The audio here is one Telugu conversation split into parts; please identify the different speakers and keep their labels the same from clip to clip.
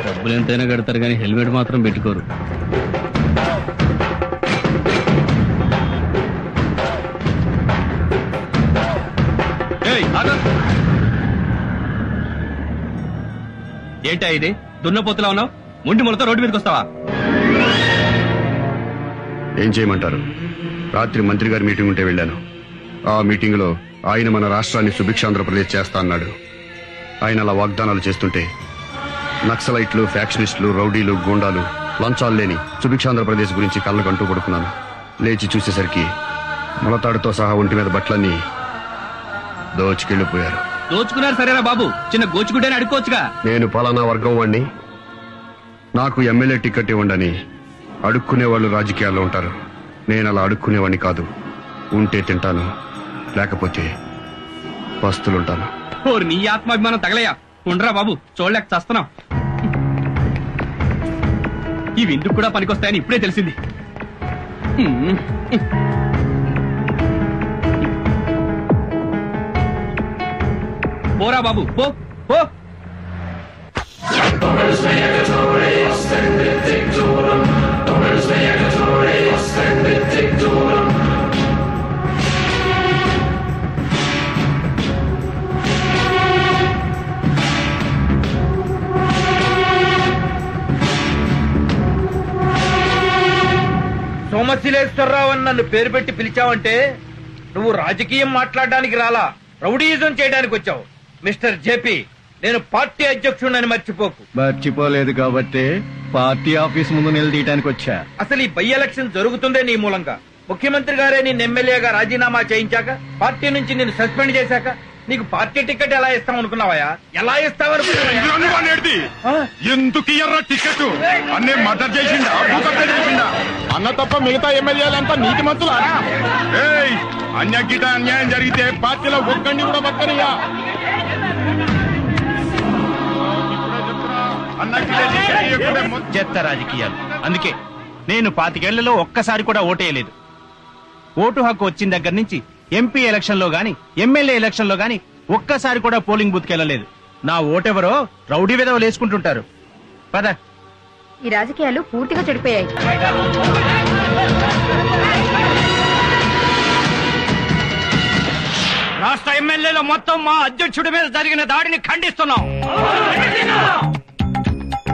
Speaker 1: డబ్బులు ఎంతైనా కడతారు కానీ హెల్మెట్ మాత్రం పెట్టుకోరు. ఏంటా ఇది? దున్నపోతులా ఉన్నావు, ముండి మొలతో రోడ్డు మీదకి వస్తావా?
Speaker 2: ఏం చేయమంటారు? రాత్రి మంత్రి గారి మీటింగ్ ఉంటే వెళ్ళాను. ఆ మీటింగ్ లో ఆయన మన రాష్ట్రాన్ని సుభిక్షాంధ్రప్రదేశ్ చేస్తా అన్నాడు. ఆయన అలా వాగ్దానాలు చేస్తుంటే నక్సలైట్లు, ఫ్యాక్షనిస్టులు, రౌడీలు, గూండాలు, లంచాలు లేని సుభిక్షాంధ్రప్రదేశ్ గురించి కళ్ళకంటూ పడుకున్నాను. లేచి చూసేసరికి మొలతాడుతో సహా ఒంటి మీద బట్టలన్నీ దోచుకెళ్లిపోయారు.
Speaker 1: దోచుకున్నారు సరేరా బాబు, చిన్న గోచుకుంటేనే అడుక్కోవచ్చుగా.
Speaker 2: నేను పలానా వర్గం వాణ్ణి, నాకు ఎమ్మెల్యే టికెట్ ఇవ్వండి అడుక్కునేవాళ్ళు రాజకీయాల్లో ఉంటారు. నేను అలా అడుక్కునేవాడిని కాదు. ఉంటే తింటాను, లేకపోతే పస్తులుంటాను.
Speaker 1: నీ ఆత్మాభిమానం తగలయ్యా. ఉండరా బాబు, చూడలేక చస్తున్నాం. ఇవి ఇందుకు కూడా పనికొస్తాయని ఇప్పుడే తెలిసింది. పోరా బాబు, పో పో.
Speaker 3: సోమశిలేశ్వరరావు అని నన్ను పేరు పెట్టి పిలిచావంటే నువ్వు రాజకీయం మాట్లాడడానికి రాలా, రౌడీయిజం చేయడానికి వచ్చావు. మిస్టర్ జేపీ, నేను పార్టీ అధ్యక్షుడిని మర్చిపోకు.
Speaker 4: మర్చిపోలేదు కాబట్టి పార్టీ ఆఫీస్ ముందు నిలదీయడానికి వచ్చా.
Speaker 3: అసలు ఈ బై ఎలక్షన్ జరుగుతుందే నీ మూలంగా. ముఖ్యమంత్రి గారే నిన్ను ఎమ్మెల్యేగా రాజీనామా చేయించాక, పార్టీ నుంచి నిన్ను సస్పెండ్ చేశాక నీకు పార్టీ టికెట్ ఎలా ఇస్తాం అనుకున్నావా? ఎలా ఇస్తావనుకున్నావా?
Speaker 2: ఎందుకు ఇయ్యరా టికెట్? అన్నే మద్దతు చేసిందా, చేసిందా
Speaker 4: అన్న తప్ప మిగతా ఎమ్మెల్యేలంతా నీతి మంతులా?
Speaker 2: అన్యాగిట అన్యాయం జరిగితే పార్టీలో ఒక్కడిని కూడా పక్కనియా.
Speaker 4: చెత్త రాజకీయాలు. అందుకే నేను 25 ఏళ్లలో ఒక్కసారి కూడా ఓటేయలేదు. ఓటు హక్కు వచ్చిన దగ్గర నుంచి ఎంపీ ఎలక్షన్ లో గాని, ఎమ్మెల్యే ఎలక్షన్ లో గాని ఒక్కసారి కూడా పోలింగ్ బూత్ కెళ్ళలేదు. నా ఓటెవరో రౌడీ విధవలు వేసుకుంటుంటారు. పద.
Speaker 5: ఈ రాజకీయాలు పూర్తిగా చెడిపోయాయి.
Speaker 3: రాష్ట్ర ఎమ్మెల్యేలు మొత్తం మా అధ్యక్షుడి మీద జరిగిన దాడిని ఖండిస్తున్నాం.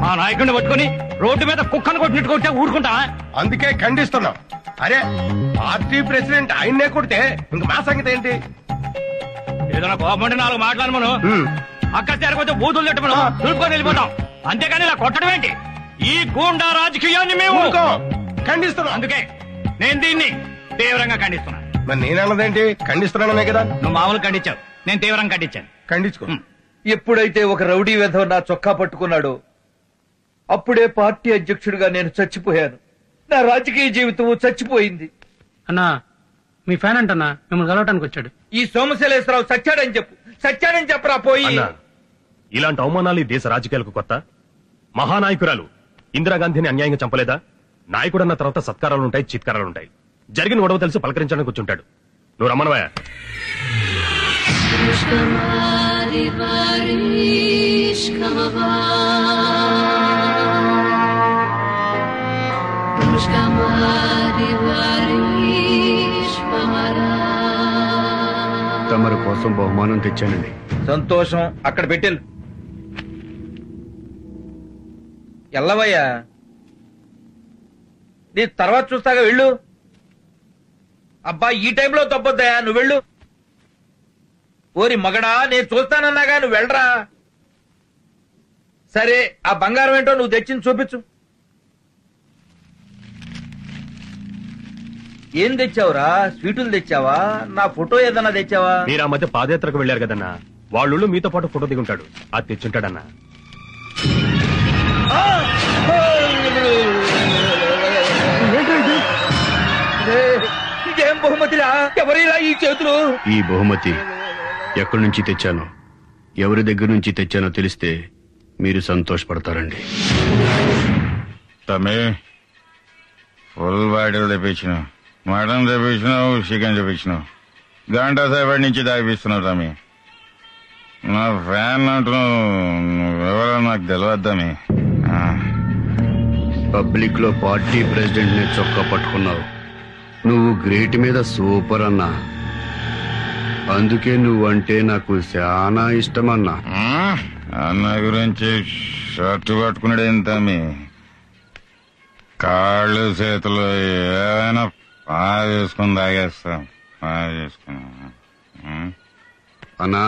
Speaker 3: మా నాయకుడిని పట్టుకుని రోడ్డు మీద కుక్కను కొట్టినట్టు కొట్టే ఊరుకుంటా?
Speaker 2: అందుకే ఖండిస్తున్నాం. అరే, పార్టీ ప్రెసిడెంట్ ఆయన్నే కొడితే ఇంక మా సంగతి ఏంటి?
Speaker 3: ఏదైనా కోపంటే 4 మాట్లాడు మనం. అక్కడ చేరకపోతే బూతులు తిట్ట మనం దులుపుకొని వెళ్ళిపోతాం. అంతేగాని ఇలా కొట్టడం ఏంటి? ఈ గూండా రాజకీయాన్ని మేము
Speaker 2: ఖండిస్తున్నాం.
Speaker 3: అందుకే నేను దీన్ని తీవ్రంగా ఖండిస్తున్నా.
Speaker 2: మరి నేనన్నదేంటి? ఖండిస్తున్నాననే కదా.
Speaker 3: నువ్వు మామూలు ఖండించావు, నేను తీవ్రంగా ఖండించాను.
Speaker 2: ఖండించుకో.
Speaker 3: ఎప్పుడైతే ఒక రౌడీ వెధవ నా చొక్కా పట్టుకున్నాడో అప్పుడే పార్టీ అధ్యక్షుడిగా నేను చచ్చిపోయాను. నా రాజకీయ జీవితం చచ్చిపోయింది.
Speaker 6: అన్నా, మీ ఫ్యాన్ అంటన్నా మిమ్మల్ని కలవటానికి వచ్చాడు.
Speaker 3: ఈ సోమశిలేశ్వరరావు సచ్చాడని చెప్పు. సచ్చాడని చెప్పరా పోయి.
Speaker 7: ఇలాంటి అవమానాలు దేశ రాజకీయాలకు కొత్త? మహానాయకురాలు ఇందిరాగాంధీని అన్యాయంగా చంపలేదా? నాయకుడన్న తర్వాత సత్కారాలుంటాయి, చిత్కారాలుంటాయి. జరిగిన గొడవ తెలిసి పలకరించడానికి కూర్చుంటాడు. నువ్వు రమ్మనవా?
Speaker 2: తమరి కోసం బహుమానం తెచ్చానండి.
Speaker 3: సంతోషం. అక్కడ పెట్టెళ్ళు. ఎల్లవయ్యా, నీ తర్వాత చూస్తాగా, వెళ్ళు. అబ్బా, ఈ టైంలో తప్పొద్దయా, నువ్వు వెళ్ళు. ఓరి మగడా, నేను చూస్తానన్నాగా, నువ్వు వెళ్ళరా. సరే ఆ బంగారం ఏంటో నువ్వు తెచ్చింది చూపించు. ఏం తెచ్చావురా? స్వీటులు తెచ్చావా? నా ఫోటో ఏదన్నా తెచ్చావా?
Speaker 7: మీరు ఆ మధ్య పాదయాత్రకు వెళ్లారు కదన్నా, వాళ్ళు మీతో పాటు ఫోటో దిగుంటాడు, అది తెచ్చుంటాడన్నా.
Speaker 3: ఇదేం బహుమతిరా? ఎవరిలా ఈ చేతులు?
Speaker 2: ఈ బహుమతి ఎక్కడి నుంచి తెచ్చానో, ఎవరి దగ్గర నుంచి తెచ్చానో తెలిస్తే మీరు సంతోషపడతారండి.
Speaker 8: తమ్మి ఫుల్ బాటిల్ తెప్పించినావు, మటన్ తెప్పించినావు, చికెన్ తెప్పించినావు, గంట సేపటి నుంచి తాగిపిస్తున్నావు తమ్మి. నా ఫ్యాన్ అంటున్నావు, నువ్వెవరో నాకు తెలియదు తమ్మి.
Speaker 2: పబ్లిక్ లో పార్టీ ప్రెసిడెంట్ ని చొక్కా పట్టుకున్నావు. నువ్వు గ్రేట్ మీద సూపర్ అన్నా, అందుకే నువ్వంటే నాకు చాలా ఇష్టమన్నా.
Speaker 8: అన్న గురించి షర్టు పట్టుకున్నాడు ఏం తమ్మి? కాళ్ళు చేతులు ఏమైనా బాగా చేసుకుని తాగేస్తాం, బాగా చేసుకుని.
Speaker 2: అన్నా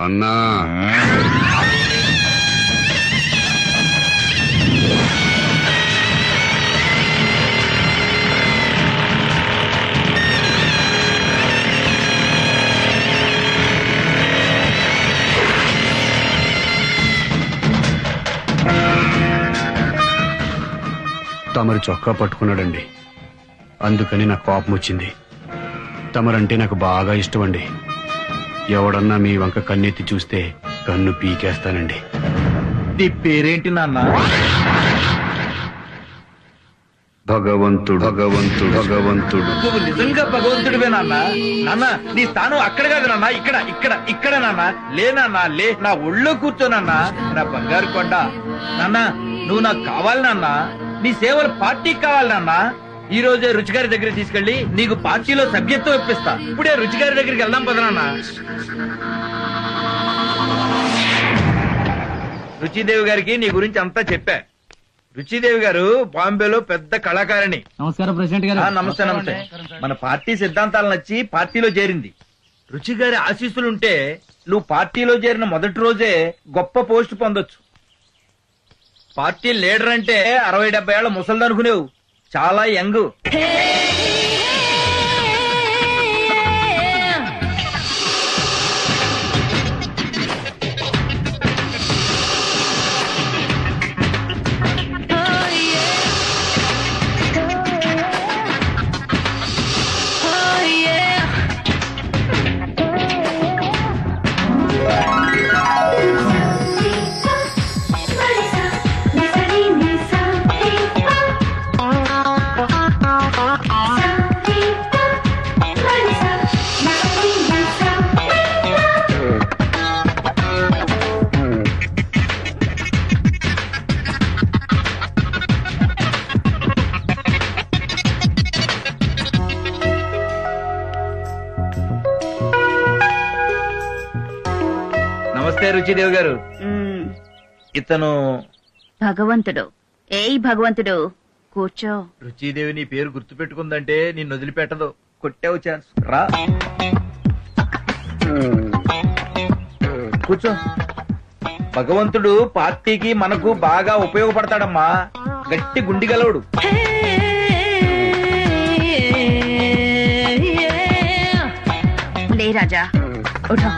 Speaker 2: అన్నా తమరు చొక్కా పట్టుకున్నాడండి, అందుకని నాకు కోపం వచ్చింది. తమరంటే నాకు బాగా ఇష్టం అండి. ఎవడన్నా మీ వంక కన్నెత్తి చూస్తే కన్ను పీకేస్తానండి.
Speaker 3: నీ పేరేంటి నాన్న?
Speaker 2: భగవంతుడు భగవంతుడు భగవంతుడు.
Speaker 3: నువ్వు నిజంగా భగవంతుడివే నాన్న. నాన్న నీ స్థానం అక్కడ కాదు నాన్న, ఇక్కడ ఇక్కడ ఇక్కడ నాన్న. లే నాన్న లే, నా ఒళ్ళో కూర్చోనన్నా, నా బంగారు కొండ. నాన్న నువ్వు నాకు కావాలి నాన్న, నీ సేవలు పార్టీకి కావాలి నాన్న. ఈ రోజే రుచిగారి దగ్గరికి తీసుకెళ్లి నీకు పార్టీలో సభ్యత్వం ఇప్పిస్తా. ఇప్పుడే రుచిగారి దగ్గరికి వెళ్దాం పద నాన్న. రుచిదేవి గారికి నీ గురించి అంతా చెప్పా. రుచిదేవి గారు బాంబేలో పెద్ద కళాకారిణి.
Speaker 6: నమస్కారం ప్రెసిడెంట్ గారు.
Speaker 3: నమస్తే నమస్తే. మన పార్టీ సిద్ధాంతాలు నచ్చి పార్టీలో చేరింది. రుచి గారి ఆశీస్సులుంటే నువ్వు పార్టీలో చేరిన మొదటి రోజే గొప్ప పోస్ట్ పొందొచ్చు. పార్టీ లీడర్ అంటే 60-70 ఏళ్ల ముసలిది అనుకునేవు, చాలా యంగ్. నమస్తే రుచిదేవి గారు. ఇతను
Speaker 5: భగవంతుడు. ఏయ్ భగవంతుడు, కూర్చో.
Speaker 3: రుచిదేవి నీ పేరు గుర్తు పెట్టుకుందంటే నిన్ను వదిలిపెట్టదు. కొట్టావు ఛాన్స్. రా కూర్చో. భగవంతుడు పార్టీకి మనకు బాగా ఉపయోగపడతాడమ్మా. గట్టి గుండి గలవుడు.
Speaker 5: లే రాజా, ఉఠో.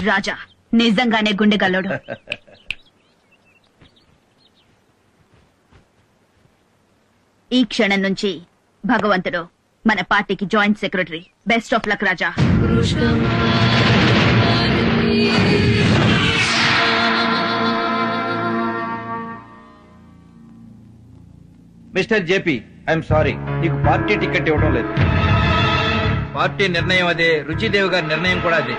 Speaker 5: రాజా నిజంగానే గుండెగల్లోడు. ఈ క్షణం నుంచి భగవంతుడు మన పార్టీకి joint secretary. Best of luck Raja.
Speaker 3: Mister JP, I'm sorry, నీకు పార్టీ టికెట్ ఇవ్వడం లేదు. పార్టీ నిర్ణయం అదే, రుచిదేవి గారి నిర్ణయం కూడా అదే.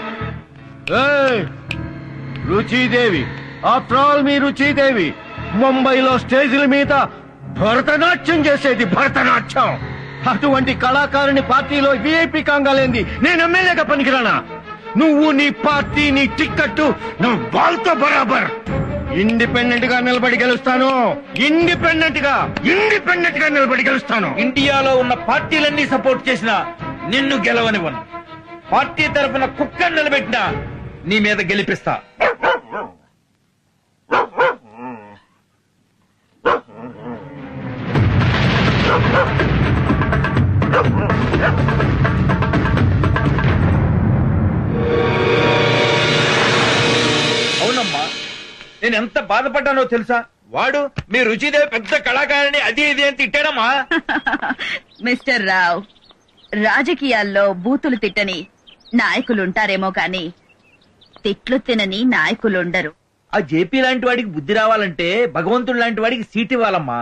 Speaker 4: రుచిదేవి
Speaker 3: ఆఫ్టర్ ఆల్ మీరు రుచిదేవి ముంబైలో స్టేజీల మీద భరతనాట్యం చేసేది భరతనాట్యం. అటువంటి కళాకారుని పార్టీలో విఐపి కాంగాలేంది నేను ఎమ్మెల్యేగా పనికిరానా? నువ్వు నీ పార్టీ నీ టిక్కెట్టు నువ్వు వాళ్ళతో బరాబర్. ఇండిపెండెంట్ గా నిలబడి గెలుస్తాను. ఇండిపెండెంట్ గా నిలబడి గెలుస్తాను. ఇండియాలో ఉన్న పార్టీలన్నీ సపోర్ట్ చేసిన నిన్ను గెలవనివ్వను. పార్టీ తరఫున కుక్కను నిలబెట్టినా నీ మీద గెలిపిస్తా. అవునమ్మా, నేను ఎంత బాధపడ్డానో తెలుసా? వాడు మీ రుచిదేవి పెద్ద కళాకారిణి అది ఇది అని తిట్టాడమ్మా.
Speaker 5: మిస్టర్ రావ్, రాజకీయాల్లో బూతులు తిట్టని నాయకులుంటారేమో కాని తిట్లు తినని నాయకులుండరు.
Speaker 3: ఆ జేపీ లాంటి వాడికి బుద్ధి రావాలంటే భగవంతుడు లాంటి వాడికి సీట్ ఇవ్వాలమ్మా.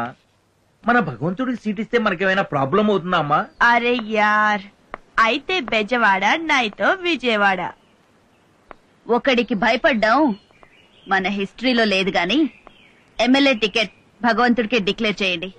Speaker 3: మన భగవంతుడికి సీట్ ఇస్తే మనకేమైనా ప్రాబ్లం అవుతుందా అమ్మా?
Speaker 9: అరే యార్, అయితే బెజవాడ నైతో విజయవాడ.
Speaker 5: ఒకడికి భయపడ్డాం మన హిస్టరీలో లేదు గాని ఎమ్మెల్యే టికెట్ భగవంతుడికి డిక్లేర్ చేయండి.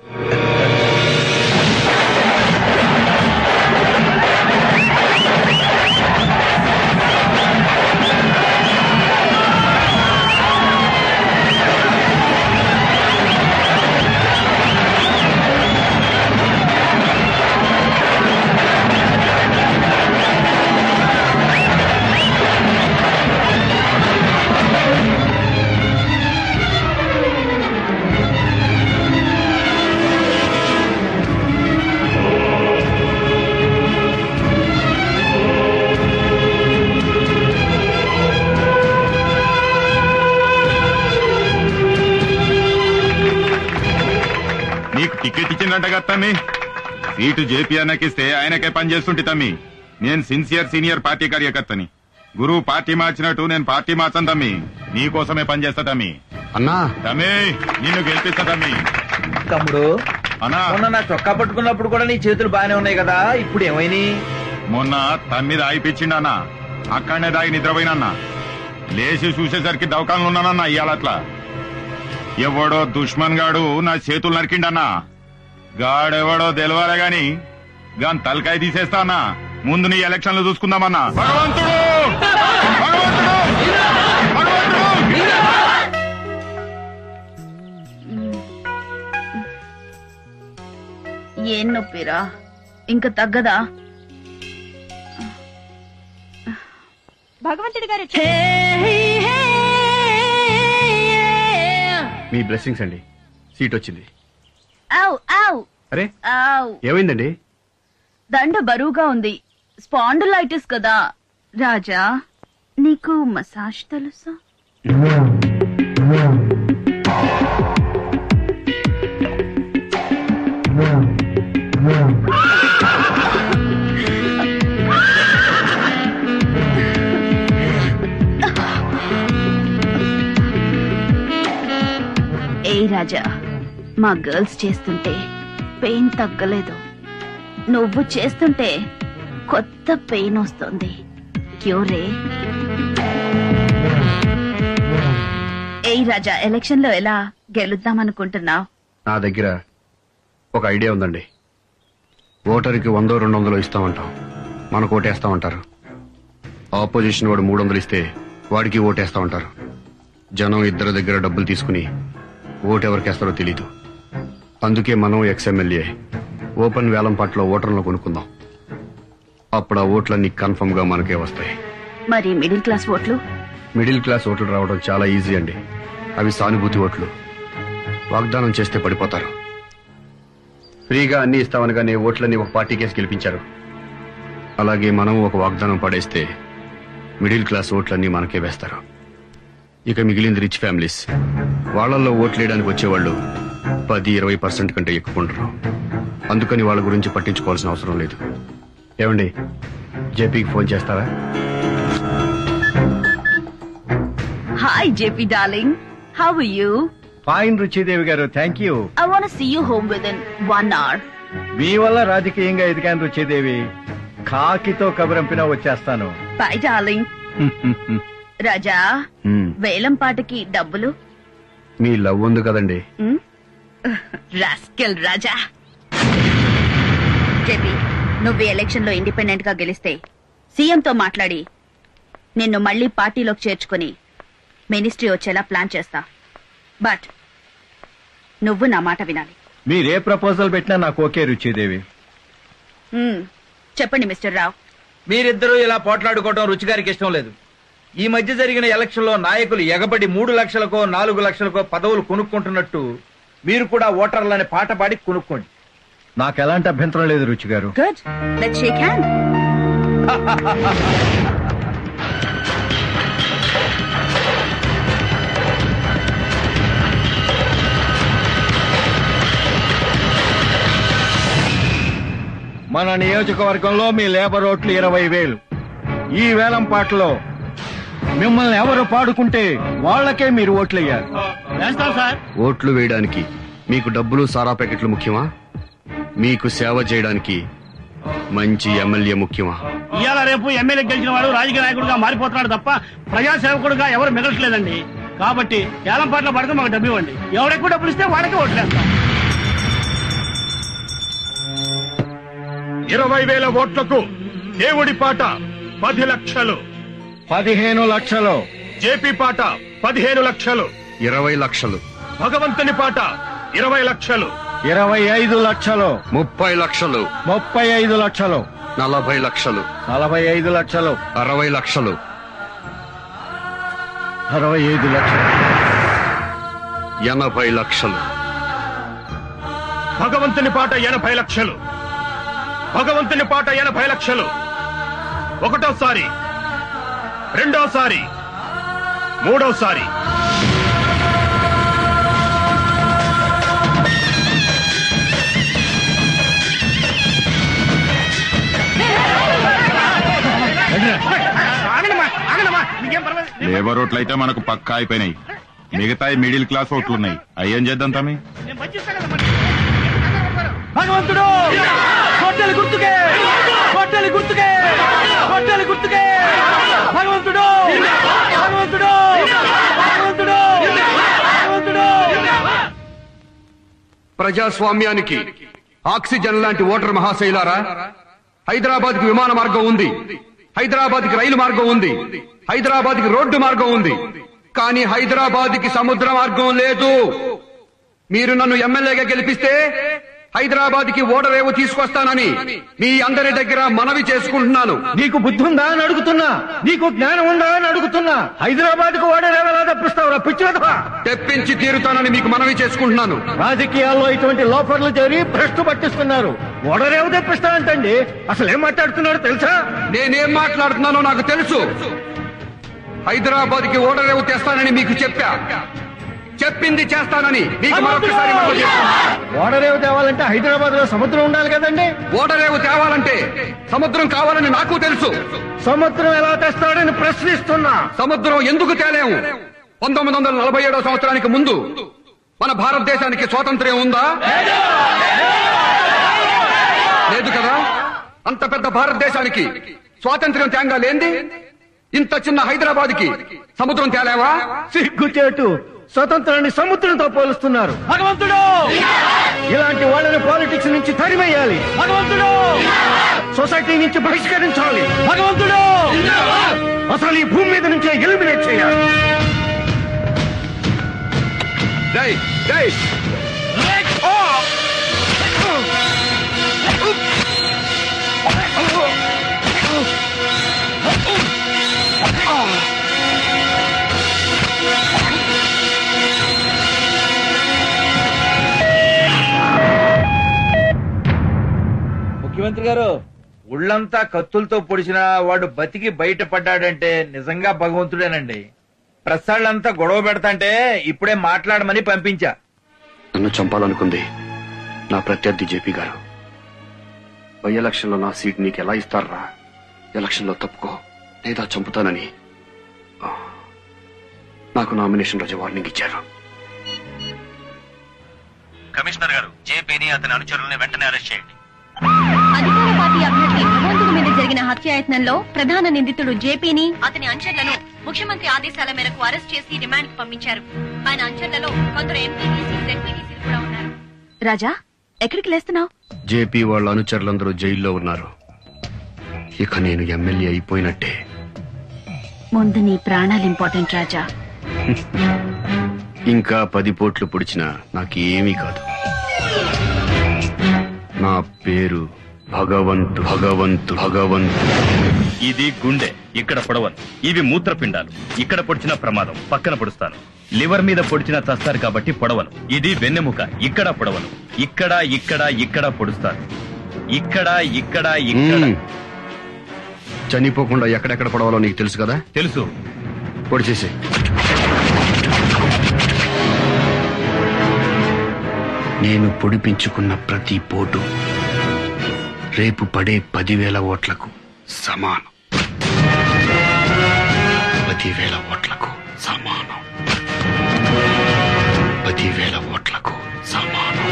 Speaker 8: నీకు టికెట్ ఇచ్చిందంట కదా తమ్మి. సీటు జేపీ అన్నకిస్తే ఆయనకే పని చేస్తుంటే తమ్మి. నేను సిన్సియర్ సీనియర్ పార్టీ కార్యకర్తని. గురువు పార్టీ మార్చినట్టు నేను పార్టీ మార్చను తమ్మి. నీకోసమే పని చేస్తా తమ్మి.
Speaker 2: అన్నా
Speaker 8: తమ్మి నిన్ను గెలిపిస్తా తమ్మి.
Speaker 3: తమ్ముడు,
Speaker 8: అన్నా
Speaker 3: మొన్న నా చొక్కా పట్టుకున్నప్పుడు కూడా నీ చేతులు బానే ఉన్నాయి కదా, ఇప్పుడు ఏమైనా?
Speaker 8: మొన్న తమ్మిది ఆగిపించిండన్నా. అక్కడనే దాగి నిద్రపోయినన్నా. లేచి చూసేసరికి దవకాలను ఉన్నానన్నా. ఇయ్యాలట్లా ఎవడో దుష్మన్ గాడు నా చేతులు నరికిండన్నా. గాడెవడో తెలవాలే గాని గాని తలకాయ తీసేస్తా అన్నా. ముందు నీ ఎలక్షన్లు చూసుకుందామన్నా. భగవంతుడు భగవంతుడు భగవంతుడు.
Speaker 5: ఏం నొప్పిరా, ఇంకా తగ్గదా?
Speaker 9: భగవంతుడి గారు
Speaker 2: మీ బ్లెస్సింగ్స్ అండి. సీట్ వచ్చింది.
Speaker 5: ఆవ్ ఆవ్
Speaker 2: అరే
Speaker 5: ఆవ్.
Speaker 2: ఏమైందండి?
Speaker 5: దండ బరువుగా ఉంది. స్పాండిలైటిస్ కదా. రాజా, నీకు మసాజ్ తెలుసా? ఏ రాజా, మా గర్ల్స్ చేస్తుంటే పెయిన్ తగ్గలేదు. నువ్వు చేస్తుంటే కొత్త పెయిన్ వస్తుంది. క్యూరే. ఏ రాజా, ఎలక్షన్ లో ఎలా గెలుద్దామనుకుంటున్నావు?
Speaker 2: నా దగ్గర ఒక ఐడియా ఉందండి. ఓటర్కి 100-200 ఇస్తామంటాం. మనకు ఓటేస్తామంటారు. ఆపోజిషన్ వాడు 300 ఇస్తే వాడికి ఓటేస్తామంటారు. జనం ఇద్దరి దగ్గర డబ్బులు తీసుకుని ఓటెవరికేస్తారో తెలీదు. అందుకే మనం ఎక్స్ఎమ్మెల్యే ఓపెన్ వేలం పాటలో ఓటర్లను కొనుక్కుందాం. అప్పుడు ఆ ఓట్లన్నీ కన్ఫర్మ్ గా మనకే వస్తాయి.
Speaker 5: మరి మిడిల్ క్లాస్ ఓట్లు?
Speaker 2: మిడిల్ క్లాస్ ఓట్లు రావడం చాలా ఈజీ అండి. అవి సానుభూతి ఓట్లు. వాగ్దానం చేస్తే పడిపోతారు. ఫ్రీగా అన్ని ఇస్తామనగానే ఓట్లన్నీ ఒక పార్టీకేసి గెలిపించారు. అలాగే మనం ఒక వాగ్దానం పడేస్తే మిడిల్ క్లాస్ ఓట్లన్నీ మనకే వేస్తారు. ఇక మిగిలింది రిచ్ ఫ్యామిలీస్. వాళ్లలో ఓట్లేయడానికి వచ్చేవాళ్ళు 10-20% కంటే ఎక్కువ ఉండరు. అందుకని వాళ్ళ గురించి పట్టించుకోవాల్సిన అవసరం లేదు. ఏమండి, జేపీకి ఫోన్ చేస్తారా?
Speaker 5: Hi JP darling, how are you?
Speaker 3: Fine Ruchidevi garu, thank you.
Speaker 5: I want see you home within 1 hour.
Speaker 3: మీ వల్ల రాజకీయంగా ఎదిగాను రుచిదేవి. కాకితో కబురంపినా వచ్చేస్తాను.
Speaker 5: By darling. రాజా వేలం పాటకి డబ్బులు
Speaker 2: మీ లవ్ ఉంది కదండి.
Speaker 5: రాస్కెల్ రాజా. జేపీ, నువ్వు ఎలక్షన్ లో ఇండిపెండెంట్ గా గెలిస్తే సీఎంతో మాట్లాడి నిన్ను మళ్లీ పార్టీలోకి చేర్చుకుని మినిస్ట్రీ వచ్చేలా ప్లాన్ చేస్తా. బట్ నువ్వు నా మాట వినాలి.
Speaker 3: మీరే ప్రపోజల్ పెట్టినా నాకు ఓకే రుచిదేవి.
Speaker 5: చెప్పండి మిస్టర్ రావు.
Speaker 3: మీరిద్దరూ ఇలా పోట్లాడుకోవడం రుచిగారికి ఇష్టం లేదు. ఈ మధ్య జరిగిన ఎలక్షన్ లో నాయకులు ఎగబడి 3 లక్షలకో 4 లక్షలకో పదవులు కొనుక్కుంటున్నట్టు మీరు కూడా ఓటర్లని పాట పాడి కొనుక్కోండి. నాకు ఎలాంటి అభ్యంతరం లేదు రుచి గారు.
Speaker 5: Good, let's shake hand.
Speaker 3: మన నియోజకవర్గంలో మీ లేబర్ ఓట్లు 20,000. ఈ వేలం పాటలో మిమ్మల్ని ఎవరు పాడుకుంటే వాళ్ళకే మీరు ఓట్లయ్యారు.
Speaker 2: ఓట్లు వేయడానికి మీకు డబ్బులు సారా ప్యాకెట్లు ముఖ్యమా? మీకు సేవ చేయడానికి మంచి ఎమ్మెల్యే ముఖ్యమా?
Speaker 6: ఇవాళ రేపు ఎమ్మెల్యే గెలిచిన వాడు రాజకీయ నాయకుడిగా మారిపోతున్నాడు తప్ప ప్రజాసేవకుడుగా ఎవరు మిగలట్లేదండి. కాబట్టి ఏలం పాటలో పడితే మాకు డబ్బు ఇవ్వండి. ఎవరెక్కువ డబ్బులు ఇస్తే వాళ్ళకే ఓట్లేస్తాం.
Speaker 7: 20,000 ఓట్లకు దేవుడి పాట 10 లక్షలు.
Speaker 3: 15 లక్షలు.
Speaker 7: జేపీ పాట 15 లక్షలు.
Speaker 2: 20 లక్షలు.
Speaker 7: భగవంతుని పాట 20 లక్షలు.
Speaker 3: 25 లక్షలు.
Speaker 2: 30 లక్షలు.
Speaker 3: 35 లక్షలు.
Speaker 2: 40 లక్షలు.
Speaker 3: 45 లక్షలు.
Speaker 2: 60 లక్షలు.
Speaker 3: 65 లక్షలు.
Speaker 2: 80 లక్షలు.
Speaker 7: భగవంతుని పాట 80 లక్షలు. భగవంతుని పాట 80 లక్షలు. ఒకటోసారి, రెండోసారి, మూడోసారి.
Speaker 8: లేబర్ ఓట్లు అయితే మనకు పక్కా అయిపోయినాయి. మిగతా మిడిల్ క్లాస్ ఓట్లున్నాయి. అయ్యేం చేద్దాం తమ్మి?
Speaker 3: భగవంతుడు కొట్టెలు గుర్తుకే, కొట్టెలు గుర్తుకే, కొట్టెలు గుర్తుకే. భగవంతుడు, భగవంతుడు, భగవంతుడు, భగవంతుడు.
Speaker 2: ప్రజాస్వామ్యానికి ఆక్సిజన్ లాంటి ఓటర్ మహాశైలారా, హైదరాబాద్ కి విమాన మార్గం ఉంది, హైదరాబాద్ కి రైలు మార్గం ఉంది, హైదరాబాద్ కి రోడ్డు మార్గం ఉంది. కానీ హైదరాబాద్ కి సముద్ర మార్గం లేదు. మీరు నన్ను ఎమ్మెల్యేగా గెలిపిస్తే హైదరాబాద్ కి ఓడరేవు తీసుకొస్తానని మీ అందరి దగ్గర మనవి చేసుకుంటున్నాను.
Speaker 3: నీకు బుద్ధి ఉందా అని అడుగుతున్నా, నీకు జ్ఞానం ఉందా అని అడుగుతున్నా. హైదరాబాద్ కు ఓడరేవు ఎలా తప్పిస్తావురా పిచ్చివా?
Speaker 2: తెప్పించి తీరుతానని మీకు మనవి చేసుకుంటున్నాను.
Speaker 3: రాజకీయాల్లో ఇటువంటి లోపర్లు చేరి భ్రష్టు పట్టిస్తున్నారు. ఓడరేవు తెప్పిస్తానంటండి. అసలు ఏం మాట్లాడుతున్నారో తెలుసా?
Speaker 2: నేనేం మాట్లాడుతున్నానో నాకు తెలుసు. హైదరాబాద్ కి ఓడరేవు తెస్తానని మీకు చెప్పా. చెప్పింది చేస్తానని మీకు మరొకసారి మనవి చేస్తున్నాను.
Speaker 3: ఓడరేవు తేవాలంటే హైదరాబాద్ లో సముద్రం ఉండాలి కదండి.
Speaker 2: ఓడరేవు తేవాలంటే సముద్రం కావాలని నాకు తెలుసు.
Speaker 3: సముద్రం ఎలా తెస్తాడని ప్రశ్నిస్తున్నా.
Speaker 2: సముద్రం ఎందుకు తేలేము? 1947 సంవత్సరానికి ముందు మన భారతదేశానికి స్వాతంత్ర్యం ఉందా? లేదు కదా. అంత పెద్ద భారతదేశానికి స్వాతంత్ర్యం తేంగా లేంది ఇంత చిన్న హైదరాబాద్ కి సముద్రం తేలేవా?
Speaker 3: సిగ్గుచేటు, స్వతంత్రాన్ని సముద్రంతో పోలుస్తున్నారు. భగవంతుడు, ఇలాంటి వాళ్ళని పాలిటిక్స్ నుంచి తరిమేయాలి. భగవంతుడు, సొసైటీ నుంచి బహిష్కరించాలి. భగవంతుడు, అసలు ఈ భూమి మీద నుంచే ఎలిమినేట్ చేయాలి.
Speaker 2: జై జై.
Speaker 3: ముఖ్యమంత్రి గారు, ఉళ్ళంతా కత్తులతో పొడిచిన వాడు బతికి బయటపడ్డాడంటే నిజంగా భగవంతుడేనండి. ప్రసాళ్ళంతా గొడవ పెడతాంటే ఇప్పుడే మాట్లాడమని పంపించా.
Speaker 2: నన్ను చంపాలనుకుంది నా ప్రత్యర్థి జేపీ గారు. బై ఎలక్షన్ లో నా సీట్ నీకు ఎలా ఇస్తారా? ఎలక్షన్ లో తప్పుకో లేదా చంపుతానని నాకు నామినేషన్ రోజు వార్నింగ్ ఇచ్చారు.
Speaker 10: కమిషనర్ గారు, జేపీని అతని అనుచరుల్ని వెంటనే అరెస్ట్ చేయండి.
Speaker 5: అధికార పార్టీ అభ్యర్థి భగవంతుడి మీద
Speaker 10: జరిగిన హత్యాయత్నంలో ప్రధాన నిందితుడు జేపీని అతని అనుచరులను ముఖ్యమంత్రి ఆదేశాల మేరకు అరెస్ట్ చేసి రిమాండ్ కు పంపించారు. ఆయన అనుచరులలో కొందరు ఎంపీటీసీ, జెడ్పీటీసీలు కూడా ఉన్నారు.
Speaker 5: రాజా, ఎక్కడికి లేస్తున్నావు?
Speaker 2: జేపీ వాళ్ళ అనుచరులందరూ జైల్లో ఉన్నారు. ఇక నేను ఎమ్మెల్యే అయిపోయినట్టే.
Speaker 5: ముందు నీ ప్రాణాలు ఇంపార్టెంట్ రాజా.
Speaker 2: ఇంకా 10 పోట్లు పొడిచినా నాకేమీ కాదు. నా పేరు భగవంతు.
Speaker 11: ఇది గుండె, ఇక్కడ పొడవను. ఇవి మూత్రపిండాలు, ఇక్కడ పొడిచిన ప్రమాదం, పక్కన పొడుస్తాను. లివర్ మీద పొడిచిన చస్తారు కాబట్టి పొడవను. ఇది వెన్నెముక, ఇక్కడ పొడవను. ఇక్కడ పొడుస్తాను. ఇక్కడ
Speaker 2: చనిపోకుండా ఎక్కడెక్కడ పడవాలో నీకు తెలుసు కదా?
Speaker 11: తెలుసు.
Speaker 2: పొడిచేసి నేను పొడిపించుకున్న ప్రతి పోటు రేపు పడే 10,000 ఓట్లకు సమానం. 10,000 ఓట్లకు సమానం. 10,000 ఓట్లకు సమానం.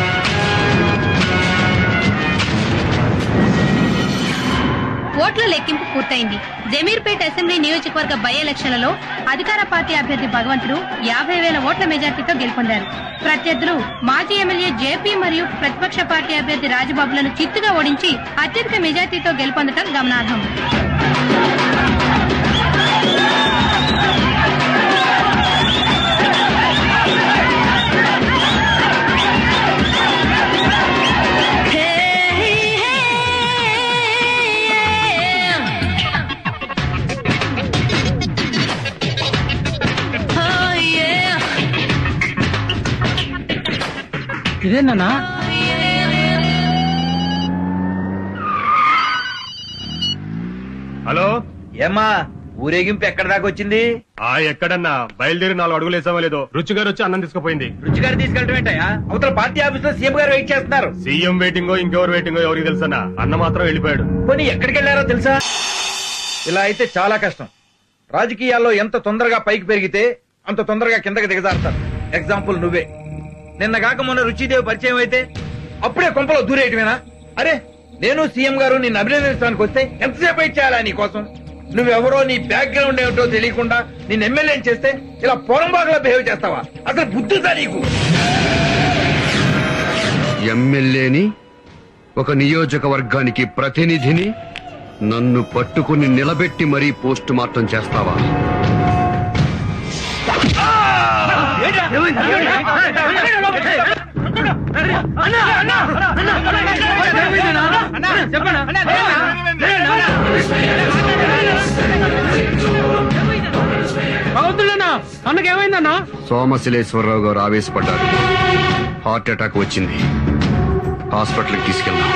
Speaker 10: ఓట్ల లెక్కింపు పూర్తయింది. జమీర్పేట అసెంబ్లీ నియోజకవర్గ బై ఎలక్షన్లలో అధికార పార్టీ అభ్యర్థి భగవంతుడు 50,000 ఓట్ల మెజార్టీతో గెలుపొందారు. ప్రత్యర్థులు మాజీ ఎమ్మెల్యే జేపీ మరియు ప్రతిపక్ష పార్టీ అభ్యర్థి రాజబాబులను చిత్తుగా ఓడించి అత్యధిక మెజార్టీతో గెలుపొందడం గమనార్హం.
Speaker 6: ఇదేనా?
Speaker 7: హలో,
Speaker 3: ఏమ్మా ఊరేగింపు ఎక్కడ దాకా వచ్చింది?
Speaker 7: ఎక్కడన్నా బయలుదేరి 4 అడుగులు వేసామో లేదో రుచిగారు వచ్చి అన్నం తీసుకుపోయింది.
Speaker 3: రుచిగారు తీసుకెళ్ళటం ఏంటయ్యా? అవతల పార్టీ ఆఫీస్ లో సీఎం గారు వెయిట్ చేస్తున్నారు.
Speaker 7: సీఎం వెయిటింగో ఇంకెవరు వెయిటింగో ఎవరికి తెలుసన్నా? అన్న మాత్రం వెళ్ళిపోయాడు.
Speaker 3: పోనీ ఎక్కడికి వెళ్ళారో తెలుసా? ఇలా అయితే చాలా కష్టం. రాజకీయాల్లో ఎంత తొందరగా పైకి పెరిగితే అంత తొందరగా కిందకి దిగజారుతారు. ఎగ్జాంపుల్ నువ్వే. నిన్న కాక మొన్న రుచిదేవి పరిచయం అయితే అప్పుడే కొంపలో దూరేయటమేనా? అరే, నేను సీఎం గారు నిన్ను అభినందించడానికి వస్తే ఎంతసేపు వెయిట్ చేయాలా నీ కోసం? నువ్వెవరో, నీ బ్యాక్గ్రౌండ్ ఏమిటో తెలియకుండా నేను ఎమ్మెల్యే చేస్తే ఇలా పొరంబాగులో బిహేవ్ చేస్తావా? అసలు బుద్ధిదా నీకు?
Speaker 2: ఎమ్మెల్యేని, ఒక నియోజకవర్గానికి ప్రతినిధిని నన్ను పట్టుకుని నిలబెట్టి మరీ పోస్ట్ మార్టం చేస్తావా?
Speaker 6: అన్నకేమైందన్నా?
Speaker 2: సోమశిలేశ్వరరావు గారు ఆవేశపడ్డారు. హార్ట్ అటాక్ వచ్చింది. హాస్పిటల్కి తీసుకెళ్దాం.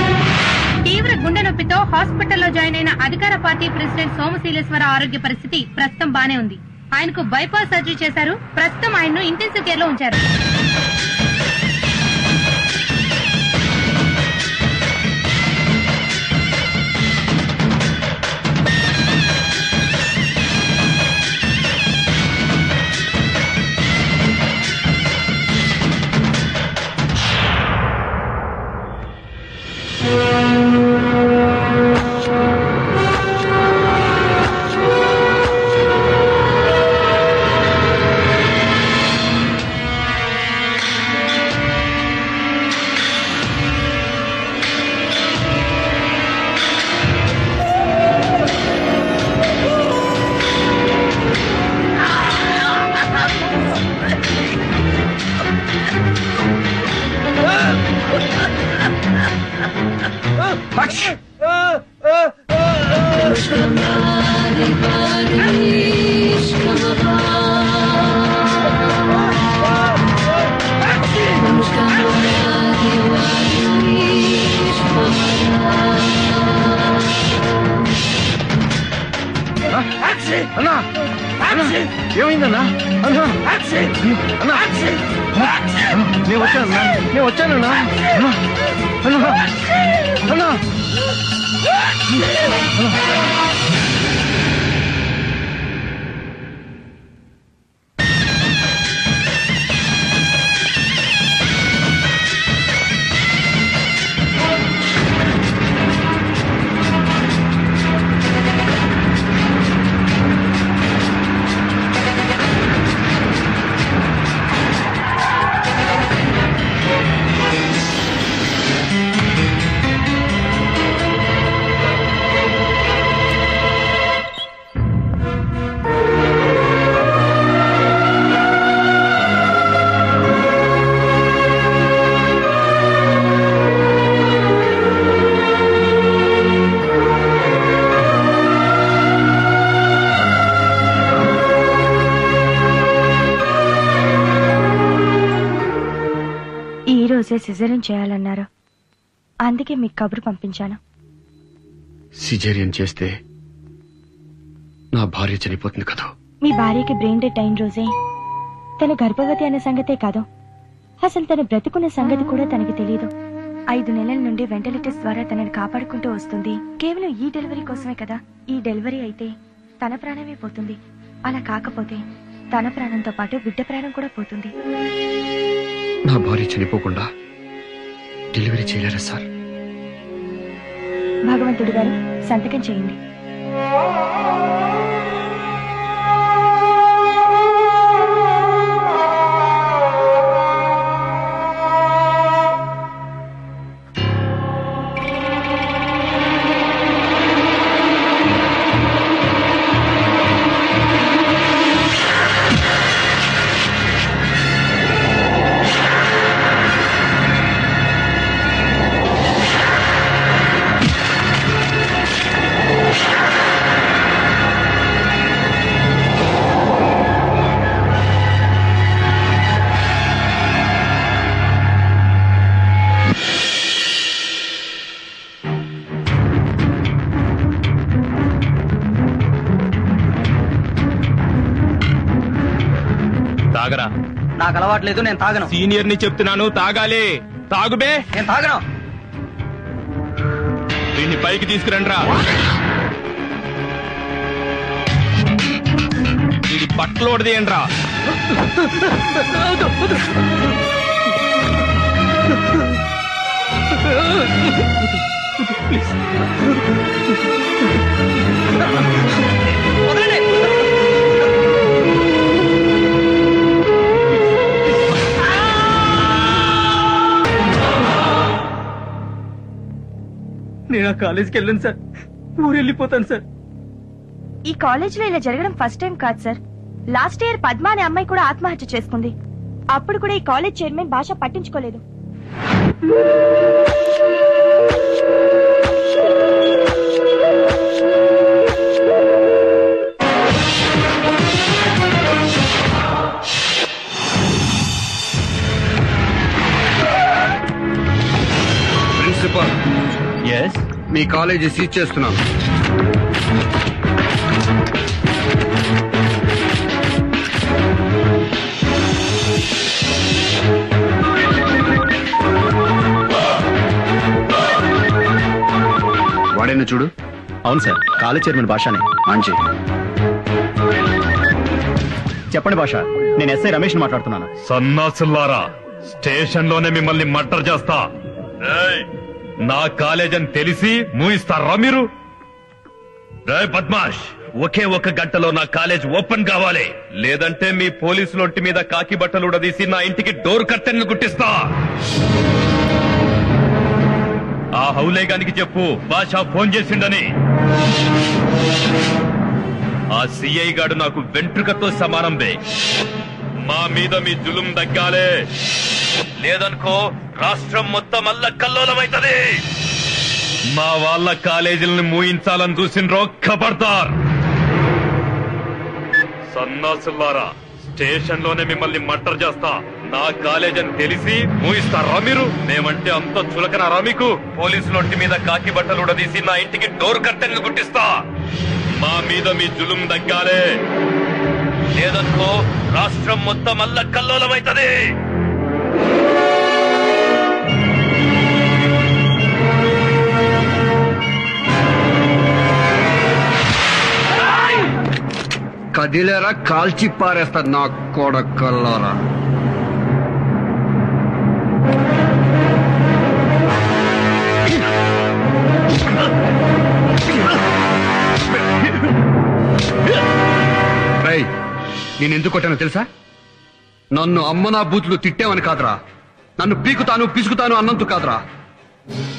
Speaker 10: తీవ్ర గుండె నొప్పితో హాస్పిటల్లో జాయిన్ అయిన అధికార పార్టీ ప్రెసిడెంట్ సోమశీలేశ్వర ఆరోగ్య పరిస్థితి ప్రస్తుతం బానే ఉంది. ఆయనకు బైపాస్ సర్జరీ చేశారు. ప్రస్తుతం ఆయన్ను ఇంటెన్సివ్ కేర్ లో ఉంచారు.
Speaker 6: ఏమైందన్నా? నేను వచ్చానన్నా.
Speaker 9: రోజే సిజేరియన్ చేయాలన్నారు. అందుకే మీకు కబురు పంపించాను.
Speaker 2: సిజేరియన్ చేస్తే నా భార్య చనిపోతుంది కదా.
Speaker 9: మీ భార్యకి బ్రెయిన్ డెడ్ అయిన రోజే తను గర్భవతి అన్న సంగతే కాదు, అసలు తను బ్రతుకున్న సంగతి కూడా తనకి తెలియదు. 5 నెలల నుండి వెంటిలేటర్స్ ద్వారా తనని కాపాడుకుంటూ వస్తుంది. కేవలం ఈ డెలివరీ కోసమే కదా. ఈ డెలివరీ అయితే తన ప్రాణమే పోతుంది. అలా కాకపోతే తన ప్రాణంతో పాటు బిడ్డ ప్రాణం కూడా పోతుంది.
Speaker 2: నా భార్య చనిపోకుండా డెలివరీ చేయలేరా సార్?
Speaker 9: భగవంతుడు గారు సంతకం చేయండి.
Speaker 11: తాగరా.
Speaker 1: నాకు అలవాట్లేదు, నేను తాగను.
Speaker 4: సీనియర్ ని చెప్తున్నాను, తాగాలి. తాగుబే.
Speaker 1: నేను తాగను.
Speaker 4: దీన్ని పైకి తీసుకురండి రా. ఇది బట్టలు ఓడదీయండి రా.
Speaker 1: నేను ఆ కాలేజీకి వెళ్ళను సార్, ఊరు వెళ్ళిపోతాను సార్.
Speaker 9: ఈ కాలేజ్ లో ఇలా జరగడం ఫస్ట్ టైం కాదు సార్. లాస్ట్ ఇయర్ పద్మ అనే అమ్మాయి కూడా ఆత్మహత్య చేసుకుంది. అప్పుడు కూడా ఈ కాలేజ్ చైర్మన్ భాష పట్టించుకోలేదు.
Speaker 2: ప్రిన్సిపల్,
Speaker 11: ఎస్,
Speaker 2: మీ కాలేజీ సీజ్ చేస్తున్నాను. వాడేనా చూడు.
Speaker 12: అవును సార్, కాలేజ్ చైర్మన్ భాషనే.
Speaker 2: మంచి.
Speaker 12: చెప్పండి భాష, నేను ఎస్ఐ రమేష్ మాట్లాడుతున్నాను.
Speaker 7: సన్నాసుల్లారా, స్టేషన్ లోనే మిమ్మల్ని మర్డర్ చేస్తా. ఏయ్, నా కాలేజ్ అని తెలిసి మూయిస్తారా మీరు? రేయ్ బద్మాష్, ఒకే ఒక గంటలో నా కాలేజ్ ఓపెన్ కావాలి, లేదంటే మీ పోలీసుల ఒంటి మీద కాకి బట్టలు ఉడదీసి నా ఇంటికి డోర్ కర్టెన్లు గుట్టిస్తా. ఆ హౌలేగానికి చెప్పు బాషా ఫోన్ చేసిండని. ఆ సిఐ గాడు నాకు వెంట్రుకతో సమానం బే. మా మీద మీ జులుం దగ్గాలే, లేదనుకో రాష్ట్రం మొత్తం అల్లకల్లోలమైతది. మా వాళ్ళ కాలేజీలను మూయించాలని చూసిండ్రో ఖబర్దార్. సన్నాసులారా, స్టేషన్ లోనే మిమ్మల్ని మర్డర్ చేస్తా. నా కాలేజ్ అని తెలిసి మూయిస్తారా మీరు? మేమంటే అంత చులకనారా మీకు? పోలీసులొంటి మీద కాకి బట్టలు ఉడదీసి నా ఇంటికి డోర్ కర్టెన్లు గుట్టిస్తా. మా మీద మీ జులుం దగ్గాలే, లేదనుకో రాష్ట్రం మొత్తం అల్లకల్లోలమైతది.
Speaker 2: కదిలేరా కాల్చి పారేస్తా నా కొడకల్లారా. రేయ్, నేను ఎందుకు కొట్టానో తెలుసా? నన్ను అమ్మ నా బూతులు తిట్టావని కాదురా, నన్ను పీకుతాను పిసుకుతాను అన్నందుకు కాదురా.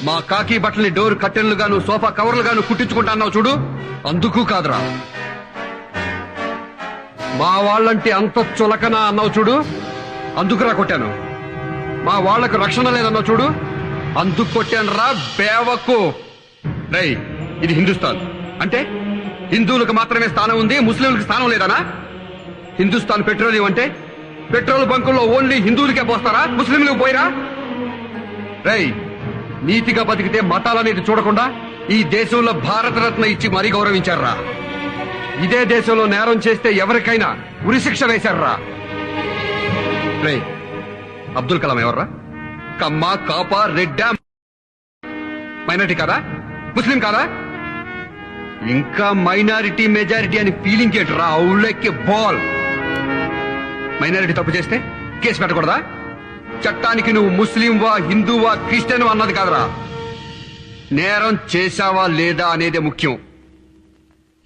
Speaker 2: మా కాకి బట్టల్ని డోర్ కట్టెన్లు గాను సోఫా కవర్లు గాను కుట్టించుకుంటా అన్నావు చూడు, అందుకు కాదురా. మా వాళ్ళంటే అంత చులకన అన్నావు చూడు, అందుకురా కొట్టాను. మా వాళ్లకు రక్షణ లేదన్నావు చూడు, అందుకు కొట్టాను రా బేవకు. రై, ఇది హిందుస్థాన్ అంటే హిందువులకు మాత్రమే స్థానం ఉంది, ముస్లింలకు స్థానం లేదనా? హిందుస్థాన్ పెట్రోలియం అంటే పెట్రోల్ బంకుల్లో ఓన్లీ హిందువులకే పోస్తారా, ముస్లింలకు పోయిరా? రేయ్, నీతిగా బతికితే మతాలనేది చూడకుండా ఈ దేశంలో భారతరత్న ఇచ్చి మరీ గౌరవించారా. ఇదే దేశంలో నేరం చేస్తే ఎవరికైనా ఉరిశిక్ష వేశారా. రే, అబ్దుల్ కలాం ఎవర్రా? కమ్మ, కాపా, రెడ్డా, మైనారిటీ కాదా? ముస్లిం కాదా? ఇంకా మైనారిటీ మెజారిటీ అని ఫీలింగ్ ఏంటరా? ఔళ్ళెక్కి బాల్. మైనారిటీ తప్పు చేస్తే కేసు పెట్టకూడదా? చట్టానికి నువ్వు ముస్లింవా, హిందూవా, క్రిస్టియన్ అన్నది కాదురా, నేరం చేశావా లేదా అనేదే ముఖ్యం.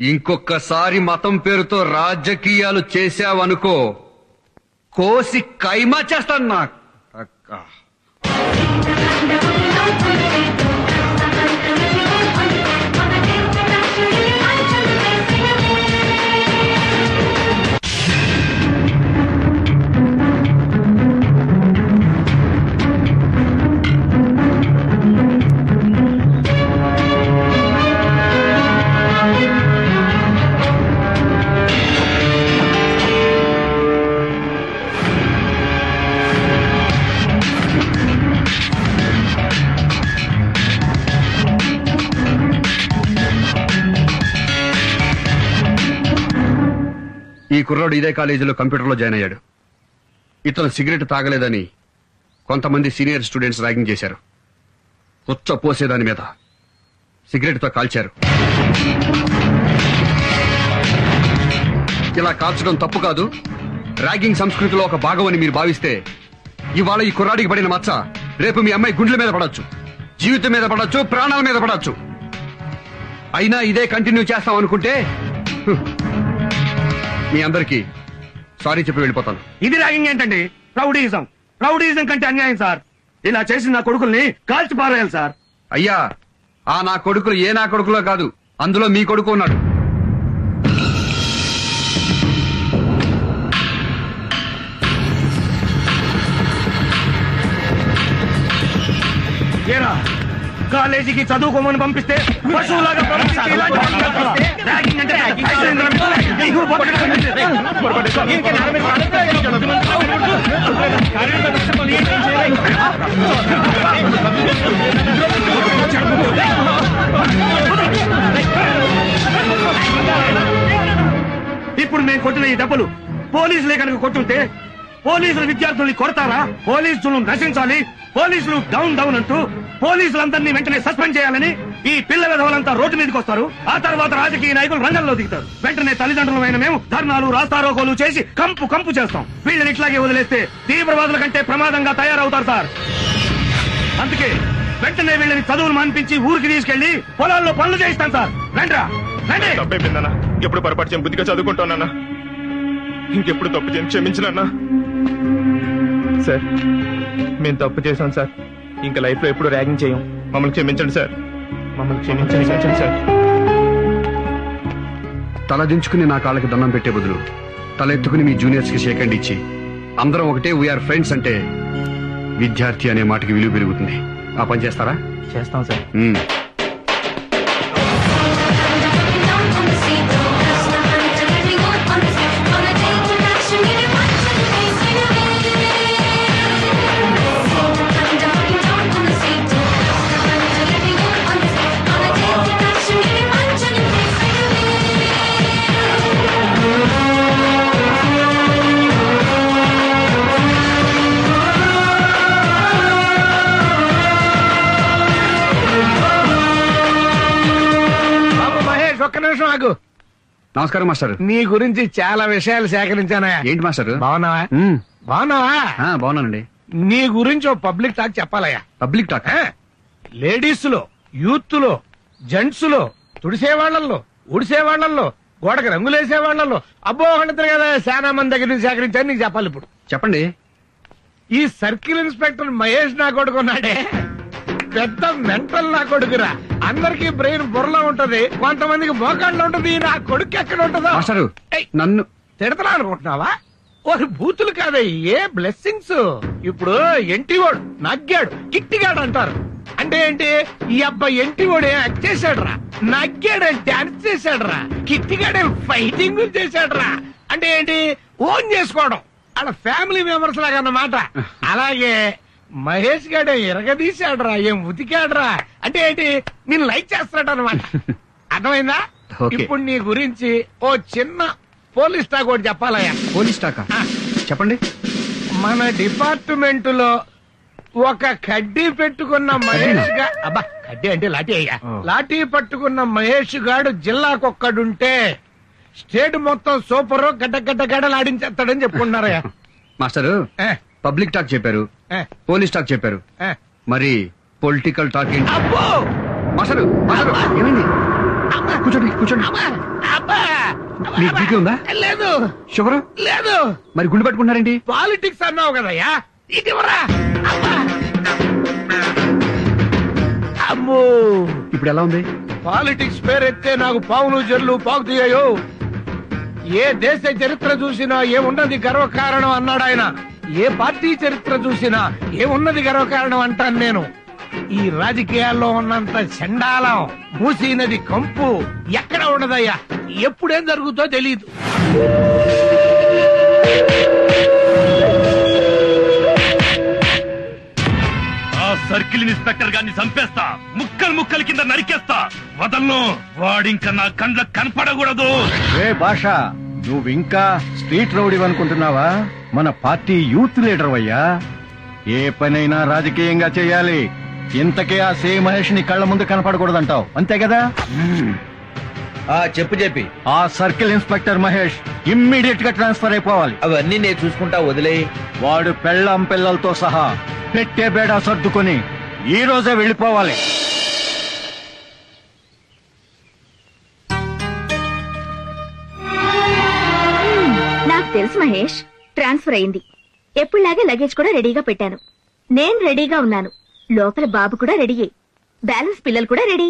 Speaker 2: ఇంకొకసారి మతం పేరుతో రాజకీయాలు చేశావనుకో, కోసి కైమా చేస్తాను నా అక్క. ఈ కుర్రాడు ఇదే కాలేజీలో కంప్యూటర్లో జాయిన్ అయ్యాడు. ఇతను సిగరెట్ తాగలేదని కొంతమంది సీనియర్ స్టూడెంట్స్ ర్యాగింగ్ చేశారు. ఉచ్చ పోసేదాని మీద సిగరెట్తో కాల్చారు. ఇలా కాల్చడం తప్పు కాదు, ర్యాగింగ్ సంస్కృతిలో ఒక భాగం అని మీరు భావిస్తే ఇవాళ ఈ కుర్రాడికి పడిన మచ్చ రేపు మీ అమ్మాయి గుండెల మీద పడొచ్చు, జీవితం మీద పడొచ్చు, ప్రాణాల మీద పడొచ్చు. అయినా ఇదే కంటిన్యూ చేస్తాం అనుకుంటే మీ అందరికీ సారీ చెప్పి వెళ్ళిపోతాను.
Speaker 6: ఇది ర్యాగింగ్ ఏంటండి? రౌడీయిజం. రౌడీయిజం కంటే అన్యాయం సార్. ఇలా చేసిన నా కొడుకుల్ని కాల్చి పారేయాలి సార్.
Speaker 2: అయ్యా, ఆ నా కొడుకులు ఏ నా కొడుకులో కాదు, అందులో మీ కొడుకు ఉన్నాడు.
Speaker 6: ఏరా, కాలేజీకి చదువుకోమని పంపిస్తే పశువులాగా ప్రవర్తిస్తే ఇలాంటి పనులు చేస్తావా? ర్యాగింగ్ అంటే ఇప్పుడు మేము కొట్టిన ఈ దెబ్బలు పోలీసులే కనుక కొట్టుంటే పోలీసులు విద్యార్థుల్ని కొడతారా? పోలీసులు నశించాలి, పోలీసులు డౌన్ డౌన్ అంటూ పోలీసులందరినీ వెంటనే సస్పెండ్ చేయాలని ఈ పిల్లల విధవలంతా రోడ్డు మీదకి వస్తారు. ఆ తర్వాత రాజకీయ నాయకులు రంగంలో దిగుతారు. వెంటనే తల్లిదండ్రులమైన మేము ధర్నాలు, రాస్తారోకోలు చేసి కంపు కంపు చేస్తాం. వీళ్ళని ఇట్లాగే వదిలేస్తే తీవ్రవాదుల కంటే ప్రమాదంగా తయారవుతారు సార్. అందుకే వెంటనే వీళ్ళని చదువులు మాన్పించి ఊరికి తీసుకెళ్లి పొలాల్లో పనులు చేయిస్తాం సార్. రండి రండి.
Speaker 7: తప్పైపోయిందన్నా, ఎప్పుడు పొరపాటు చేయను, బుద్ధిగా చదువుకుంటానన్నా. ఇంకెప్పుడు తప్పు చేయను, క్షమించనన్నా. సార్, మేము తప్పు చేశాం సార్. ఇంకా లైఫ్ లో ఎప్పుడు ర్యాగింగ్ చేయం. మమ్మల్ని క్షమించండి సార్, మమ్మల్ని క్షమించండి సార్.
Speaker 2: తల దించుకుని నా కాళ్ళకి దండం పెట్టే బదులు తలెత్తుకుని మీ జూనియర్స్ కి షేక్ హ్యాండ్ ఇచ్చి అందరం ఒకటే వీఆర్ ఫ్రెండ్స్ అంటే విద్యార్థి అనే మాటకి విలువ పెరుగుతుంది. ఆ పని చేస్తారా?
Speaker 12: చేస్తాం సార్.
Speaker 3: ఒక్క నిమిషం ఆగు.
Speaker 2: నమస్కారం మాస్టర్.
Speaker 3: నీ గురించి చాలా విషయాలు సేకరించానా.
Speaker 2: ఏంటి మాస్టర్?
Speaker 3: బాగున్నావా? బాగున్నావా?
Speaker 2: బాగున్నానండి.
Speaker 3: నీ గురించి ఓ పబ్లిక్ టాక్ చెప్పాలయ్యా.
Speaker 2: Public talk?
Speaker 3: లేడీస్ లో, యూత్ లో, జెంట్స్ లో, తుడిసేవాళ్లలో, ఉడిసేవాళ్లలో, గోడకి రంగులేసేవాళ్లలో, అబ్బో అంటారు కదా, చాలా మంది దగ్గర నుంచి సేకరించాను. నీకు చెప్పాలి ఇప్పుడు.
Speaker 2: చెప్పండి.
Speaker 3: ఈ సర్కిల్ ఇన్స్పెక్టర్ మహేష్ నా కొడుకున్నాడే, పెద్ద మెంటల్ నా కొడుకురా. అందరికి బ్రెయిన్ బుర్రలో ఉంటది, కొంతమందికి మోకాళ్ళలో ఉంటది. నా కొడుకు ఎక్కడ ఉంటుందో.
Speaker 2: నన్ను
Speaker 3: తిడతలా అనుకుంటున్నావా? ఒక బూతులు కాదే, ఏ బ్లెస్సింగ్స్. ఇప్పుడు ఎంటివాడు నగ్గాడు, కిట్టిగాడు అంటారు. అంటే ఏంటి? ఈ అబ్బాయి ఎంటివాడు ఏం యాక్ట్ చేశాడు రా, నగ్గాడేం డాన్స్ చేశాడు రా, కిట్టిగాడేం ఫైటింగ్ చేశాడు రా. అంటే ఏంటి? ఓన్ చేసుకోవడం. అలా ఫ్యామిలీ మెంబర్స్ లాగా అన్నమాట. అలాగే
Speaker 6: మహేష్ గాడే ఎరగదీశాడురా, ఏం ఉతికాడురా. అంటే ఏంటి, నేను లైక్ చేస్తాడు అనమాట. అర్థమైందా? ఇప్పుడు నీ గురించి ఓ చిన్న పోలీస్ టాక్ ఒకటి చెప్పాలయ్యా.
Speaker 2: పోలీస్ టాకా? చెప్పండి.
Speaker 6: మన డిపార్ట్మెంట్ లో ఒక కడ్డీ పెట్టుకున్న మహేష్ గా, అబ్బా కడ్డీ అంటే లాఠీ అయ్యా, లాఠీ పట్టుకున్న మహేష్ గాడు జిల్లాకొక్కడుంటే స్టేట్ మొత్తం సూపర్ గడ్డలాడించేస్తాడని చెప్పుకుంటున్నారయ్యా.
Speaker 2: మాస్టరు పబ్లిక్ టాక్ చెప్పారు, పోలీస్ టాక్ చెప్పారు, మరి పొలిటికల్ టాక్ ఏంటి? మాస్టరు మాస్టరు ఏమైంది? కూర్చోండి కూర్చోండి. మీకు బీపీ ఉందా?
Speaker 6: లేదు.
Speaker 2: షుగర్
Speaker 6: లేదు.
Speaker 2: మరి గుండె పట్టుకుంటారేంటి?
Speaker 6: పాలిటిక్స్ అన్నావు కదయ్యా, ఇదివరా. అమ్మో,
Speaker 2: ఇప్పుడు ఎలా ఉంది?
Speaker 6: పాలిటిక్స్ పేరెత్తే నాకు పావులు జర్లు పాకుతీయో. ఏ దేశ చరిత్ర చూసినా ఏమున్నది గర్వకారణం అన్నాడు ఆయన. ఏ పార్టీ చరిత్ర చూసినా ఏమున్నది గర్వకారణం అంటాను నేను. ఈ రాజకీయాల్లో ఉన్నంత చండాలం, మూసీ నది కంపు ఎక్కడ ఉండదయ్యా. ఎప్పుడేం జరుగుతో తెలియదు.
Speaker 11: ఆ సర్కిల్ ఇన్స్పెక్టర్ గారిని చంపేస్తా, ముక్కలు ముక్కలు కింద నరికేస్తా, వదలను. వాడింక నా కండ్లకు కనపడకూడదు.
Speaker 12: ఏ భాష, నువ్వు ఇంకా స్ట్రీట్ రౌడీ అనుకుంటున్నావా? మన పార్టీ యూత్ లీడర్ అయ్యా. ఏ పనైనా రాజకీయంగా చేయాలి. ఇంతకే ఆ సే మహేష్ ని కళ్ళ ముందు కనపడకూడదంటావు, అంతే కదా?
Speaker 3: చెప్పి
Speaker 12: ఆ సర్కిల్ ఇన్స్పెక్టర్ మహేష్ ఇమ్మీడియట్ గా ట్రాన్స్ఫర్ అయిపోవాలి.
Speaker 3: అవన్నీ నేను చూసుకుంటా, వదిలే.
Speaker 12: వాడు పెళ్ళం పిల్లలతో సహా పెట్టే బేడా సర్దుకొని ఈ రోజే వెళ్ళిపోవాలి.
Speaker 5: నాకు తెలుసు మహేష్, ట్రాన్స్ఫర్ అయింది. ఎప్పుడులాగే లగేజ్ కూడా రెడీగా పెట్టాను. నేను రెడీగా ఉన్నాను. లోపల బాబు కూడా రెడీయే. బ్యాలెన్స్ పిల్లలు కూడా రెడీ.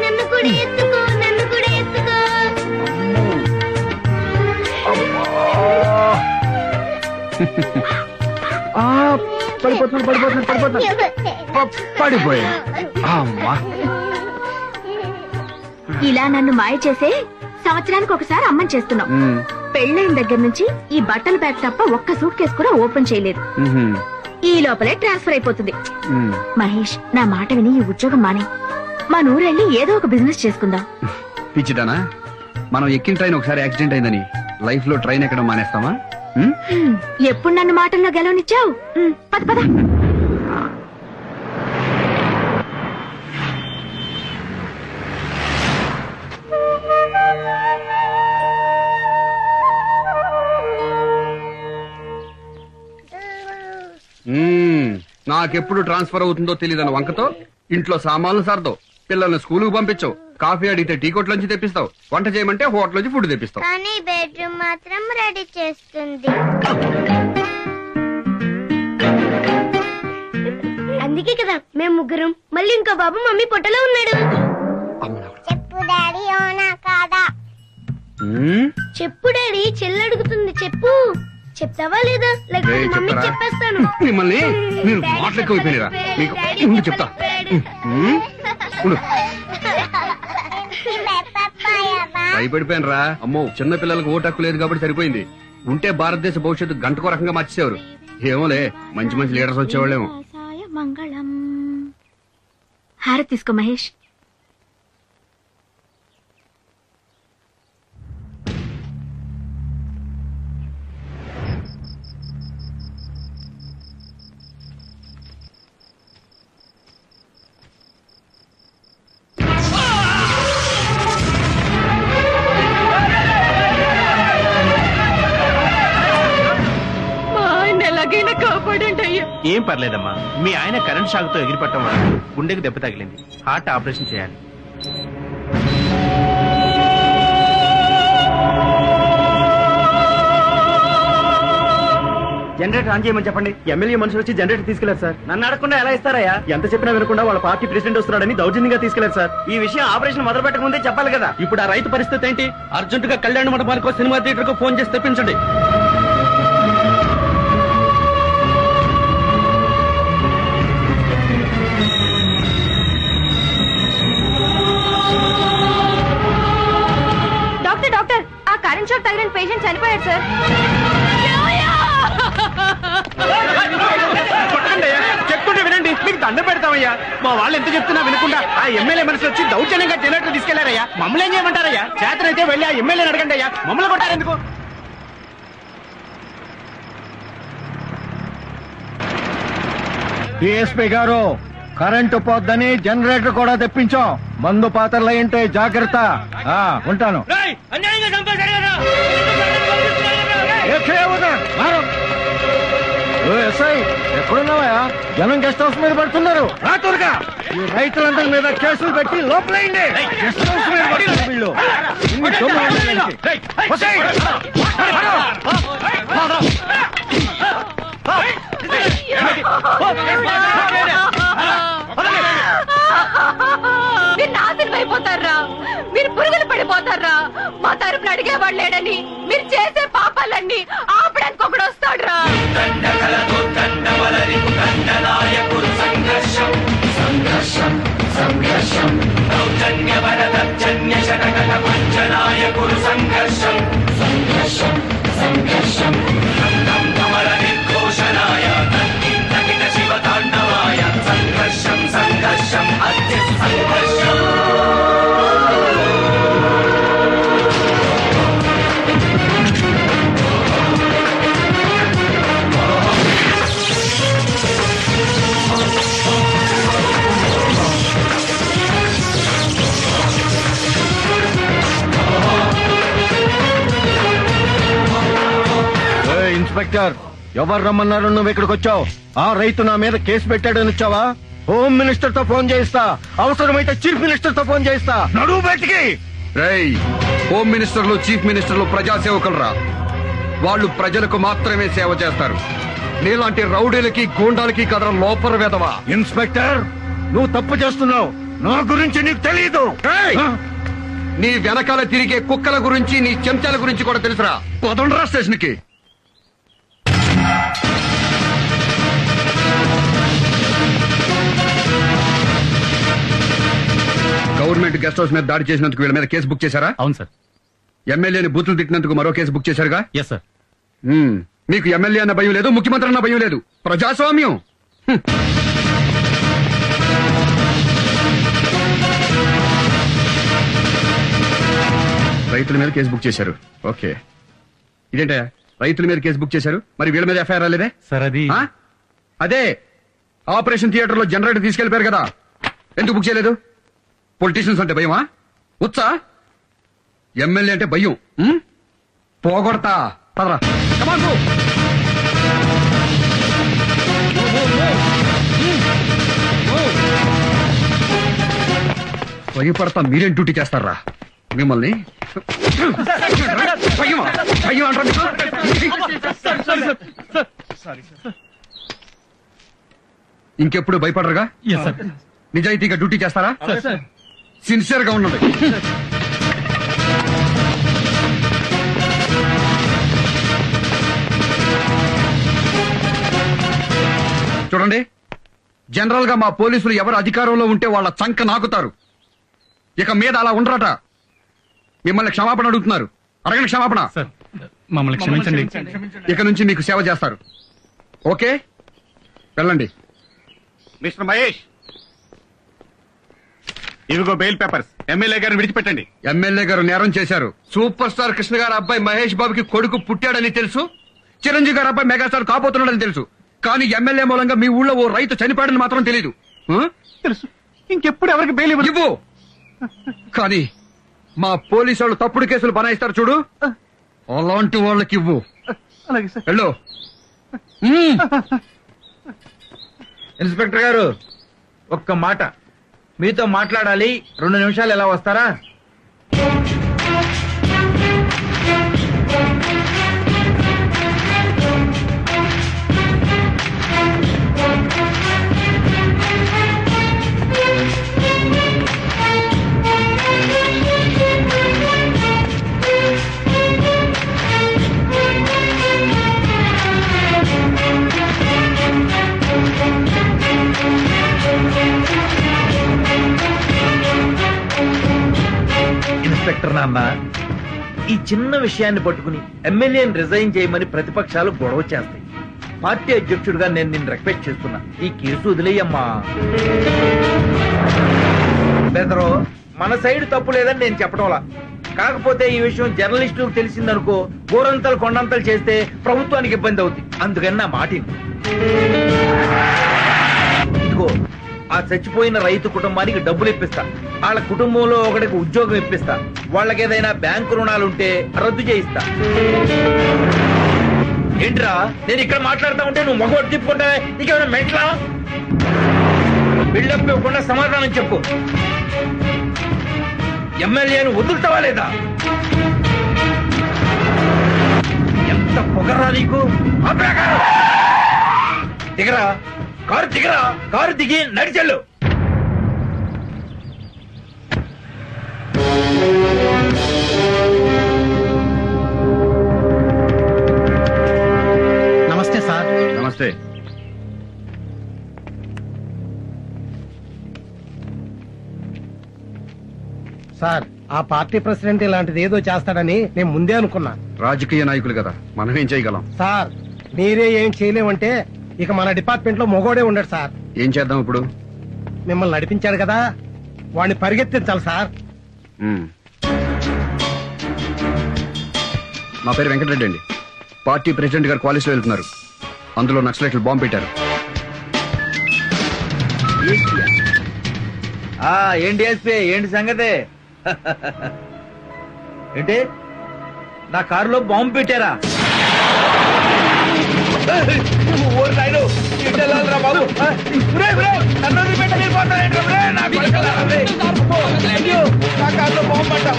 Speaker 13: నన్ను కూడా ఎత్తుకో, నన్ను కూడా ఎత్తుకో.
Speaker 2: పడిపోయా.
Speaker 5: ఇలా నన్ను మాయ చేసే సంవత్సరానికి ఒకసారి అమ్మని చేస్తున్నాం. పెళ్ళైన దగ్గర నుంచి ఈ బట్టల బ్యాగ్ తప్ప ఒక్క సూట్ కేసు కూడా ఓపెన్ చేయలేదు. ఈ లోపలే ట్రాన్స్ఫర్ అయిపోతుంది. మహేష్, నా మాట విని ఈ ఉద్యోగం మానే మా నూరెళ్ళి ఏదో ఒక బిజినెస్ చేసుకుందాం.
Speaker 2: పిచ్చిదానా, మనం ఎక్కిన ట్రైన్ ఒకసారి యాక్సిడెంట్ అయిందని లైఫ్ లో ట్రైన్ ఎక్కడం మానేస్తామా?
Speaker 5: ఎప్పుడు నన్ను మాటల్లో గెలవనిచ్చావు? పద పద.
Speaker 2: నాకెప్పుడు ట్రాన్స్ఫర్ అవుతుందో తెలియదని వంకతో ఇంట్లో సామాన్లు సర్దో, పిల్లల్ని స్కూలుకు పంపించవు, కాఫీ అడిగితే టీ కొట్ల నుంచి తెప్పిస్తావు, వంట చేయమంటే హోటల్ నుంచి ఫుడ్ తెప్పిస్తావు.
Speaker 13: కానీ బెడ్రూమ్ మాత్రం రెడీ చేస్తుంది. అందుకే కదా మేము ముగ్గురం. మళ్ళీ ఇంకో బాబు మమ్మీ పొట్టలో ఉన్నాడు. చెప్పు డాడీ, అవునా కాదా? చెప్పు డాడీ, చెల్లి అడుగుతుంది. చెప్పు. చెప్తావా లేదా? లేకపోతే మమ్మీ చెప్పేస్తాను.
Speaker 2: మిమ్మల్ని మీరు మాట్లాడుకోపోయినరా? మీకు ముందు చెప్తా. భయపడిపోయినరా? అమ్మో, చిన్న పిల్లలకు ఓటు హక్కు లేదు కాబట్టి సరిపోయింది. ఉంటే భారతదేశ భవిష్యత్తు గంటకో రకంగా మార్చేసేవారు. ఏమోలే, మంచి మంచి లీడర్స్ వచ్చేవాళ్ళేమో.
Speaker 5: మంగళం. హారతి తీసుకో మహేష్.
Speaker 4: ఏం పర్లేదమ్మా, మీ ఆయన కరెంట్ షాక్ తో ఎగిరిపట్టడం వల్ల గుండెకి దెబ్బ తగిలింది. హార్ట్ ఆపరేషన్ చేయాలి.
Speaker 12: జనరేటర్ ఆన్ చేయమని చెప్పండి. ఎమ్మెల్యే మనుషులు వచ్చి జనరేటర్ తీసుకెళ్లారు సార్. నన్ను అడగకుండా ఎలా ఇస్తారయ్యా? ఎంత చెప్పినా వినకుండా వాళ్ళ పార్టీ ప్రెసిడెంట్ వస్తున్నాడని దౌర్జన్యంగా తీసుకెళ్లారు సార్. ఈ విషయం ఆపరేషన్ మొదలు పెట్టక ముందే చెప్పాలి కదా.
Speaker 1: ఇప్పుడు ఆ రైతు పరిస్థితి ఏంటి? అర్జెంట్ గా కళ్యాణ మండపానికో సినిమా థియేటర్ కు ఫోన్ చేసి తెప్పించండి.
Speaker 9: పేషెంట్ చనిపోయాడు సార్.
Speaker 4: చెప్తుంటే వినండి, మీకు దండ పెడతామయ్యా. మా వాళ్ళు ఎంత చెప్తున్నా వినకుండా ఆ ఎమ్మెల్యే మనసు వచ్చి దౌర్జన్యంగా జనరేటర్ తీసుకెళ్లారయ్యా. మమ్మల్ని ఏం చేయమంటారయ్యా? చేతనైతే వెళ్ళి ఆ ఎమ్మెల్యేని అడగండి అయ్యా, మమ్మల్ని కొట్టారెందుకు?
Speaker 12: డిఎస్పీ గారు, కరెంటు పోద్దని జనరేటర్ కూడా తెప్పించాం. మందు పాత్రలు అయింటే జాగ్రత్త. ఉంటాను. ఎస్ఐ ఎక్కడున్నావా? జనం గెస్ట్ హౌస్ మీద పడుతున్నారు. రాత్రులుగా ఈ రైతులందరి మీద కేసులు పెట్టి లోపలైంది. గెస్ట్ హౌస్ మీద పడుతున్నారు వీళ్ళు. ఇన్ని దొంగలు ఉన్నాయండి. వస్తాయి.
Speaker 9: మీరు నాశనం అయిపోతారా? మీరు పురుగులు పడిపోతారా? మా తరపున అడిగేవాడు లేడని మీరు చేసే పాపాలన్నీ ఆపడానికి ఒకడు వస్తాడురా.
Speaker 12: ఇన్స్పెక్టర్, ఎవరు రమ్మన్నారు? నువ్వు ఇక్కడికి వచ్చావు. ఆ రైతు నా మీద కేసు పెట్టాడని వచ్చావా? హోమ్ మినిస్టర్ తో ఫోన్ చేయిస్తా, అవసరమైతే చీఫ్ మినిస్టర్ తో ఫోన్ చేయిస్తా. నడువు బయటికి.
Speaker 2: రేయ్, హోమ్ మినిస్టర్లు చీఫ్ మినిస్టర్లు ప్రజాసేవకులరా. వాళ్ళు ప్రజలకు మాత్రమే సేవ చేస్తారు. నీలాంటి రౌడీలకి గూండాలకి కదరా లోపల వెదవా.
Speaker 12: ఇన్స్పెక్టర్, నువ్వు తప్పు చేస్తున్నావు. నా గురించి నీకు తెలియదు.
Speaker 2: నీ వెనకాల తిరిగే కుక్కల గురించి, నీ చెంచాల గురించి కూడా తెలుసురా. పదండ్రా స్టేషన్ కి. గవర్నమెంట్ గెస్ట్ హౌస్ మీద దాడి చేసినందుకు వీళ్ళ మీద కేసు బుక్ చేశారా?
Speaker 11: అవును సార్.
Speaker 2: ఎమ్మెల్యేని బూతులు తిట్టినందుకు మరో కేసు బుక్ చేశారుగా?
Speaker 11: Yes sir.
Speaker 2: మీకు ఎమ్మెల్యే అన్న భయం లేదు, ముఖ్యమంత్రి అన్న భయం లేదు. ప్రజాస్వామ్యం. రైతుల మీద కేసు బుక్ చేశారు. ఓకే, ఇదేంటయ్యా రైతుల మీద కేసు బుక్ చేశారు, మరి వీళ్ళ మీద ఎఫ్ఐఆర్ రాలేదే?
Speaker 11: సార్ అది
Speaker 2: అదే ఆపరేషన్ థియేటర్ లో జనరేటర్ తీసుకెళ్లిపోయారు కదా, ఎందుకు బుక్ చేయలేదు? పొలిటీషియన్స్ అంటే భయమా? ఉత్సా? ఎమ్మెల్యే అంటే భయం. పోగొడతా. పదరా. భయపడతా మీరేం డ్యూటీ చేస్తారా? మిమ్మల్ని ఇంకెప్పుడు భయపడరుగా? నిజాయితీగా డ్యూటీ చేస్తారా? సిన్సియర్ గా ఉండండి. చూడండి, జనరల్ గా మా పోలీసులు ఎవరు అధికారంలో ఉంటే వాళ్ళ చంక నాకుతారు. ఇక మీద అలా ఉండరట. మిమ్మల్ని క్షమాపణ అడుగుతున్నారు. అడగండి క్షమాపణ.
Speaker 11: మమ్మల్ని క్షమించండి.
Speaker 2: ఇక నుంచి మీకు సేవ చేస్తారు. ఓకే, వెళ్ళండి.
Speaker 4: మిస్టర్ మహేష్, ఇవిగో బెయిల్ పేపర్స్. ఎమ్మెల్యే గారిని విడిచిపెట్టండి.
Speaker 2: ఎమ్మెల్యే గారు నేరం చేశారు. సూపర్ స్టార్ కృష్ణ గారి అబ్బాయి మహేష్ బాబుకి కొడుకు పుట్టాడని తెలుసు. చిరంజీవి గారి అబ్బాయి మెగాస్టార్ కాబోతున్నాడని తెలుసు. కానీ ఎమ్మెల్యే మూలంగా మీ ఊళ్ళో ఓ రైతు చనిపోయాడని మాత్రం తెలీదు.
Speaker 4: తెలుసు. ఇంకెప్పుడు ఎవరికి బెయిల్
Speaker 2: ఇవ్వు. కానీ మా పోలీసు వాళ్ళు తప్పుడు కేసులు బనాయిస్తారు చూడు, అలాంటి వాళ్ళకి ఇవ్వు. వెళ్ళు.
Speaker 3: ఇన్స్పెక్టర్ గారు, ఒక్క మాట మీతో మాట్లాడాలి. 2 నిమిషాలు ఎలా వస్తారా? ఇన్స్పెక్టర్ నాన్న, ఈ చిన్న విషయాన్ని పట్టుకుని ఎమ్మెల్యేని రిజైన్ చేయమని ప్రతిపక్షాలు గొడవ చేస్తాయి. పార్టీ అధ్యక్షుడిగా నేను నిన్ను రిక్వెస్ట్ చేస్తున్నా, ఈ కేసు వదిలేయమ్మా. బెదరో మన సైడ్ తప్పు లేదని నేను చెప్పడంలా, కాకపోతే ఈ విషయం జర్నలిస్టులకు తెలిసిందనుకో గోరంతలు కొండంతలు చేస్తే ప్రభుత్వానికి ఇబ్బంది అవుతుంది. అందుకని నా మాట ఇదిగో, ఆ చచ్చిపోయిన రైతు కుటుంబానికి డబ్బులు ఇప్పిస్తా, వాళ్ళ కుటుంబంలో ఒకటికి ఉద్యోగం ఇప్పిస్తా, వాళ్ళకి ఏదైనా బ్యాంకు రుణాలుంటే రద్దు చేయిస్తా. ఏంట్రా నేను ఇక్కడ మాట్లాడుతా ఉంటే నువ్వు మగోడు తిప్పుకుంటా? నీకేమైనా మెంట్లా? బిల్డప్ ఇవ్వకుండా సమాధానం చెప్పు. ఎమ్మెల్యేను వదులుతావా లేదా? ఎంత పొగరా నీకు? దిగరా, కారు దిగరా, కారు దిగి నడిచెళ్ళు.
Speaker 12: నమస్తే సార్.
Speaker 2: నమస్తే.
Speaker 12: సార్, ఆ పార్టీ ప్రెసిడెంట్ ఇలాంటిది ఏదో చేస్తాడని నేను ముందే అనుకున్నా.
Speaker 2: రాజకీయ నాయకులు కదా, మనం ఏం చేయగలం?
Speaker 12: సార్, మీరే ఏం చేయలేమంటే ఇక మన డిపార్ట్మెంట్ లో మొగోడే ఉండడు సార్.
Speaker 2: ఏం చేద్దాం ఇప్పుడు?
Speaker 12: మిమ్మల్ని నడిపించాడు కదా, వాడిని పరిగెత్తించాలి సార్.
Speaker 2: నా పేరు వెంకటరెడ్డి అండి. పార్టీ ప్రెసిడెంట్ గారు కాలేజ్ లో వెళ్తున్నారు. అందులో నక్సలైట్లు బాంబు పెట్టారు.
Speaker 3: ఏంటి ఎస్పీ, ఏంటి సంగతే? ఏంటి నా కారులో బాంబు పెట్టారా? బాబు నా కారులో బాంబు పడ్డా.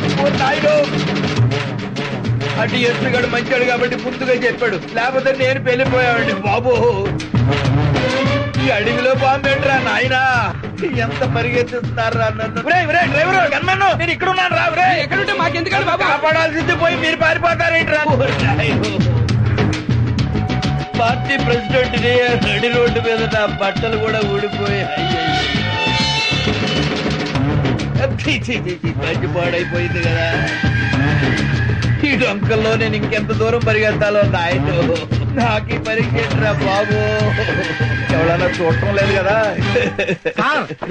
Speaker 3: అటు ఎస్పీ గడు మంచాడు కాబట్టి ముందుగా చెప్పాడు, లేకపోతే నేను పెళ్లిపోయావండి బాబు. ఈ అడవిలో బాంబు పెట్టరా నాయనా, ఎంత పరిగెత్తిస్తున్నారా నన్ను. డ్రైవర్ గన్మన్ను, నేను ఇక్కడ ఉన్నాను రా. ఎక్కడుంటే మాకెందుకు బాబు, కాపాడాల్సింది పోయి మీరు పారిపోతారేంట్రా? పార్టీ ప్రెసిడెంట్ నడి రోడ్డు మీద నా బట్టలు కూడా ఊడిపోయాయి. మంచి పాడైపోయింది కదా. ఈ డొంకల్లో నేను ఇంకెంత దూరం పరిగెత్తాలో నాయన, నాకు ఈ పరిగెట్టరా బాబు. ఎవడన్నా చూడటం లేదు కదా.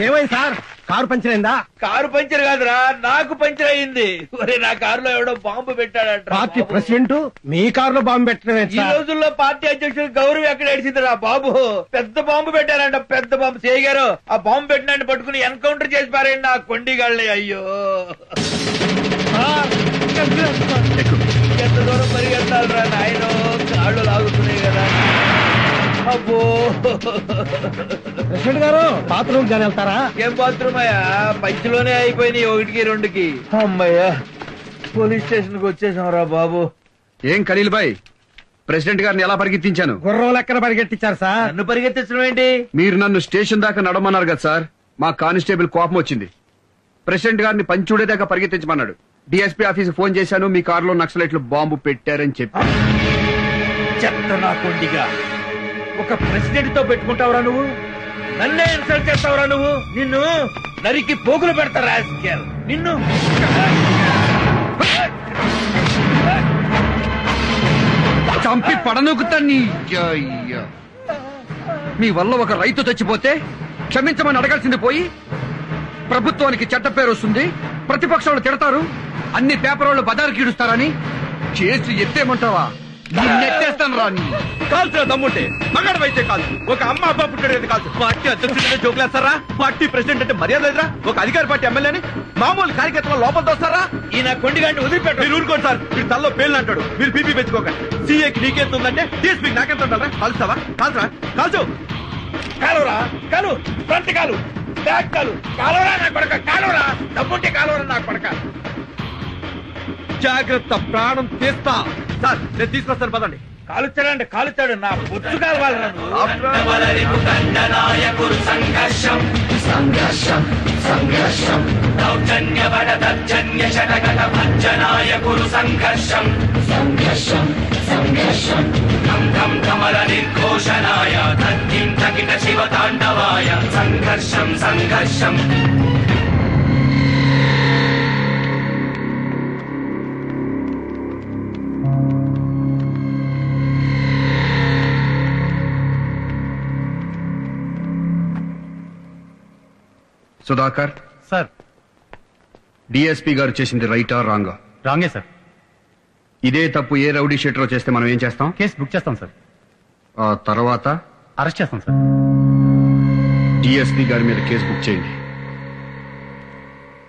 Speaker 12: ఏమైంది సార్, కారు పంచర్ అయిందా?
Speaker 3: కారు పంచర్ కాదురా, నాకు పంచర్ అయింది. ఒరే నా కారులో ఎవడో బాంబు పెట్టాడంట.
Speaker 12: పార్టీ ప్రెసిడెంట్ మీ కారులో బాంబు పెట్టడమే.
Speaker 3: ఈ రోజుల్లో పార్టీ అధ్యక్షుడు గౌరవం ఎక్కడ ఏడిచిందిరా బాబు. పెద్ద బాంబు పెట్టారంట, పెద్ద బాంబు. చేయగారు ఆ బాంబు పెట్టినట్టు పట్టుకుని ఎన్కౌంటర్ చేసి పారండి నా కొండిగాళ్ళని. అయ్యో ఎంత దూరం పరిగెత్తాలరా నాయన, కాళ్ళు లాగుతున్నాయి కదా. అబ్బో
Speaker 12: ప్రెసిడెంట్ గారు, బాత్రూమ్ కానీ వెళ్తారా?
Speaker 3: ఏం బాత్రూమ్ అయ్యా, పంచిలోనే అయిపోయినాయి 1కి 2కి. అమ్మయ్యా, పోలీస్ స్టేషన్ కి వచ్చేసాం రా బాబు.
Speaker 2: ఏం ఖలీల్ భాయ్, ప్రెసిడెంట్ గారిని ఎలా పరిగెత్తించాను?
Speaker 12: గుర్రం లెక్కన పరిగెట్టించారు సార్.
Speaker 3: నన్ను పరిగెత్తించడం ఏంటి?
Speaker 2: మీరు నన్ను స్టేషన్ దాకా నడమన్నారు కదా సార్. మా కానిస్టేబుల్ కోపం వచ్చింది. ప్రెసిడెంట్ గారిని పంచుడే దాకా పరిగెత్తించమన్నాడు. డిఎస్పీ ఆఫీస్ ఫోన్ చేశాను, మీ కారులో నక్సలైట్లు బాంబు పెట్టారని చెప్పి.
Speaker 3: చెత్త నా కొండిగా, ఒక ప్రెసిడెంట్ తో పెట్టుకుంటావురా నువ్వు? నన్నే ఇన్సల్ట్ చేస్తావురా నువ్వు? నిన్ను నరికి పోగులు పెడతారా నిన్ను?
Speaker 2: చంపి పడనూకుతాన్ని. మీ వల్ల ఒక రైతు చచ్చిపోతే క్షమించమని అడగాల్సింది పోయి, ప్రభుత్వానికి చెడ్డ పేరు వస్తుంది, ప్రతిపక్షాలు తిడతారు, అన్ని పేపర్ వాళ్ళు బజారుకి ఇడుస్తారని చేసి ఎత్తేమంటావా? నెట్టేస్తాను రాని.
Speaker 1: కాల్సిన దమ్ముంటే మగాడవైతే కాల్చు. ఒక అమ్మ అబ్బా పుట్టాడు కాల్చు. పార్టీ అధ్యక్షుడు జోకులేస్తారా? పార్టీ ప్రెసిడెంట్ అంటే మర్యాద లేదురా? ఒక అధికార పార్టీ ఎమ్మెల్యేని మామూలు కార్యకర్తలు లోపల తోస్తారా?
Speaker 3: ఈయన కొండిగాంటి వదిలిపెట్టు.
Speaker 1: మీరు ఊరుకోండి సార్, మీరు తల్లో పేర్లు అంటాడు. మీరు బీపీ పెంచుకోకండి. సీఏకి నీకెంత ఉందంటే డిఎస్పీకి నాకెంత ఉండాలరా? కాల్చుతావా? కాల్చరా? కాల్చు.
Speaker 3: కాలురా, కాలు, ఫ్రంట్ కాలు, బ్యాక్ కాలు, కాలువరా నా కొడక, కాలువరా, డబ్బుంటే కాలువరా నా కొడక.
Speaker 1: జాగ్రత్త, ప్రాణం తీస్తా. సార్ నేను తీసుకొస్తాను పదండి.
Speaker 3: కాలుచ్చాడంటే కాలుచ్చాడు, నా పొచ్చు కాలవాలరా
Speaker 14: సంఘర్షం సంఘర్షం సంఘర్షం దౌర్జన్యవడ దర్జన్య శతగత భంజనాయ కురు సంఘర్షం సంఘర్షం సంఘర్షం ధం ధం ధమల నిర్ఘోషణాయ తద్దిం తకిట శివ తాండవాయ సంఘర్షం సంఘర్షం.
Speaker 2: సుధాకర్
Speaker 4: సార్.
Speaker 2: డిఎస్పీ గారు చేసింది రైటా రాంగా?
Speaker 4: రాంగే సార్.
Speaker 2: ఇదే తప్పు ఏ రౌడీ షీటరో చేస్తే మనం ఏం చేస్తాం?
Speaker 4: కేసు బుక్ చేస్తాం సార్.
Speaker 2: ఆ తర్వాత
Speaker 4: అరెస్ట్ చేస్తాం సార్.
Speaker 2: డిఎస్పీ గారి మీద కేసు బుక్ చేయండి.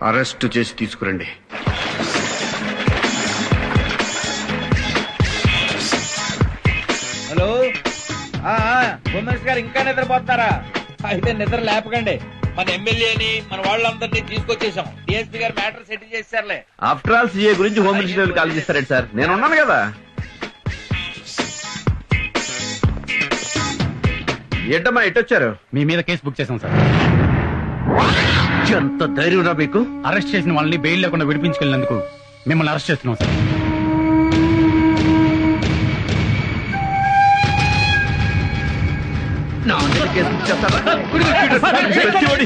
Speaker 2: అరెస్ట్ చేసి తీసుకురండి.
Speaker 3: హలో హోమ్ మినిస్టర్ గారు ఇంకా నిద్రపోతున్నారా? అయితే నిద్ర లేపకండి. మన ఎమ్మెల్యేని మన వాళ్ళందరినీ తీసుకొచ్చేసాం. డిఎస్పీ గారు మ్యాటర్ సెటిల్ చేశారులే.
Speaker 1: ఆఫ్టర్ ఆల్ సీఏ గురించి హోమ్ మినిస్టర్ కాల్ చేస్తారండి సార్. నేను ఉన్నాను కదా. ఏంటమ్మా ఎట్టొచ్చారు?
Speaker 4: మీ మీద కేసు బుక్ చేసాం సార్.
Speaker 1: ఎంత ధైర్యం రా మీకు?
Speaker 4: అరెస్ట్ చేసిన వాళ్ళని బెయిల్ లేకుండా విడిపించుకెళ్ళినందుకు మిమ్మల్ని అరెస్ట్ చేస్తున్నాం సార్.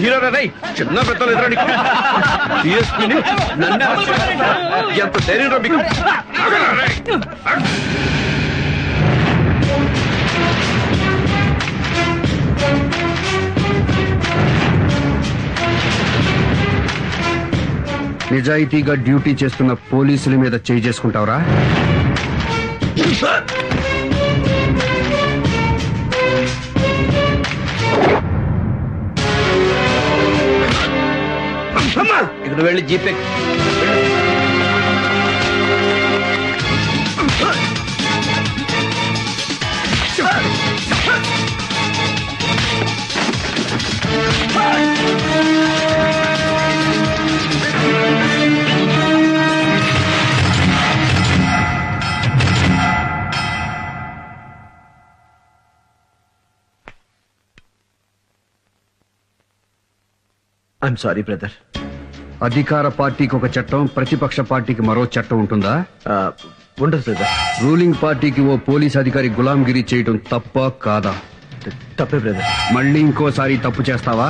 Speaker 1: హీరో రై చిన్న పెద్దలు ఎదురా నీకు? డిఎస్పీని నన్ను ఎంత ధైర్యం రా మీకు?
Speaker 2: నిజాయితీగా డ్యూటీ చేస్తున్న పోలీసుల మీద చేయి చేసుకుంటావరా?
Speaker 1: ఇక్కడ వెళ్ళి జీపే ఐఎమ్ సారీ బ్రదర్.
Speaker 2: అధికార పార్టీకి ఒక చట్టం, ప్రతిపక్ష పార్టీకి మరో చట్టం ఉంటుందా?
Speaker 1: ఉండదు బ్రదర్.
Speaker 2: రూలింగ్ పార్టీకి ఓ పోలీస్ అధికారి గులాంగిరి చేయడం తప్ప కాదా?
Speaker 1: తప్పే బ్రదర్.
Speaker 2: మళ్ళీ ఇంకోసారి తప్పు చేస్తావా?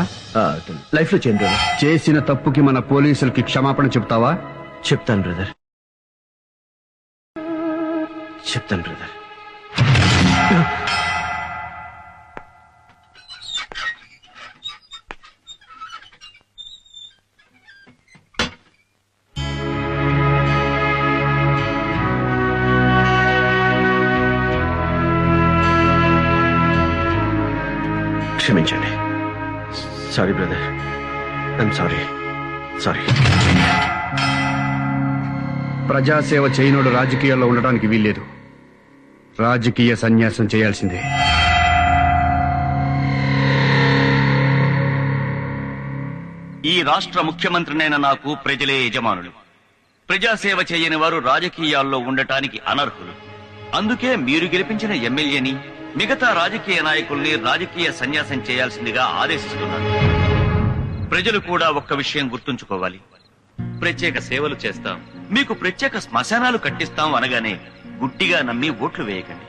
Speaker 1: లైఫ్ లో చేయండి బ్రదర్.
Speaker 2: చేసిన తప్పుకి మన పోలీసులకి క్షమాపణ చెప్తావా?
Speaker 1: చెప్తాను బ్రదర్, చెప్తాను బ్రదర్. క్షమించండి. Sorry brother, I'm sorry. Sorry.
Speaker 2: ప్రజాసేవ చేయనోడు రాజకీయాల్లో ఉండడానికి వీల్లేదు. రాజకీయ సన్యాసం చేయాల్సిందే.
Speaker 11: ఈ రాష్ట్ర ముఖ్యమంత్రినైన నాకు ప్రజలే యజమానులు. ప్రజాసేవ చేయని వారు రాజకీయాల్లో ఉండటానికి అనర్హులు. అందుకే మీరు గెలిపించిన ఎమ్మెల్యేని, మిగతా రాజకీయ నాయకుల్ని రాజకీయ సన్యాసం చేయాల్సిందిగా ఆదేశిస్తున్నారు. ప్రజలు కూడా ఒక్క విషయం గుర్తుంచుకోవాలి. ప్రత్యేక సేవలు చేస్తాం, మీకు ప్రత్యేక శ్మశానాలు కట్టిస్తాం అనగానే గుట్టిగా నమ్మి ఓట్లు వేయకండి.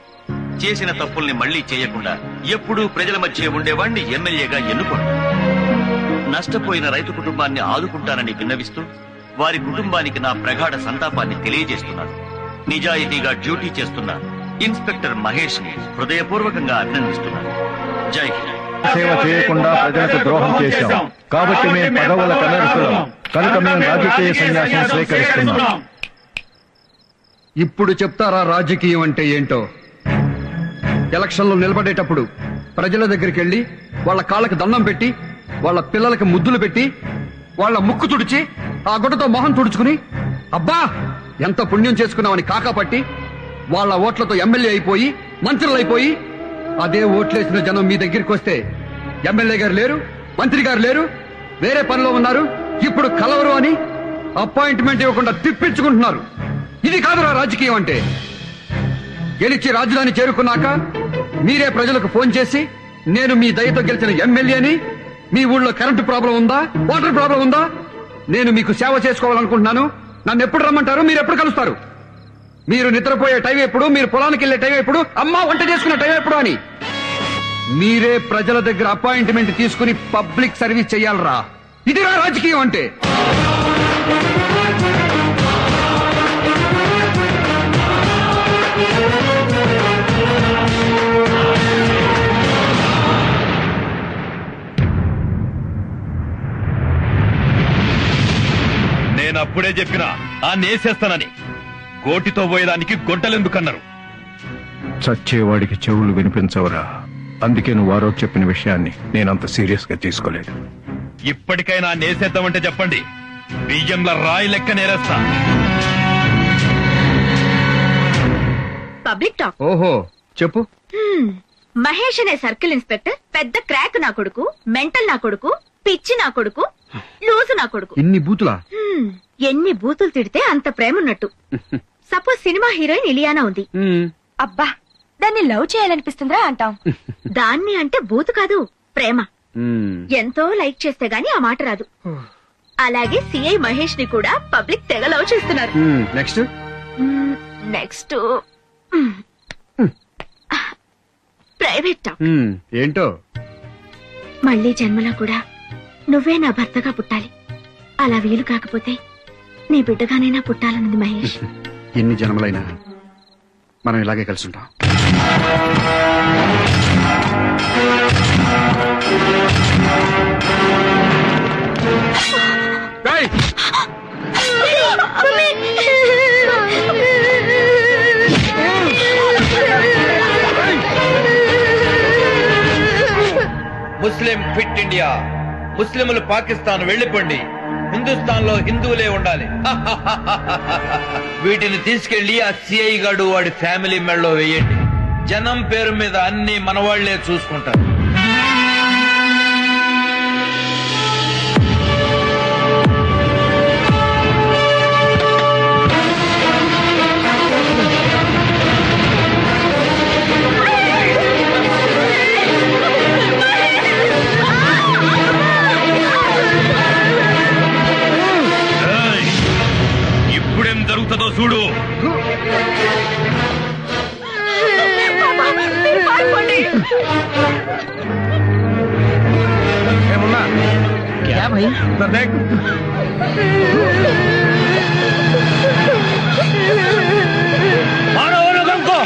Speaker 11: చేసిన తప్పుల్ని మళ్లీ చేయకుండా ఎప్పుడూ ప్రజల మధ్య ఉండేవాణ్ణి ఎమ్మెల్యేగా ఎన్నుకోండి. నష్టపోయిన రైతు కుటుంబాన్ని ఆదుకుంటానని విన్నవిస్తూ వారి కుటుంబానికి నా ప్రగాఢ సంతాపాన్ని తెలియజేస్తున్నాను. నిజాయితీగా డ్యూటీ చేస్తున్న ఇన్స్పెక్టర్ మహేష్ ని హృదయపూర్వకంగా అభినందిస్తున్నాను. జై హింద్.
Speaker 12: సేవ చేయకుండా ప్రజలకు ద్రోహం చేశాం కాబట్టి మేము పదవుల కనరుస్తున్నాం కనుక మేము రాజకీయ సన్యాసం స్వీకరిస్తున్నాం.
Speaker 2: ఇప్పుడు చెప్తారా రాజకీయం అంటే ఏంటో? ఎలక్షన్లో నిలబడేటప్పుడు ప్రజల దగ్గరికి వెళ్లి వాళ్ళ కాళ్ళకి దండం పెట్టి, వాళ్ళ పిల్లలకి ముద్దులు పెట్టి, వాళ్ళ ముక్కు తుడిచి, ఆ గుడ్డతో మొహం తుడుచుకుని అబ్బా ఎంత పుణ్యం చేసుకున్నామని కాకాపట్టి వాళ్ళ ఓట్లతో ఎమ్మెల్యే అయిపోయి మంత్రులు అయిపోయి, అదే ఓట్లేసిన జనం మీ దగ్గరికి వస్తే ఎమ్మెల్యే గారు లేరు, మంత్రి గారు లేరు, వేరే పనిలో ఉన్నారు, ఇప్పుడు కలవరు అని అపాయింట్మెంట్ ఇవ్వకుండా తిప్పించుకుంటున్నారు. ఇది కాదురా రాజకీయం అంటే. గెలిచి రాజధాని చేరుకున్నాక మీరే ప్రజలకు ఫోన్ చేసి, నేను మీ దయతో గెలిచిన ఎమ్మెల్యేని, మీ ఊళ్ళో కరెంటు ప్రాబ్లం ఉందా, వాటర్ ప్రాబ్లం ఉందా, నేను మీకు సేవ చేసుకోవాలనుకుంటున్నాను, నన్ను ఎప్పుడు రమ్మంటారు, మీరు ఎప్పుడు కలుస్తారు, మీరు నిద్రపోయే టైం ఎప్పుడు, మీరు పొలానికి వెళ్లే టైం ఎప్పుడు, అమ్మ వంట చేసుకునే టైం ఎప్పుడు అని మీరే ప్రజల దగ్గర అపాయింట్మెంట్ తీసుకుని పబ్లిక్ సర్వీస్ చెయ్యాలరా. ఇదిరా రాజకీయం అంటే.
Speaker 11: అప్పుడే చెప్పినా ఆ నేసేస్తానని. గోటితో పోయేదానికి గొడ్డలెందుకన్నారు?
Speaker 12: చచ్చేవాడికి చెవులు వినిపించవరా, అందుకే నువ్వు వారో చెప్పిన విషయాన్ని నేనంత సీరియస్ గా తీసుకోలేదు.
Speaker 11: ఇప్పటికైనా నేసేద్దామంటే చెప్పండి, బియ్యంల రాయి లెక్క నేరేస్తా.
Speaker 5: Public talk.
Speaker 2: ఓహో చెప్పు.
Speaker 5: మహేష్ అనే సర్కిల్ ఇన్స్పెక్టర్ పెద్ద క్రాక్ నా కొడుకు, మెంటల్ నా కొడుకు, పిచ్చి నా కొడుకు, లూజు నా కొడుకు.
Speaker 2: ఇన్ని బూతులా?
Speaker 5: ఎన్ని బూతులు తిడితే అంత ప్రేమ ఉన్నట్టు. సపోజ్ సినిమా హీరోయిన్ ఇలియానా ఉంది.
Speaker 9: అబ్బా, దాన్ని లవ్ చేయాలనిపిస్తుందా అంటాం.
Speaker 5: దాన్ని అంటే బూతు కాదు, ప్రేమ. ఎంతో లైక్ చేస్తే గాని ఆ మాట రాదు. అలాగే సిఐ మహేష్ ని కూడా పబ్లిక్ తెగ లవ్ చేస్తున్నారు.
Speaker 2: Next
Speaker 5: next private talk.
Speaker 2: ఏంటో?
Speaker 5: మళ్ళీ జన్మలో కూడా నువ్వే నా భర్తగా పుట్టాలి. అలా వీలు కాకపోతే నీ బిడ్డగానైనా పుట్టాలన్నది మహేష్.
Speaker 2: ఎన్ని జన్మలైనా మనం ఇలాగే కలిసి ఉంటాం.
Speaker 3: ముస్లిం ఫిట్ ఇండియా. ముస్లింలు పాకిస్తాన్ వెళ్లిపోండి, హిందుస్థాన్ లో హిందువులే ఉండాలి. వీటిని తీసుకెళ్లి ఆ సిఐ గాడు వాడి ఫ్యామిలీ మెడలో వేయండి. జనం పేరు మీద అన్ని మనవాళ్లే చూసుకుంటారు.
Speaker 11: ఇప్పుడేం జరుగుతుందో చూడు.
Speaker 6: ఏమున్నా క్యా భయ్ దేఖ్. మారో లోగంకో.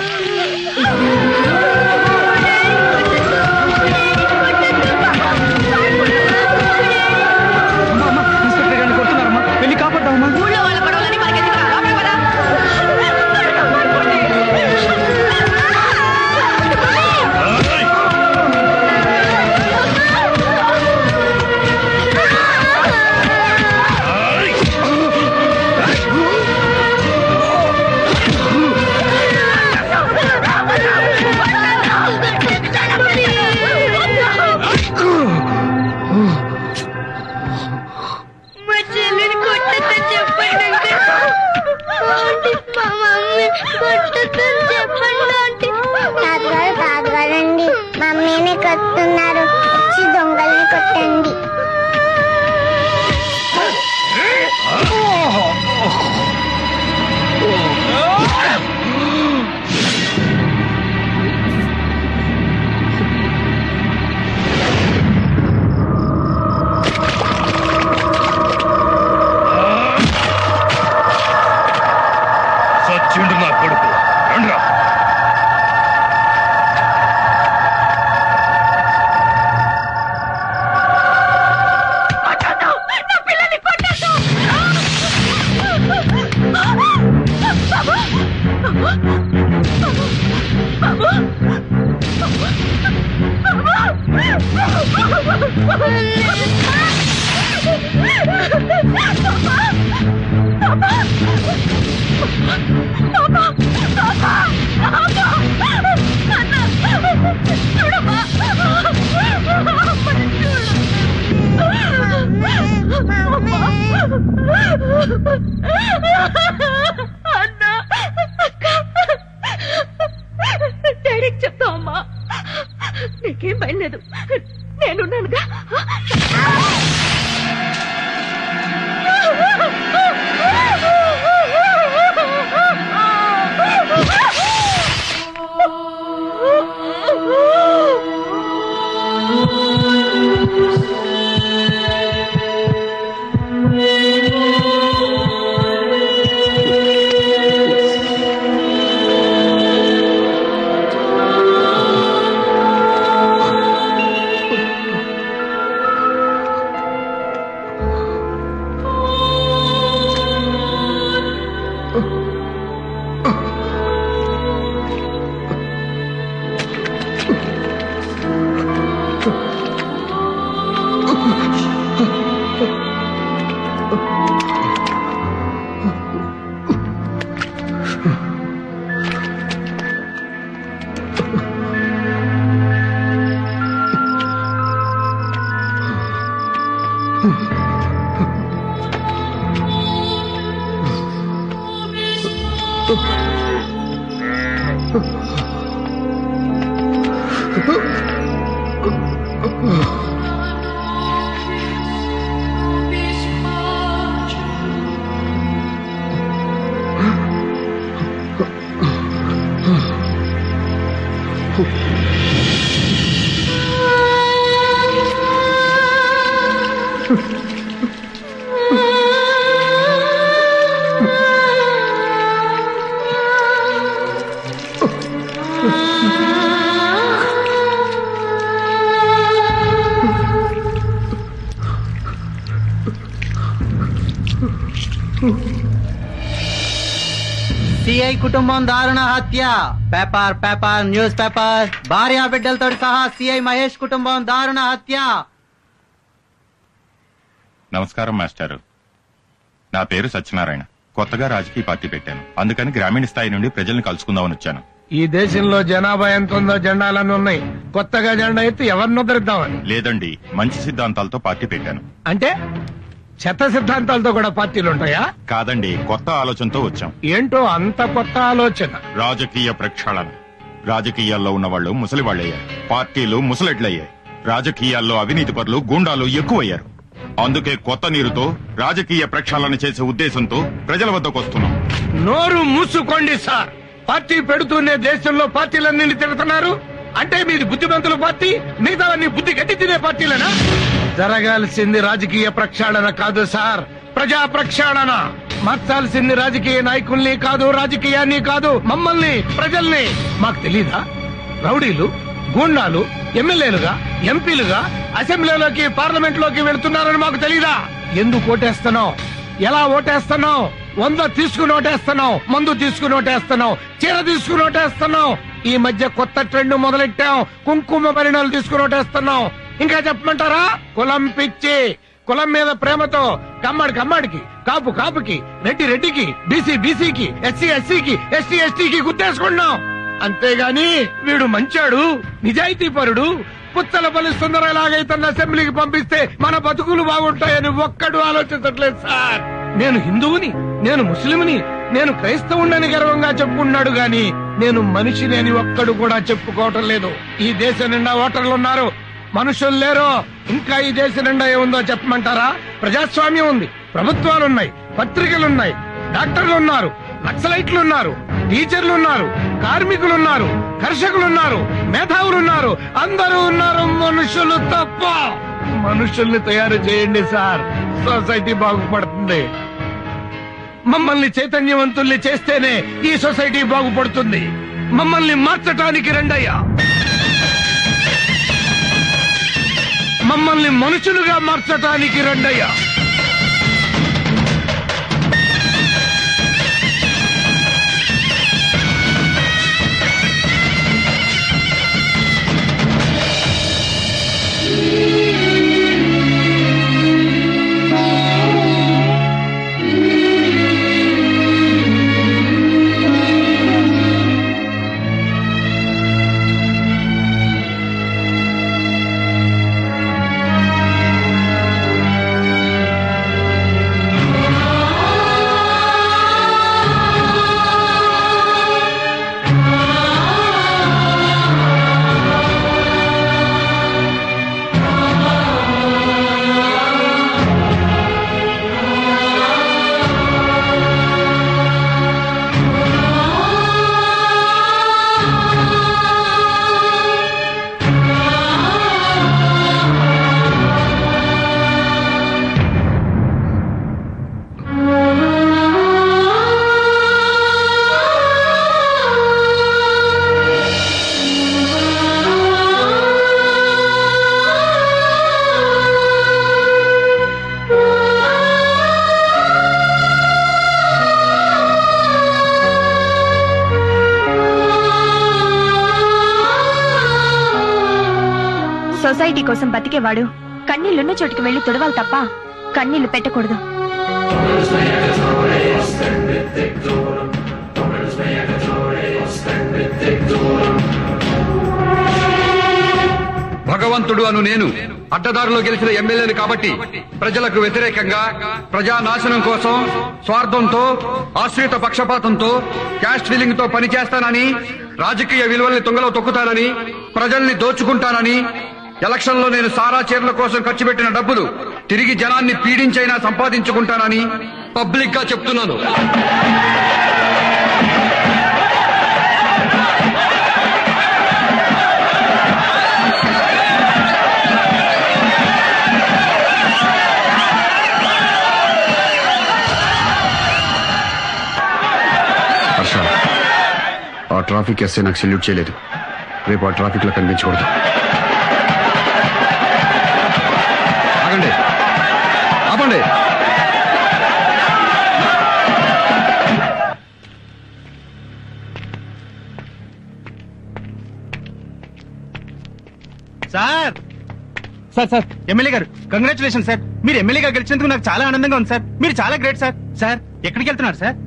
Speaker 6: ఇన్స్పెక్టర్ గారిని కొడుతున్నారమ్మా, వెళ్ళి కాపాడమ్మా.
Speaker 5: ఊళ్ళో వాళ్ళ గొడవలని మనకెందుకు? లోపలికి పద.
Speaker 13: మా చెల్లిని కొట్టద్దని చెప్పండి అంకుల్. ఆంటీ, మా మమ్మీ కొట్టద్దని చెప్పండి ఆంటీ. తాతగారండి, మమ్మీని కొట్టున్నారు, వచ్చి దొంగల్ని కొట్టండి.
Speaker 11: సచ్చిండు నా కొడుకు. రండ్రా.
Speaker 5: డాడీకి చెప్తావమ్మా, నీకేం భయం లేదు, నేనున్నానుగా.
Speaker 15: సిఐ కుటుంబం దారుణ హత్య. Paper paper news paper. భార్య బిడ్డలతో సహా సిఐ మహేష్ కుటుంబం దారుణ హత్య.
Speaker 8: నమస్కారం మాస్టారు. నా పేరు సత్యనారాయణ. కొత్తగా రాజకీయ పార్టీ పెట్టాను. అందుకని గ్రామీణ స్థాయి నుండి ప్రజల్ని కలుసుకుందామని వచ్చాను.
Speaker 6: ఈ దేశంలో జనాభా ఎంత ఉందో జెండాలన్నీ ఉన్నాయి. కొత్తగా జెండా ఎత్తి ఎవరిని ఉద్ధరిద్దామని?
Speaker 8: లేదండి, మంచి సిద్ధాంతాలతో పార్టీ పెట్టాను.
Speaker 6: అంటే చెత్త సిద్ధాంతాలతో కూడా పార్టీలు ఉంటాయా?
Speaker 8: కాదండి, కొత్త ఆలోచనతో వచ్చాం.
Speaker 6: ఏంటో అంత కొత్త ఆలోచన?
Speaker 8: రాజకీయ ప్రక్షాళన. రాజకీయాల్లో ఉన్న వాళ్ళు ముసలి వాళ్ళయ్యారు, పార్టీలు ముసలెడ్లయ్యాయి. రాజకీయాల్లో అవినీతి పరులు, గూండాలు ఎక్కువయ్యారు. అందుకే కొత్త నీరుతో రాజకీయ ప్రక్షాళన చేసే ఉద్దేశంతో ప్రజల వద్దకు వస్తున్నాం.
Speaker 6: నోరు మూసుకోండి సార్. పార్టీ పెడుతూనే దేశంలో పార్టీలన్నీ తిడుతున్నారు. అంటే మీది బుద్ధిమంతుల పార్టీ, మిగతావన్నీ బుద్ధి గట్టి తినే పార్టీలేనా? జరగాల్సింది రాజకీయ ప్రక్షాళన కాదు సార్, ప్రజా ప్రక్షాళన. మార్చాల్సింది రాజకీయ నాయకుల్ని కాదు, రాజకీయాన్ని కాదు, మమ్మల్ని, ప్రజల్ని. మాకు తెలీదా? రౌడీలు, గూండాలు ఎమ్మెల్యేలుగా, ఎంపీలుగా అసెంబ్లీలోకి, పార్లమెంట్ లోకి వెళుతున్నారని మాకు తెలీదా? ఎందుకు ఓటేస్తున్నావు? ఎలా ఓటేస్తున్నావు? 100 తీసుకుని ఓటేస్తున్నావు, మందు తీసుకుని ఓటేస్తున్నావు, చీర తీసుకుని ఓటేస్తున్నావు. ఈ మధ్య కొత్త ట్రెండ్ మొదలెట్టాం, కుంకుమ పరిణాలు తీసుకుని ఓటేస్తున్నాం. ఇంకా చెప్పమంటారా? కులం పిచ్చి. కులం మీద ప్రేమతో కమ్మడికి, కాపు కాపుకి, రెడ్డి రెడ్డికి, బీసీ బీసీకి, ఎస్సీ ఎస్సీకి, ఎస్టీ ఎస్టీకి గుర్తేసుకున్నాం. అంతేగాని వీడు మంచాడు, నిజాయితీ పరుడు, పుచ్చలపల్లి సుందరలాగైతే అసెంబ్లీకి పంపిస్తే మన బతుకులు బాగుంటాయని ఒక్కడు ఆలోచించట్లేదు సార్. నేను హిందువుని, నేను ముస్లింని, నేను క్రైస్తవుని గర్వంగా చెప్పుకున్నాడు గాని నేను మనిషిని అని ఒక్కడు కూడా చెప్పుకోవటం లేదు. ఈ దేశం నిండా ఓటర్లు ఉన్నారు, మనుషులు లేరు. ఇంకా ఈ దేశం నిండా ఏముందో చెప్పమంటారా? ప్రజాస్వామ్యం ఉంది, ప్రభుత్వాలున్నాయి, పత్రికలున్నాయి, డాక్టర్లు ఉన్నారు, నక్సలైట్లు ఉన్నారు, టీచర్లు ఉన్నారు, కార్మికులున్నారు, కర్షకులున్నారు, మేధావులున్నారు, అందరూ ఉన్నారు. మనుషులు తప్ప. మనుషుల్ని తయారు చేయండి సార్, సొసైటీ బాగుపడుతుంది. మమ్మల్ని చైతన్యవంతుల్ని చేస్తేనే ఈ సొసైటీ బాగుపడుతుంది. మమ్మల్ని మార్చటానికి రండయ్యా. మమ్మల్ని మనుషులుగా మార్చటానికి రండయ్యా.
Speaker 9: సొసైటీ కోసం బతికేవాడు కన్నీళ్లున్న చోటుకి వెళ్లి తుడవాలి తప్ప కన్నీళ్లు పెట్టకూడదు.
Speaker 2: భగవంతుడు అను నేను అడ్డదారిలో గెలిచిన ఎమ్మెల్యేని కాబట్టి ప్రజలకు వ్యతిరేకంగా ప్రజానాశనం కోసం స్వార్థంతో ఆశ్రిత పక్షపాతంతో క్యాస్ట్ ఫీలింగ్ తో పనిచేస్తానని, రాజకీయ విలువల్ని తుంగలో తొక్కుతానని, ప్రజల్ని దోచుకుంటానని, ఎలక్షన్ లో నేను సారా చీరల కోసం ఖర్చు పెట్టిన డబ్బులు తిరిగి జనాన్ని పీడించైనా సంపాదించుకుంటానని పబ్లిక్ గా చెప్తున్నాను. ఆ ట్రాఫిక్ ఎస్ఐ నాకు సెల్యూట్ చేయలేదు. రేపు ఆ ట్రాఫిక్ లో కనిపించకూడదు. ఆగండి, ఆపండి.
Speaker 4: సార్ సార్ సార్ ఎమ్మెల్యే గారు కంగ్రాచులేషన్ సార్. మీరు ఎమ్మెల్యేగా గెలిచినందుకు నాకు చాలా ఆనందంగా ఉంది సార్. మీరు చాలా గ్రేట్ సార్. సార్ ఎక్కడికి వెళ్తున్నారు సార్?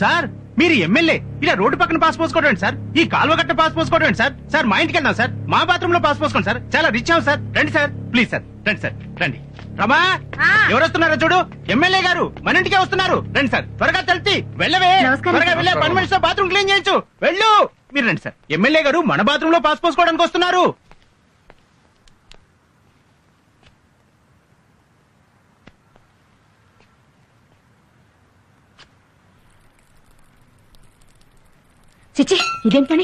Speaker 4: సార్ మీరు ఎమ్మెల్యే ఇలా రోడ్డు పక్కన పాస్ పోసుకోవడం సార్, ఈ కాలువ గట్ట పాస్ పోసుకోవడం సార్. సార్ మా ఇంటికి వెళ్దాం సార్, మా బాత్రూమ్ లో పాస్ పోసుకోండి సార్. చాలా రిచ్ అవ్వం సార్. రండి సార్, ప్లీజ్ సార్, రండి సార్, రండి. రమా ఎవరు వస్తున్నారో చూడు, ఎమ్మెల్యే గారు మన ఇంటికే వస్తున్నారు. రండి సార్, త్వరగా తెలిసి వెళ్ళవే, త్వరగా వెళ్ళే 10 minutes బాత్రూమ్ క్లీన్ చేయించు, వెళ్ళు. మీరు రండి సార్, ఎమ్మెల్యే గారు మన బాత్రూమ్ లో పాస్ పోసుకోవడానికి వస్తున్నారు.
Speaker 9: చిచ్చి ఇదేం పని?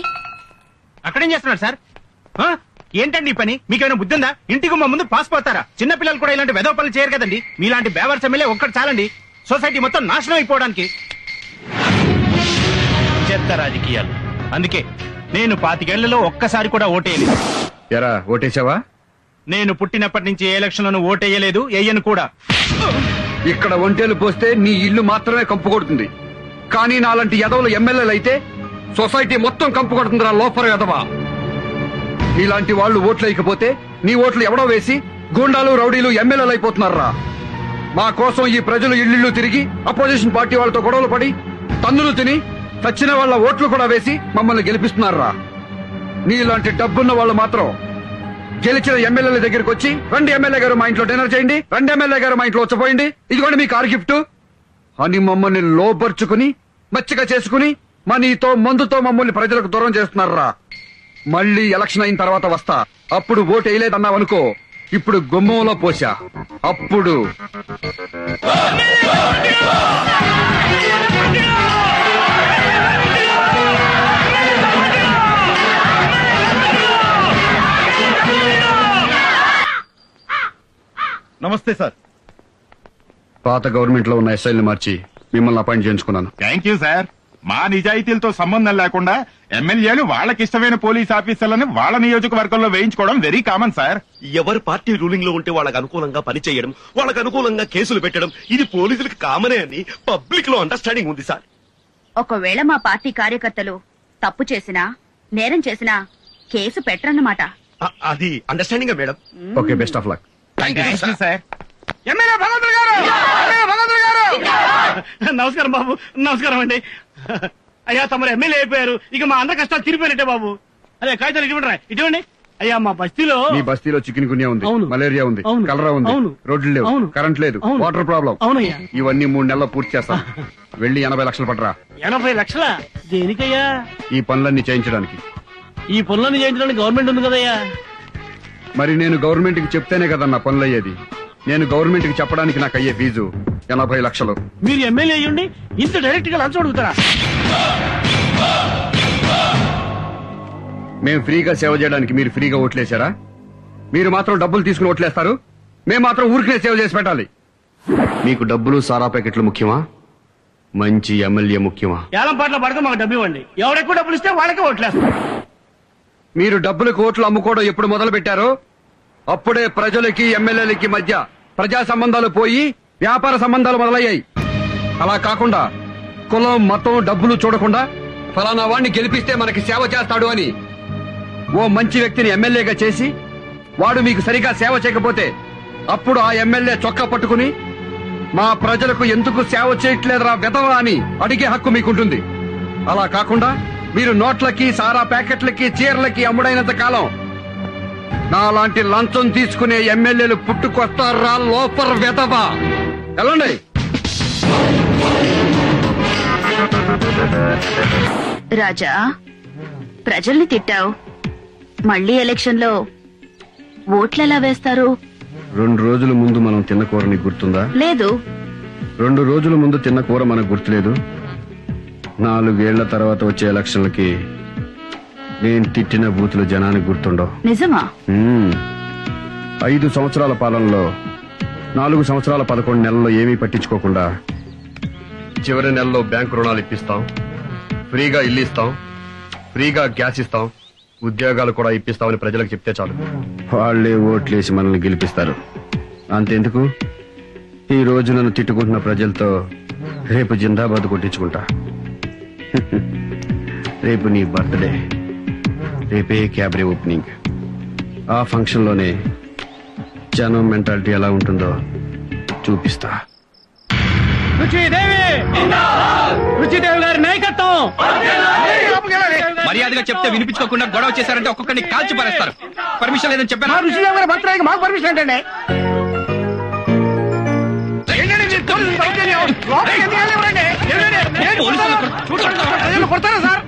Speaker 4: అక్కడేం చేస్తున్నారు సార్? ఏంటండి ఈ పని? మీకేమైనా బుద్ధి ఉందా? ఇంటికి మా ముందు పాస్ పోతారా? చిన్న పిల్లలు కూడా ఇలాంటి వెధవ పనులు చేయరు కదండి. మీలాంటి బేవర్స్ ఎమ్మెల్యే ఒక్కటి చాలండి సొసైటీ మొత్తం నాశనం అయిపోవడానికి. చెత్త రాజకీయాలు. అందుకే నేను 25 ఏళ్లలో ఒక్కసారి కూడా ఓటేయలేదు.
Speaker 2: ఎరా ఓటేసావా?
Speaker 4: నేను పుట్టినప్పటి నుంచి ఏ ఎలక్షన్ లోనూ ఓటేయలేదు, వేయను కూడా.
Speaker 2: ఇక్కడ ఒంటేలు పోస్తే నీ ఇల్లు మాత్రమే కంపు కొడుతుంది, కానీ నాలాంటి ఎదవలు ఎమ్మెల్యేలు అయితే సొసైటీ మొత్తం కంపు కొడుతుందిరా లోపల ఎదవా. నీలాంటి వాళ్ళు ఓట్లు వేయకపోతే నీ ఓట్లు ఎవడో వేసి గూండాలు రౌడీలు ఎమ్మెల్యేలు అయిపోతున్నారా. మా కోసం ఈ ప్రజలు ఇల్లు తిరిగి అపోజిషన్ పార్టీ వాళ్ళతో గొడవలు పడి తన్నులు తిని చచ్చిన వాళ్ళ ఓట్లు కూడా వేసి మమ్మల్ని గెలిపిస్తున్నారా. నీలాంటి డబ్బున్న వాళ్ళు మాత్రం గెలిచిన ఎమ్మెల్యేల దగ్గరికి వచ్చి రండి ఎమ్మెల్యే గారు మా ఇంట్లో డిన్నర్ చేయండి, రండి ఎమ్మెల్యే గారు మా ఇంట్లో వచ్చపోయింది, ఇదిగోండి మీ కార్ గిఫ్ట్ అని మమ్మల్ని లోపరుచుకుని మచ్చిక చేసుకుని మనీతో మందుతో మమ్మల్ని ప్రజలకు దూరం చేస్తున్నారా. మళ్ళీ ఎలక్షన్ అయిన తర్వాత వస్తా, అప్పుడు ఓటు వేయలేదన్నావనుకో, ఇప్పుడు గుమ్మంలో పోసా అప్పుడు.
Speaker 16: నమస్తే సార్.
Speaker 2: పాత గవర్నమెంట్ లో ఉన్న ఎస్ఐల్ని మార్చి మిమ్మల్ని అపాయింట్ చేయించుకున్నాను.
Speaker 16: Thank you sir. మా నిజాయితీలతో సంబంధం లేకుండా ఎమ్మెల్యేలు వాళ్ళకిష్టమైన పోలీస్ ఆఫీసర్లను వాళ్ళ నియోజకవర్గంలో వేయించుకోవడం వెరీ కామన్ సార్.
Speaker 17: ఎవరు పార్టీ రూలింగ్ లో ఉంటే వాళ్ళకు అనుకూలంగా పనిచేయడం, వాళ్ళకు అనుకూలంగా కేసులు పెట్టడం, ఇది పోలీసులకు కామనే అని పబ్లిక్ లో అండర్స్టాండింగ్ ఉంది సార్.
Speaker 5: ఒకవేళ మా పార్టీ కార్యకర్తలు తప్పు చేసినా నేరం చేసినా కేసు పెట్టరన్నమాట.
Speaker 17: అది understanding madam.
Speaker 2: Okay, best of luck.
Speaker 3: Sir.
Speaker 6: MLA భగవంతుడు గారు, ఎమ్మెల్యే భగవంతుడు గారు. నమస్కారం బాబు, నమస్కారం అండి. అయ్యా తమరు ఎమ్మెల్యే అయిపోయారు, ఇక మా అందరి కష్టాలు తీరిపోయినట్టే బాబు. అదే కాగితాలు ఇటువంటి ఇటువంటి. అయ్యా మా బస్తీలో
Speaker 2: మీ బస్తీలో చికెన్ గున్యా ఉంది, మలేరియా ఉంది, కలరా ఉంది, రోడ్లు లేవు, కరెంట్ లేదు, వాటర్ ప్రాబ్లం.
Speaker 6: అవునయ్యా.
Speaker 2: ఇవన్నీ 3 నెలల్లో పూర్తి చేస్తాం. వెళ్ళి 80 లక్షలు పట్టరా.
Speaker 6: 80 లక్షలా? దేనికయ్యా?
Speaker 2: ఈ పనులన్నీ చేయించడానికి.
Speaker 6: ఈ పనులన్నీ చేయించడానికి గవర్నమెంట్ ఉంది కదయ్యా.
Speaker 2: మరి నేను గవర్నమెంట్ కి చెప్తేనే కదా నా పనులు అయ్యేది. నేను గవర్నమెంట్ కి చెప్పడానికి నాకు అయ్యే ఫీజు 80 లక్షలు.
Speaker 6: మీరు ఎమ్మెల్యే అయ్యుండి ఇంత డైరెక్ట్ గా లంచం అడుగుతారా?
Speaker 2: మేము ఫ్రీగా సేవ చేయడానికి మీరు ఫ్రీగా ఓట్లేశారా? మీరు మాత్రం డబ్బులు తీసుకుని ఓట్లేస్తారు, మేము మాత్రం ఊరికే సేవ చేసి పెట్టాలి. మీకు డబ్బులు సారా ప్యాకెట్లు ముఖ్యమా, మంచి ఎమ్మెల్యే ముఖ్యమా?
Speaker 6: ఏలం పాటలు పడితే మాకు డబ్బు ఇవ్వండి, ఎవరెక్కువ డబ్బులు ఇస్తే వాళ్ళకే ఓట్లేస్తారు.
Speaker 2: మీరు డబ్బులకు ఓట్లు అమ్ముకోవడం ఎప్పుడు మొదలు పెట్టారో అప్పుడే ప్రజలకి ఎమ్మెల్యేలకి మధ్య ప్రజా సంబంధాలు పోయి వ్యాపార సంబంధాలు మొదలయ్యాయి. అలా కాకుండా కులం మతం డబ్బులు చూడకుండా ఫలానా వాడిని గెలిపిస్తే మనకి సేవ చేస్తాడు అని ఓ మంచి వ్యక్తిని ఎమ్మెల్యేగా చేసి వాడు మీకు సరిగా సేవ చేయకపోతే అప్పుడు ఆ ఎమ్మెల్యే చొక్కా పట్టుకుని మా ప్రజలకు ఎందుకు సేవ చేయట్లేదురా వెధవా అని అడిగే హక్కు మీకుంటుంది. అలా కాకుండా మీరు నోట్లకి సారా ప్యాకెట్లకి చీరలకి అమ్ముడైనంత కాలం నాలాంటి లంచం తీసుకునే ఎమ్మెల్యేలు పుట్టుకొస్తారా లోపర్ వెధవా. వెళ్ళండి.
Speaker 5: రాజా, ప్రజల్ని తిట్టావు, మళ్ళీ ఎలక్షన్ లో ఓట్లెలా వేస్తారు?
Speaker 2: 2 రోజుల ముందు మనం తిన్న కూర నీకు గుర్తుందా?
Speaker 5: లేదు.
Speaker 2: 2 రోజుల ముందు తిన్న కూర మనకు గుర్తులేదు. 4 ఏళ్ల తర్వాత వచ్చే ఎలక్షన్లకి నేను తిట్టిన బూతులు జనానికి గుర్తుండవు.
Speaker 5: నిజమా?
Speaker 2: 5 సంవత్సరాల పాలనలో 4 సంవత్సరాల 11 నెలల్లో ఏమీ పట్టించుకోకుండా చివరి నెలలో బ్యాంకు రుణాలు ఇప్పిస్తాం, ఫ్రీగా ఇల్లు ఇస్తాం, ఫ్రీగా గ్యాస్ ఇస్తాం, ఉద్యోగాలు కూడా ఇప్పిస్తామని ప్రజలకు చెప్తే చాలు, వాళ్లే ఓట్లేసి మనల్ని గెలిపిస్తారు. అంతెందుకు, ఈ రోజు నన్ను తిట్టుకుంటున్న ప్రజలతో రేపు జిందాబాద్ కొట్టించుకుంటా. రేపు నీ బర్త్డే, రేపే క్యాబరే ఓపెనింగ్. ఆ ఫంక్షన్ లోనే జనం మెంటాలిటీ ఎలా ఉంటుందో చూపిస్తా.
Speaker 4: రుచిదేవి గారి నాయకత్వం.
Speaker 1: మర్యాదగా చెప్తే వినిపించుకోకుండా గొడవ చేశారంటే ఒక్కొక్కరిని కాల్చి పారేస్తారు. పర్మిషన్ లేదని చెప్పాను.
Speaker 6: రుచిదేవి గారి బర్త్డేకి మాకు పర్మిషన్ ఏంటండి? కొడతారా సార్?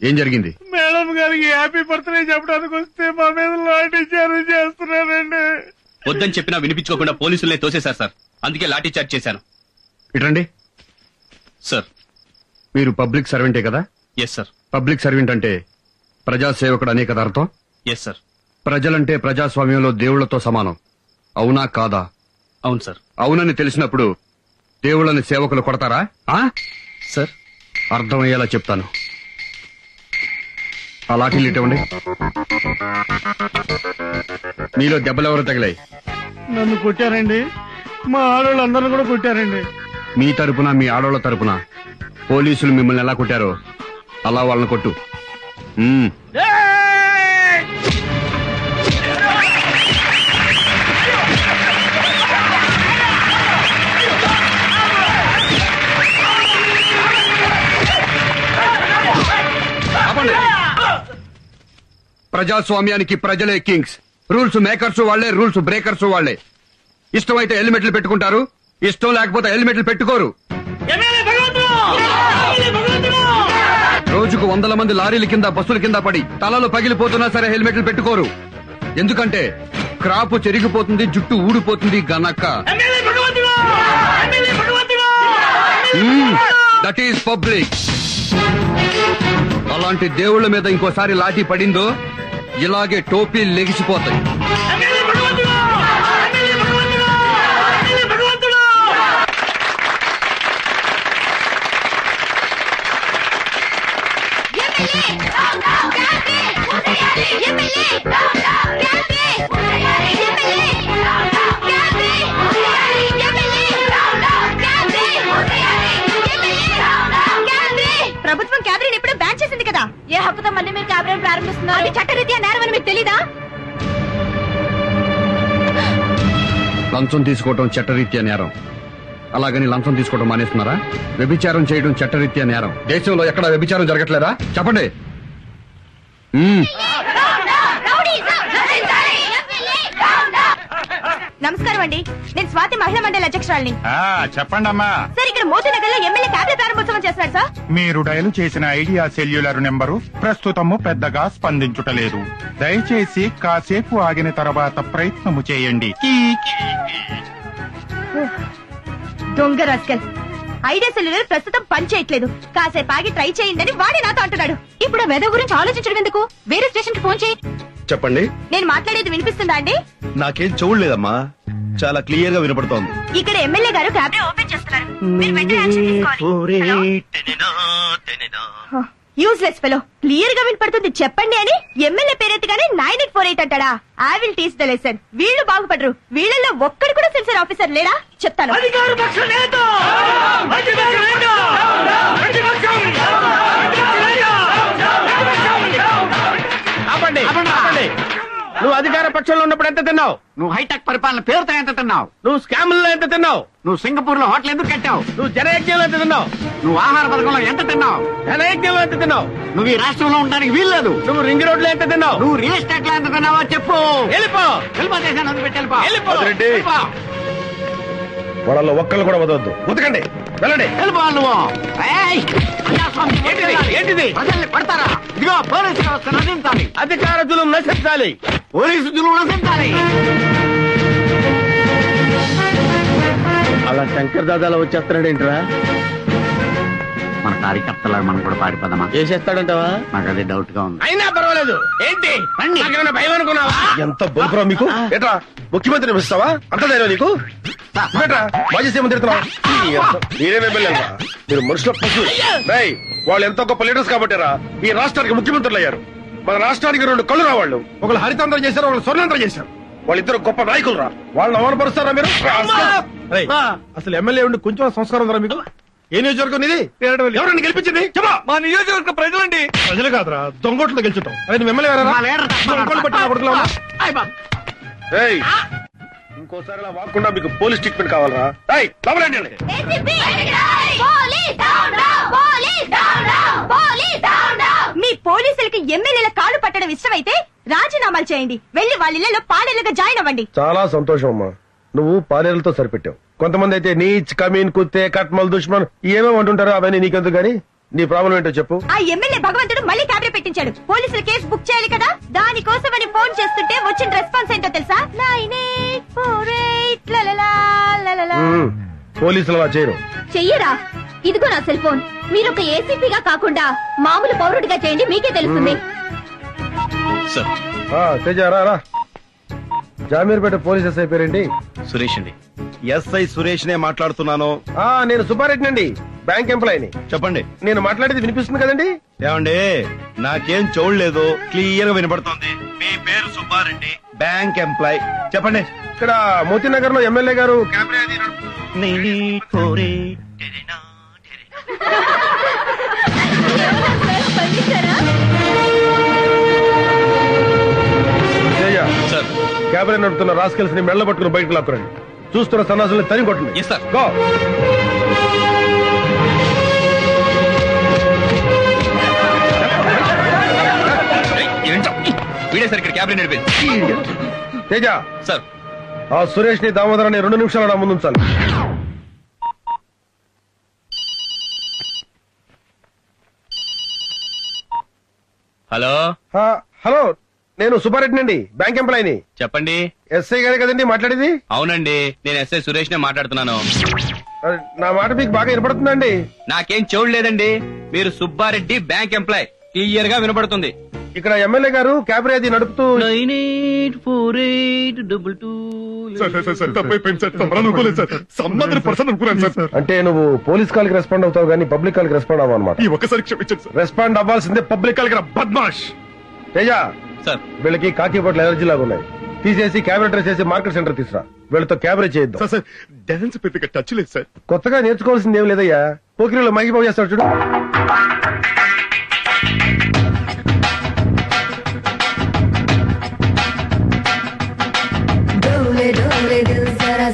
Speaker 2: ఏం జరిగింది?
Speaker 6: మేడం గారికి హ్యాపీ బర్త్డే చెప్పడానికి వస్తే మా మీద లాఠీ చార్జ్ చేస్తున్నారండి.
Speaker 11: వద్దని చెప్పినా వినిపించుకోకుండా పోలీసులనే తోసేశారు సార్. అందుకే లాఠీ చార్జ్ చేశాను.
Speaker 2: ఇటండి
Speaker 11: సార్.
Speaker 2: మీరు పబ్లిక్ సర్వెంటే కదా?
Speaker 11: Yes sir.
Speaker 2: పబ్లిక్ సర్వెంట్ అంటే ప్రజాసేవకుడు అనే కదా అర్థం?
Speaker 11: Yes sir.
Speaker 2: ప్రజలంటే ప్రజాస్వామ్యంలో దేవుళ్లతో సమానం, అవునా కాదా?
Speaker 11: అవును సార్.
Speaker 2: అవునని తెలిసినప్పుడు దేవుళ్ళని సేవకులు కొడతారా?
Speaker 11: సార్,
Speaker 2: అర్థమయ్యేలా చెప్తాను. ఆ లాఠీలు ఇవ్వండి. మీలో దెబ్బలెవరు తగిలాయి?
Speaker 6: నన్ను కొట్టారండి, మా ఆడవాళ్ళందరూ కూడా కొట్టారండి.
Speaker 2: మీ తరపున మీ ఆడవాళ్ళ తరపున పోలీసులు మిమ్మల్ని ఎలా కొట్టారో అలా వాళ్ళని కొట్టు. ప్రజాస్వామ్యానికి ప్రజలే కింగ్స్. రూల్స్ మేకర్స్ వాళ్లే, రూల్స్ బ్రేకర్స్ వాళ్లే. ఇష్టమైతే హెల్మెట్లు పెట్టుకుంటారు, ఇష్టం లేకపోతే హెల్మెట్లు పెట్టుకోరు. రోజుకు 100 మంది లారీల కింద బస్సుల కింద పడి తలలు పగిలిపోతున్నా సరే హెల్మెట్లు పెట్టుకోరు. ఎందుకంటే క్రాపు చెరిగిపోతుంది, జుట్టు ఊడిపోతుంది గనక. That is public. అలాంటి దేవుళ్ల మీద ఇంకోసారి లాఠీ పడిందో ఇలాగే టోపీలు లెగిసిపోతాయి.
Speaker 5: ప్రభుత్వం క్యాబినెట్ ఎప్పుడో బ్యాన్ చేసింది కదా, ఏ హక్కుతో మళ్ళీ మీరు క్యాబినెట్ ప్రారంభిస్తున్నారు? అది చట్టరీత్యా నేరం అని మీకు తెలీదా?
Speaker 2: లంచం తీసుకోవడం చట్టరీత్యా నేరం. అలాగని లంచం తీసుకోవడం మానేస్తున్నారా? వ్యభిచారం చేయడం చట్టరీత్యా నేరం. దేశంలో ఎక్కడ వ్యభిచారం జరగట్లేదా? చెప్పండి.
Speaker 5: నమస్కారం అండి, నేను స్వాతి మహిళా మండలి అధ్యక్షురాలిని.
Speaker 16: చెప్పండి అమ్మా.
Speaker 5: సార్, ఇక్కడ మోతీనగర్ లో ఎమ్మెల్యే క్యాబినెట్ ప్రారంభోత్సవం చేస్తున్నారు సార్.
Speaker 16: మీరు డయల్ చేసిన ఐడియా సెల్యులర్ నెంబరు ప్రస్తుతము పెద్దగా స్పందించుటలేదు. దయచేసి కాసేపు ఆగిన తర్వాత ప్రయత్నము చేయండి.
Speaker 5: దొంగ రాస్కల్, ఐడియా సెల్యులర్ ప్రస్తుతం పని చేయట్లేదు, కాసేపు ఆగి ట్రై చేయండి వాడే నాతో అంటున్నాడు. ఇప్పుడు ఆ వెద గురించి ఆలోచించడం ఎందుకు? వేరే స్టేషన్ కి ఫోన్ చేయి.
Speaker 1: చెప్పండి.
Speaker 5: నేను మాట్లాడేది వినిపిస్తుందా అండి?
Speaker 1: నాకేం చూడలేదమ్మా, చాలా క్లియర్ గా వినపడుతోంది.
Speaker 5: ఇక్కడ ఎమ్మెల్యే గారు క్యాబినెట్ ఓపెన్ చేస్తున్నారు, మీరు వెంటనే యాక్షన్ తీసుకోవాలి. యూస్లెస్ ఫెలో, క్లియర్ గా వినపడుతుంది చెప్పండి అని ఎమ్మెల్యే పేరెత్తగానే 9848 అంటాడా? I will teach the lesson. వీళ్ళు బాగుపడరు, వీళ్ళల్లో ఒక్కడు కూడా సెన్సర్ ఆఫీసర్ లేడా? చెప్తాను.
Speaker 1: ప్రతిపక్షంలో ఉన్నప్పుడు ఎంత తిన్నావు?
Speaker 18: నువ్వు హైటెక్ పరిపాలన పేరుతో ఎంత తిన్నావు?
Speaker 1: నువ్వు స్కాముల్లో ఎంత తిన్నావు?
Speaker 18: నువ్వు సింగపూర్ లో హోటల్ ఎందుకు కట్టావు?
Speaker 1: నువ్వు జనయజ్ఞంలో ఎంత తిన్నావు?
Speaker 18: నువ్వు ఆహార పథకంలో ఎంత తిన్నావు?
Speaker 1: జనయజ్ఞంలో ఎంత తిన్నావు?
Speaker 18: నువ్వు ఈ రాష్ట్రంలో ఉండడానికి వీల్లేదు.
Speaker 1: నువ్వు రింగ్ రోడ్ లో ఎంత తిన్నావు?
Speaker 18: నువ్వు రియల్ ఎస్టేట్ లో ఎంత తిన్నావో చెప్పు.
Speaker 1: వెళ్ళిపో.
Speaker 18: దేశాన్ని వదిలిపెట్టి వెళ్ళిపో.
Speaker 1: రెడ్డి
Speaker 18: వెళ్ళిపో.
Speaker 1: వాళ్ళలో ఒక్కళ్ళు కూడా వదవద్దు. ఉతకండి, వెళ్ళండి.
Speaker 18: వెళ్ళిపో నువ్వు. ఏయ్!
Speaker 1: ఏంటిది?
Speaker 18: ప్రజల్ని కొడతారా? ఇదిగో పోలీసు వ్యవస్థ నశించాలి.
Speaker 1: అధికార జులుం నశించాలి.
Speaker 18: పోలీసు జులుం నశించాలి.
Speaker 1: అలా శంకర్ దాదాలో వచ్చేస్తున్నాడు ఏంట్రా?
Speaker 18: మన కార్యకర్తలా మనం కూడా పారిపోదామా?
Speaker 1: చేసేస్తాడంటావా?
Speaker 18: నాకు అదే డౌట్ గా ఉంది.
Speaker 1: అయినా పర్వాలేదు. ఏంటి నాకేమైనా భయం అనుకున్నావా? ఎంత బొంపురా మీకు. ఏట్రా ముఖ్యమంత్రిని పిలుస్తావా? అంత ధైర్యం నీకు? ఏట్రా మాజీ సీఎం తిడుతున్నావు? మీరేమే వెళ్ళారా? మీరు మనుషుల పశువు. వాళ్ళు ఎంతో గొప్ప లీడర్స్ కాబట్టిరా ఈ రాష్ట్రానికి ముఖ్యమంత్రులు అయ్యారు. మన రాష్ట్రానికి 2 కళ్ళు రావాళ్ళు. ఒకళ్ళు హరితాంధ్రం చేశారు, ఒకళ్ళు స్వర్ణాంధ్రం చేశారు. వాళ్ళిద్దరు గొప్ప నాయకులు రా. వాళ్ళని అవమానపరుస్తారా మీరు? అసలు ఎమ్మెల్యే ఉండి కొంచెం సంస్కారం ఉందా మీకు? ఏ నియోజకవర్గం ఇది? ఎవరండి గెలిపించింది? చెప్పా. మా నియోజకవర్గ ప్రజలండి. ప్రజలు కాదురా, దొంగోట్లు గెలుచుతాం. అదే ఎమ్మెల్యే ఇంకోసారి అలా వాకుండా మీకు పోలీస్ ట్రీట్మెంట్ కావాలరా?
Speaker 9: మీ పోలీసులకి ఎమ్మెల్యేల కాలు పట్టడం ఇష్టమైతే రాజీనామాలు చేయండి. వెళ్లి వాళ్ళ ఇళ్లలో పాడేలుగా జాయిన్ అవ్వండి.
Speaker 1: చాలా సంతోషం అమ్మా. నువ్వు పాలేరులతో సరిపెట్టావు. కొంతమంది అయితే నీచ్, కమీన్, కుత్తే, కట్మల్, దుష్మన్ ఏమేమి అంటుంటారో అవన్నీ నీకెందుకు గానీ నీ ప్రాబ్లం ఏంటో చెప్పు.
Speaker 9: ఆ ఎమ్మెల్యే భగవంతుడు మళ్ళీ క్యాబినెట్ పెట్టించాడు. పోలీసులు కేసు బుక్ చేయాలి కదా, దానికోసమని ఫోన్ చేస్తుంటే వచ్చిన రెస్పాన్స్ ఏంటో తెలుసా? 9848 లలలా.
Speaker 1: పోలీసులు అలా చేయరు.
Speaker 13: చెయ్యరా? ఇదిగో నా సెల్ ఫోన్. మీరు ఒక ఏసీపీగా కాకుండా మామూలు పౌరుడిగా చేయండి, మీకే తెలుస్తుంది.
Speaker 1: రా. జామీర్పేట పోలీస్ ఎస్ఐ పేరేంటి?
Speaker 11: సురేష్ అండి.
Speaker 1: ఎస్ఐ సురేష్ నే మాట్లాడుతున్నాను. నేను సుబ్బారెడ్డి అండి, బ్యాంక్ ఎంప్లాయీని. చెప్పండి. నేను మాట్లాడేది వినిపిస్తుంది కదండి? ఏమండి, నాకేం చూడలేదు, క్లియర్ గా వినపడుతోంది. మీ పేరు సుబ్బారెడ్డి, బ్యాంక్ ఎంప్లాయీ. చెప్పండి. ఇక్కడ మోతీనగర్ లో ఎమ్మెల్యే గారు క్యాబినెట్ నడుపుతున్న రాస్కెల్స్ ని మెళ్ళ పట్టుకుని బయటకు లాక్కురండి. చూస్తున్న సన్నాసుల్ని తరిగి కొట్టండి. గో. తేజ సార్, ఆ సురేష్ ని దామోదరాన్ని 2 నిమిషాలు నా ముందు ఉంచాలి.
Speaker 11: హలో.
Speaker 1: హలో, నేను సుబ్బారెడ్డి అండి, బ్యాంక్ ఎంప్లాయీని.
Speaker 11: చెప్పండి.
Speaker 1: ఎస్ఐ గారే కదండి మాట్లాడేది?
Speaker 11: అవునండి, నేను ఎస్ఐ సురేష్ నే మాట్లాడుతున్నాను.
Speaker 1: నా మాట మీకు బాగా వినపడుతుందండి?
Speaker 11: నాకేం చూడలేదండి. మీరు సుబ్బారెడ్డి, బ్యాంక్ ఎంప్లాయ్, క్లియర్ గా వినపడుతుంది.
Speaker 1: ఇక్కడ ఎమ్మెల్యే గారు క్యాబ్ అది నడుపుతూ
Speaker 16: 9848
Speaker 1: అంటే నువ్వు పోలీస్ కాల్ కి రెస్పాండ్ అవుతావు కానీ పబ్లిక్ కాల్ కి రెస్పాండ్ అవ్వ అనమాట.
Speaker 16: ఒక్కసారి క్షమించండి సార్.
Speaker 1: రెస్పాండ్ అవ్వాల్సిందే పబ్లిక్ కాల్ కి. బద్మాష్. తేజ
Speaker 11: సార్,
Speaker 1: వీళ్ళకి కాకి బొట్లు ఎలర్జీ లాగా ఉన్నాయి. తీసేసి క్యాబినెట్ డ్రెస్ చేసి మార్కెట్ సెంటర్ తీసురా. వీళ్ళతో క్యాబినెట్ చేయొద్దు.
Speaker 16: డాన్స్ పెద్దగా టచ్ లేదు సార్.
Speaker 1: కొత్తగా నేర్చుకోవాల్సింది ఏం లేదయ్యా. పోకిరీలో మగిపోయి చేస్తాడు చూడు.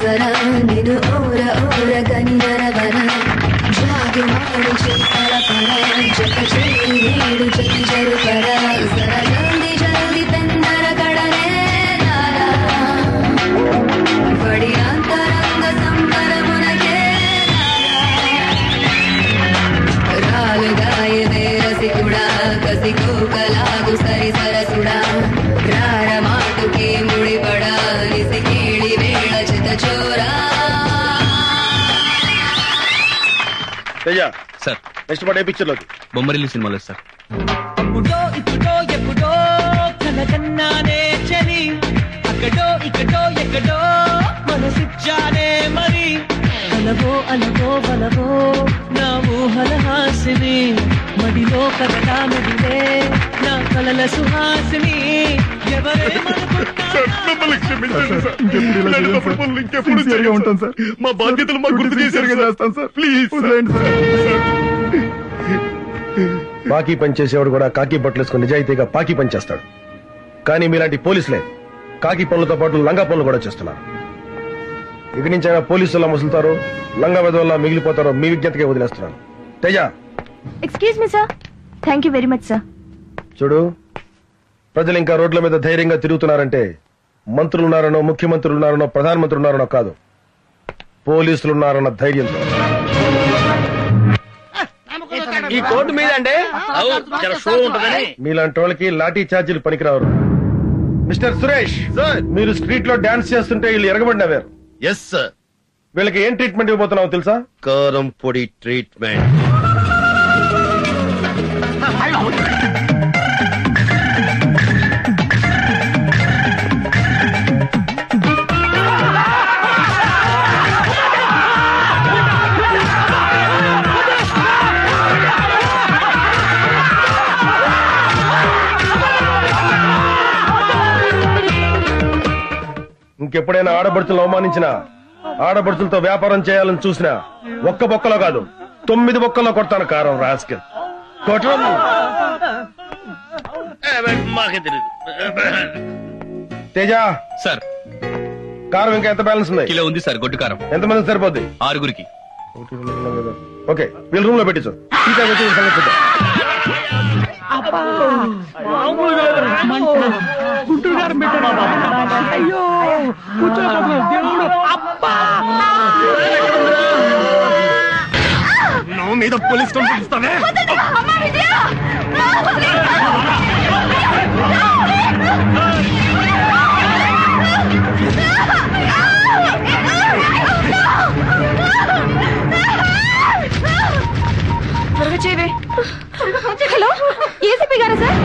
Speaker 19: జరా నిన్ను ఓర ఓర గని నరవర జాగు మాడు చేతల పర జత చేయి నేడు జతి జరుపర జరా జల్ది జల్ది పెందర కడనే నారా బడి అంతరంగ సంబరమునకే రాలు గాయదే రసికుడా కసికు కలాగు సరి సరసుడా రార మాటుకి ముడిపడా నిసికేడి వేళ చిత చోరా.
Speaker 11: సార్,
Speaker 1: నెక్స్ట్ పాట ఏ పిక్చర్ లోకి?
Speaker 11: బొమ్మరిల్లు సినిమాలో సార్.
Speaker 14: ఇప్పుడో ఇప్పుడో ఎప్పుడో కనకన్నానే చలి, అక్కడో ఇక్కడో ఎక్కడో మనసిచ్చానే మరి. అలవో అలవో బలవో నా ఊహల హాసిని, మడిలో కదలా నదిలే నా కలల సుహాసిని.
Speaker 16: మా బాధ్యతలు మాకు గుర్తు చేశారు సార్. ప్లీజ్
Speaker 1: బాకీ పనిచేసేవాడు కూడా కాకి బట్టలు వేసుకుని నిజాయితీగా పాకి పనిచేస్తాడు. కానీ మీలాంటి పోలీసులే కాకి పనులతో పాటు లంగా పనులు కూడా చేస్తున్నారు. ఇక నుంచి అయినా పోలీసులా ముసులుతారో లంగా వెదవల్లా మిగిలిపోతారో మీ విజ్ఞతకే వదిలేస్తున్నాను. Teja,
Speaker 9: excuse me sir. Thank you very much sir.
Speaker 1: చూడు, ప్రజలు ఇంకా రోడ్ల మీద ధైర్యంగా తిరుగుతున్నారంటే మంత్రులున్నారనో, ముఖ్యమంత్రులున్నారనో, ప్రధానమంత్రి ఉన్నారనో కాదు, పోలీసులున్నారన్న ధైర్యంతో.
Speaker 3: ఈ కోర్టు మీద అంటే షో ఉంటుందని
Speaker 1: మీలాంటి వాళ్ళకి లాఠీ ఛార్జీలు పనికిరారు. మిస్టర్ సురేష్, మీరు స్ట్రీట్ లో డాన్స్ చేస్తుంటే వీళ్ళు ఎరగబడినవారు.
Speaker 17: Yes sir.
Speaker 1: వీళ్ళకి ఏం ట్రీట్మెంట్ ఇవ్వబోతున్నావు తెలుసా?
Speaker 17: కారం పొడి ట్రీట్మెంట్.
Speaker 1: ఇంకెప్పుడైనా ఆడబడుచులు అవమానించినా, ఆడబడుచులతో వ్యాపారం చేయాలని చూసినా ఒక్క బొక్కలో కాదు 9 బొక్కల్లో కొడతాను కారం. రాస్కెల్
Speaker 17: మాకే తెలియదు.
Speaker 1: తేజ
Speaker 11: సార్,
Speaker 1: కారం ఇంకా ఎంత బ్యాలెన్స్ ఉంది?
Speaker 11: కిలో ఉంది సార్. గొడ్డు కారం
Speaker 1: ఎంతమంది సరిపోద్ది?
Speaker 11: 6గురికి.
Speaker 1: ఓకే, వీళ్ళ రూమ్ లో పెట్టించు.
Speaker 6: అయ్యో
Speaker 17: నువ్వు మీద పోలీస్ కంప్లైంట్ ఇస్తావే?
Speaker 9: త్వరగా చేయవే. హలో, ఏసీపీ గారా సార్?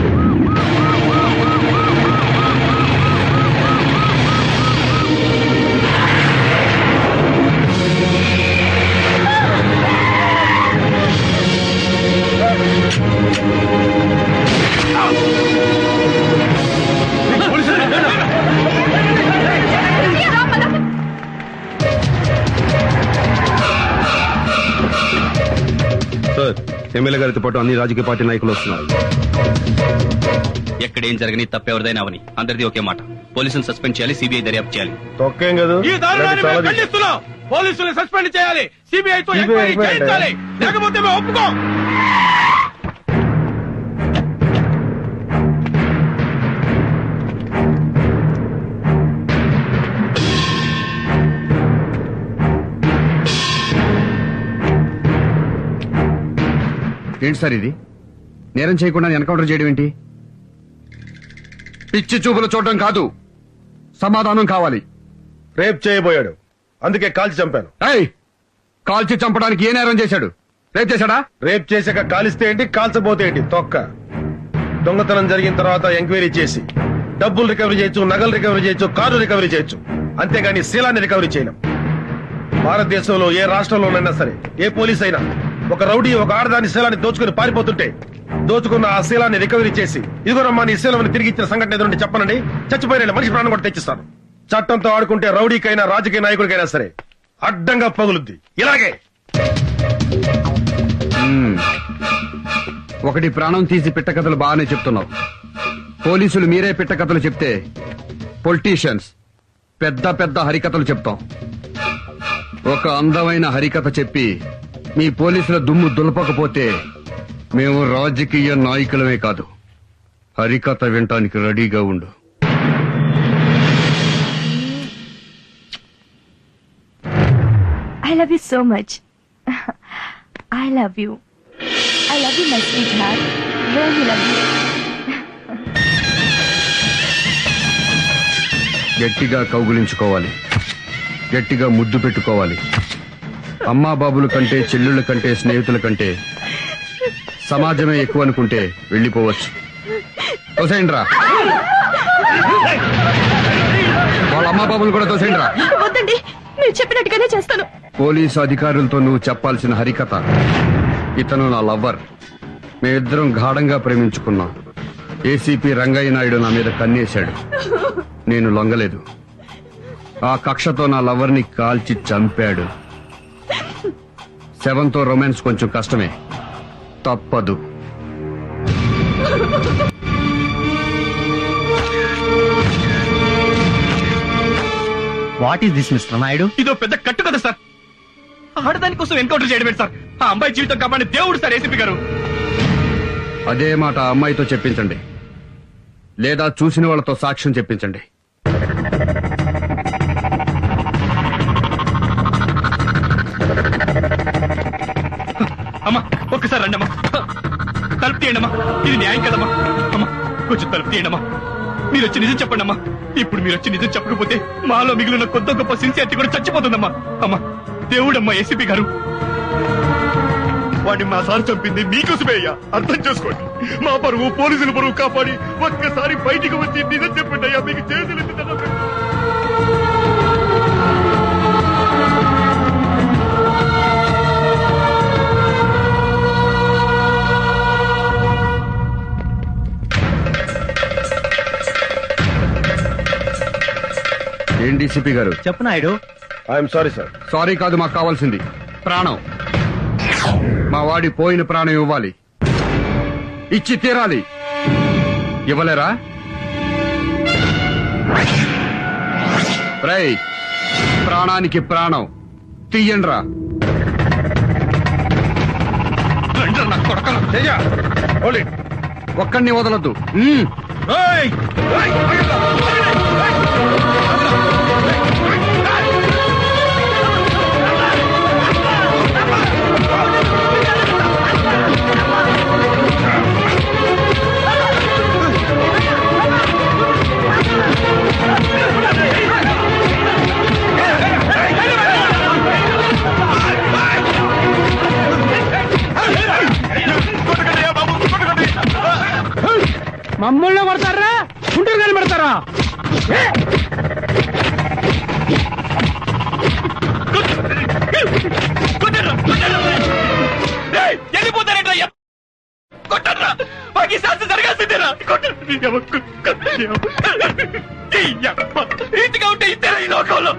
Speaker 2: సార్, ఎమ్మెల్యే గారితో పాటు అన్ని రాజకీయ పార్టీ నాయకులు వస్తున్నారు.
Speaker 11: ఎక్కడేం జరగని తప్పెవరిదైనా అవని అందరిది ఒకే మాట. పోలీసులు సస్పెండ్ చేయాలి, సిబిఐ దర్యాప్తు చేయాలి.
Speaker 1: తొక్కేం కాదు.
Speaker 3: ఈ దారుణాన్ని మేము ఖండిస్తున్నాం. పోలీసులు సస్పెండ్ చేయాలి, సిబిఐతో ఎంక్వైరీ చేయించాలి, లేకపోతే మేము ఒప్పుకోం.
Speaker 2: ఏంటి సార్ ఇది? నేరం చేయకుండా ఎన్కౌంటర్ చేయడం ఏంటి? పిచ్చి చూపులు చూడడం కాదు, సమాధానం కావాలి.
Speaker 1: రేప్ చేయబోయాడు, అందుకే కాల్చి చంపాను.
Speaker 2: కాల్చి చంపడానికి ఏ నేరం చేశాడు? రేప్ చేశాడా?
Speaker 1: రేప్ చేశాక కాలిస్తే ఏంటి, కాల్చబోతే ఏంటి? తొక్క. దొంగతనం జరిగిన తర్వాత ఎంక్వైరీ చేసి డబ్బులు రికవరీ చేయొచ్చు, నగలు రికవరీ చేయొచ్చు, కారు రికవరీ చేయొచ్చు, అంతేగాని శీలాన్ని రికవరీ చేయలేం. భారతదేశంలో ఏ రాష్ట్రంలోనైనా సరే ఏ పోలీస్ అయినా ఒక రౌడీ ఒక ఆడదాని శీలాన్ని దోచుకుని పారిపోతుంటే దోచుకున్న ఆ శీలాన్ని రికవరీ చేసి ఇదిగోనమ్మా నీ శీలం తిరిగి ఇచ్చిన సంఘటన ఎదురుండి చెప్పనండి, చచ్చిపోయిన మనిషి ప్రాణం కూడా తెచ్చిస్తాను. చట్టంతో ఆడుకుంటే రౌడీకైనా రాజకీయ నాయకుడికైనా సరే అడ్డంగా పగులుద్ది. ఇలాగే
Speaker 2: ఒకటి ప్రాణం తీసి పిట్టకథలు బాగానే చెప్తున్నావు. పోలీసులు మీరే పిట్టకథలు చెప్తే పొలిటీషియన్స్ పెద్ద పెద్ద హరికథలు చెప్తాం. ఒక అందమైన హరికథ చెప్పి మీ పోలీసుల దుమ్ము దులపకపోతే మేము రాజకీయ నాయకులమే కాదు, హరికథ వినటానికి రెడీగా ఉండు.
Speaker 9: I love you so much. I love you. I love you, my sweetheart. Really love you.
Speaker 2: గట్టిగా కౌగులించుకోవాలి, గట్టిగా ముద్దు పెట్టుకోవాలి. అమ్మా బాబుల కంటే, చెల్లుళ్ళ కంటే, స్నేహితుల కంటే సమాజమే ఎక్కువ అనుకుంటే వెళ్ళిపోవచ్చు. తోసేయండిరా, వాళ్ళ అమ్మా బాబులు కూడా తోసేయండిరా.
Speaker 9: వద్దండి, మీరు చెప్పినట్టుగానే చేస్తాను.
Speaker 2: పోలీసు అధికారులతో నువ్వు చెప్పాల్సిన హరికథ, ఇతను నా లవ్వర్, మేమిద్దరం గాఢంగా ప్రేమించుకున్నాం. ఏసీపీ రంగయ్య నాయుడు నా మీద కన్నేశాడు, నేను లొంగలేదు. ఆ కక్షతో నా లవర్ని కాల్చి చంపాడు. శవంతో రొమాన్స్ కొంచెం కష్టమే, తప్పదు.
Speaker 15: What is this mister Naidu?
Speaker 11: ఇదో పెద్ద కట్టు కదా సార్. ఆడదాని కోసం ఎన్కౌంటర్ చేయడమే సార్. ఆ అమ్మాయి జీవితం కాపాడి దేవుడు సార్ ఏసీపీ గారు.
Speaker 2: అదే మాట ఆ అమ్మాయితో చెప్పించండి, లేదా చూసిన వాళ్ళతో సాక్ష్యం చెప్పించండి.
Speaker 11: అమ్మా ఒక్కసారి రండి అమ్మా, తలుపు తీయండి అమ్మా. ఇది న్యాయం కదమ్మా. అమ్మా కొంచెం తలుపు తీయండి అమ్మా. మీరు వచ్చి నిజం చెప్పండి అమ్మా. ఇప్పుడు మీరు వచ్చి నిజం చెప్పకపోతే మాలో మిగిలిన కొత్త గొప్ప సిన్సియారిటీ కూడా చచ్చిపోతుందమ్మా. అమ్మా దేవుడమ్మా ఏసీపీ గారు.
Speaker 17: వాడిని మా సార్ చంపింది మీకోసమే అయ్యా, అర్థం చేసుకోండి. మా పరువు పోలీసుల పరువు కాపాడి ఒక్కసారి బయటికి వచ్చి నిజం చెప్పండి అయ్యా. మీకు చేతులు
Speaker 2: ఏం డీసీపీ గారు?
Speaker 15: చెప్పు Naidu.
Speaker 1: I'm sorry sir.
Speaker 2: Sorry కాదు, మాకు కావాల్సింది ప్రాణం. మా వాడి పోయిన ప్రాణం ఇవ్వాలి, ఇచ్చి తీరాలి. ఇవ్వలేరా? రై ప్రాణానికి ప్రాణం తీయండ్రా. ఒక్కడిని వదలొద్దు.
Speaker 6: మమ్మల్ని కొడతారా, గుంటూరు కానీ పెడతారా?
Speaker 11: వెళ్ళిపోతారేట్రా, కొట్టరా. మాకు శాస్త్రం జరగాల్సిందేరా. ఇంటిగా ఉంటే ఇద్దరు ఈ లోకంలో.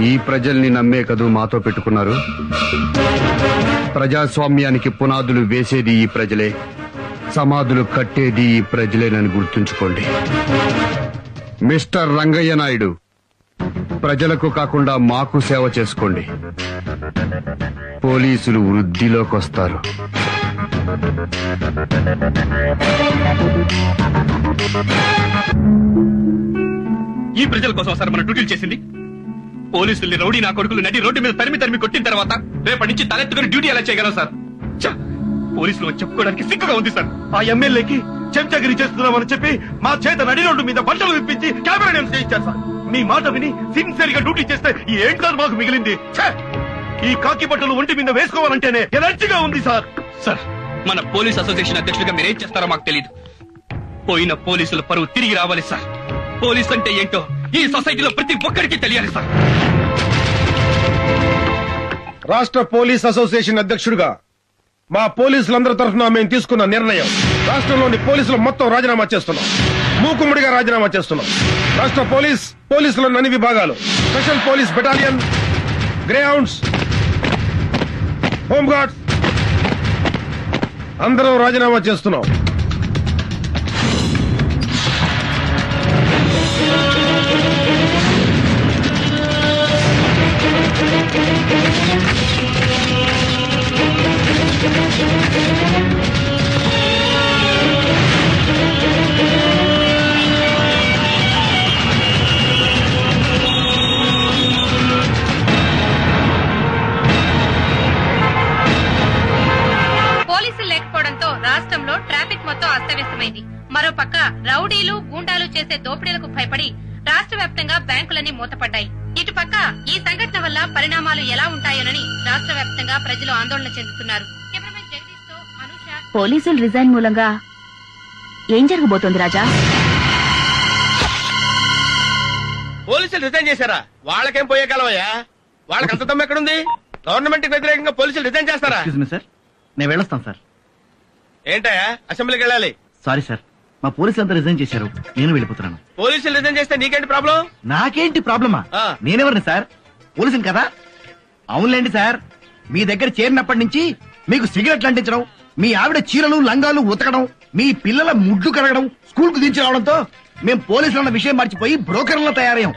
Speaker 2: ఈ ప్రజల్ని నమ్మే కదూ మాతో పెట్టుకున్నారు. ప్రజాస్వామ్యానికి పునాదులు వేసేది ఈ ప్రజలే, సమాధులు కట్టేది ఈ ప్రజలేనని గుర్తుంచుకోండి. మిస్టర్ రంగయ్య నాయుడు, ప్రజలకు కాకుండా మాకు సేవ చేసుకోండి. పోలీసులు వృద్ధిలోకి వస్తారు.
Speaker 11: ఈ ప్రజల కోసం సార్ మన డ్యూటీలు చేసింది. పోలీసుల్ని రౌడీ నా కొడుకులు నడి రోడ్డు మీద తరిమి కొట్టిన తర్వాత రేపటి నుంచి తలెత్తుకుని డ్యూటీ ఎలా చేయగలం సార్? పోలీసులు చెప్పుకోవడానికి సిగ్గుగా ఉంది సార్.
Speaker 17: ఆ ఎమ్మెల్యేకి చెంచగిరి చేస్తున్నామని చెప్పి మా చేత నడి రోడ్డు మీద బట్టలు విప్పించి కెమెరా నేమ్స్ చేయించారు సార్. మీ మాట విని సిన్సియర్ గా డ్యూటీ చేస్తే ఏం సార్ మాకు మిగిలింది? ఈ కాకి బట్టలు ఒంటి మీద వేసుకోవాలంటేనే ఎనర్జీగా ఉంది సార్.
Speaker 11: సార్ మన పోలీస్ అసోసియేషన్ అధ్యక్షుడిగా మీరేం చేస్తారో మాకు తెలియదు. పోయిన పోలీసుల పరువు తిరిగి రావాలి సార్. పోలీస్ అంటే ఏంటో ఈ సొసైటీలో ప్రతి ఒక్కరికి తెలియాలి సార్.
Speaker 1: రాష్ట్ర పోలీస్ అసోసియేషన్ అధ్యక్షుడిగా మా పోలీసులందరి తరఫున మేము తీసుకున్న నిర్ణయం, రాష్ట్రంలోని పోలీసులు మొత్తం రాజీనామా చేస్తున్నాం. మూకుమ్మడిగా రాజీనామా చేస్తున్నాం. రాష్ట్ర పోలీసులోని అన్ని విభాగాలు, special police battalion, greyhounds, home guards అందరం రాజీనామా చేస్తున్నాం.
Speaker 10: పోలీసులు లేకపోవడంతో రాష్ట్రంలో ట్రాఫిక్ మొత్తం అస్తవ్యస్తమైంది. మరోపక్క రౌడీలు గూండాలు చేసే దోపిడీలకు భయపడి రాష్ట్ర వ్యాప్తంగా బ్యాంకులన్నీ మూతపడ్డాయి. ఇటుపక్క ఈ సంఘటన వల్ల పరిణామాలు ఎలా ఉంటాయోనని రాష్ట్ర వ్యాప్తంగా ప్రజలు ఆందోళన చెందుతున్నారు. కెమెరామెన్ జగదీష్ తో అనుష.
Speaker 5: పోలీసులు రిజైన్ మూలంగా ఏం జరగబోతోంది రాజా?
Speaker 1: పోలీసులు రిజైన్ చేశారా? వాళ్ళకేం పోయే కాలమయ్యా? వాళ్ళకి అంత దమ్ము ఎక్కడుంది? గవర్నమెంట్ కి వ్యతిరేకంగా పోలీసులు రిజైన్ చేస్తారా?
Speaker 15: సార్ నేను వెళ్ళొస్తాను సార్.
Speaker 1: ఏంటయ్యా అసెంబ్లీకి వెళ్ళాలి?
Speaker 15: సారీ సార్, మా పోలీసులు అంతా రిజైన్ చేశారు, నేను వెళ్ళిపోతున్నాను.
Speaker 1: పోలీసులు రిజైన్ చేస్తే నీకేంటి ప్రాబ్లం?
Speaker 15: నాకేంటి ప్రాబ్లమా? నేనెవరిని సార్? పోలీసుని కదా. అవునులేండి సార్, మీ దగ్గర చేరినప్పటి నుంచి మీకు సిగరెట్లు అంటించడం, మీ ఆవిడ చీరలు లంగాలు ఉతకడం,
Speaker 6: మీ పిల్లల ముడ్డు కరగడం స్కూల్ కు దించి రావడంతో మేము పోలీసులు అన్న విషయం మర్చిపోయి బ్రోకర్లా తయారయ్యాం.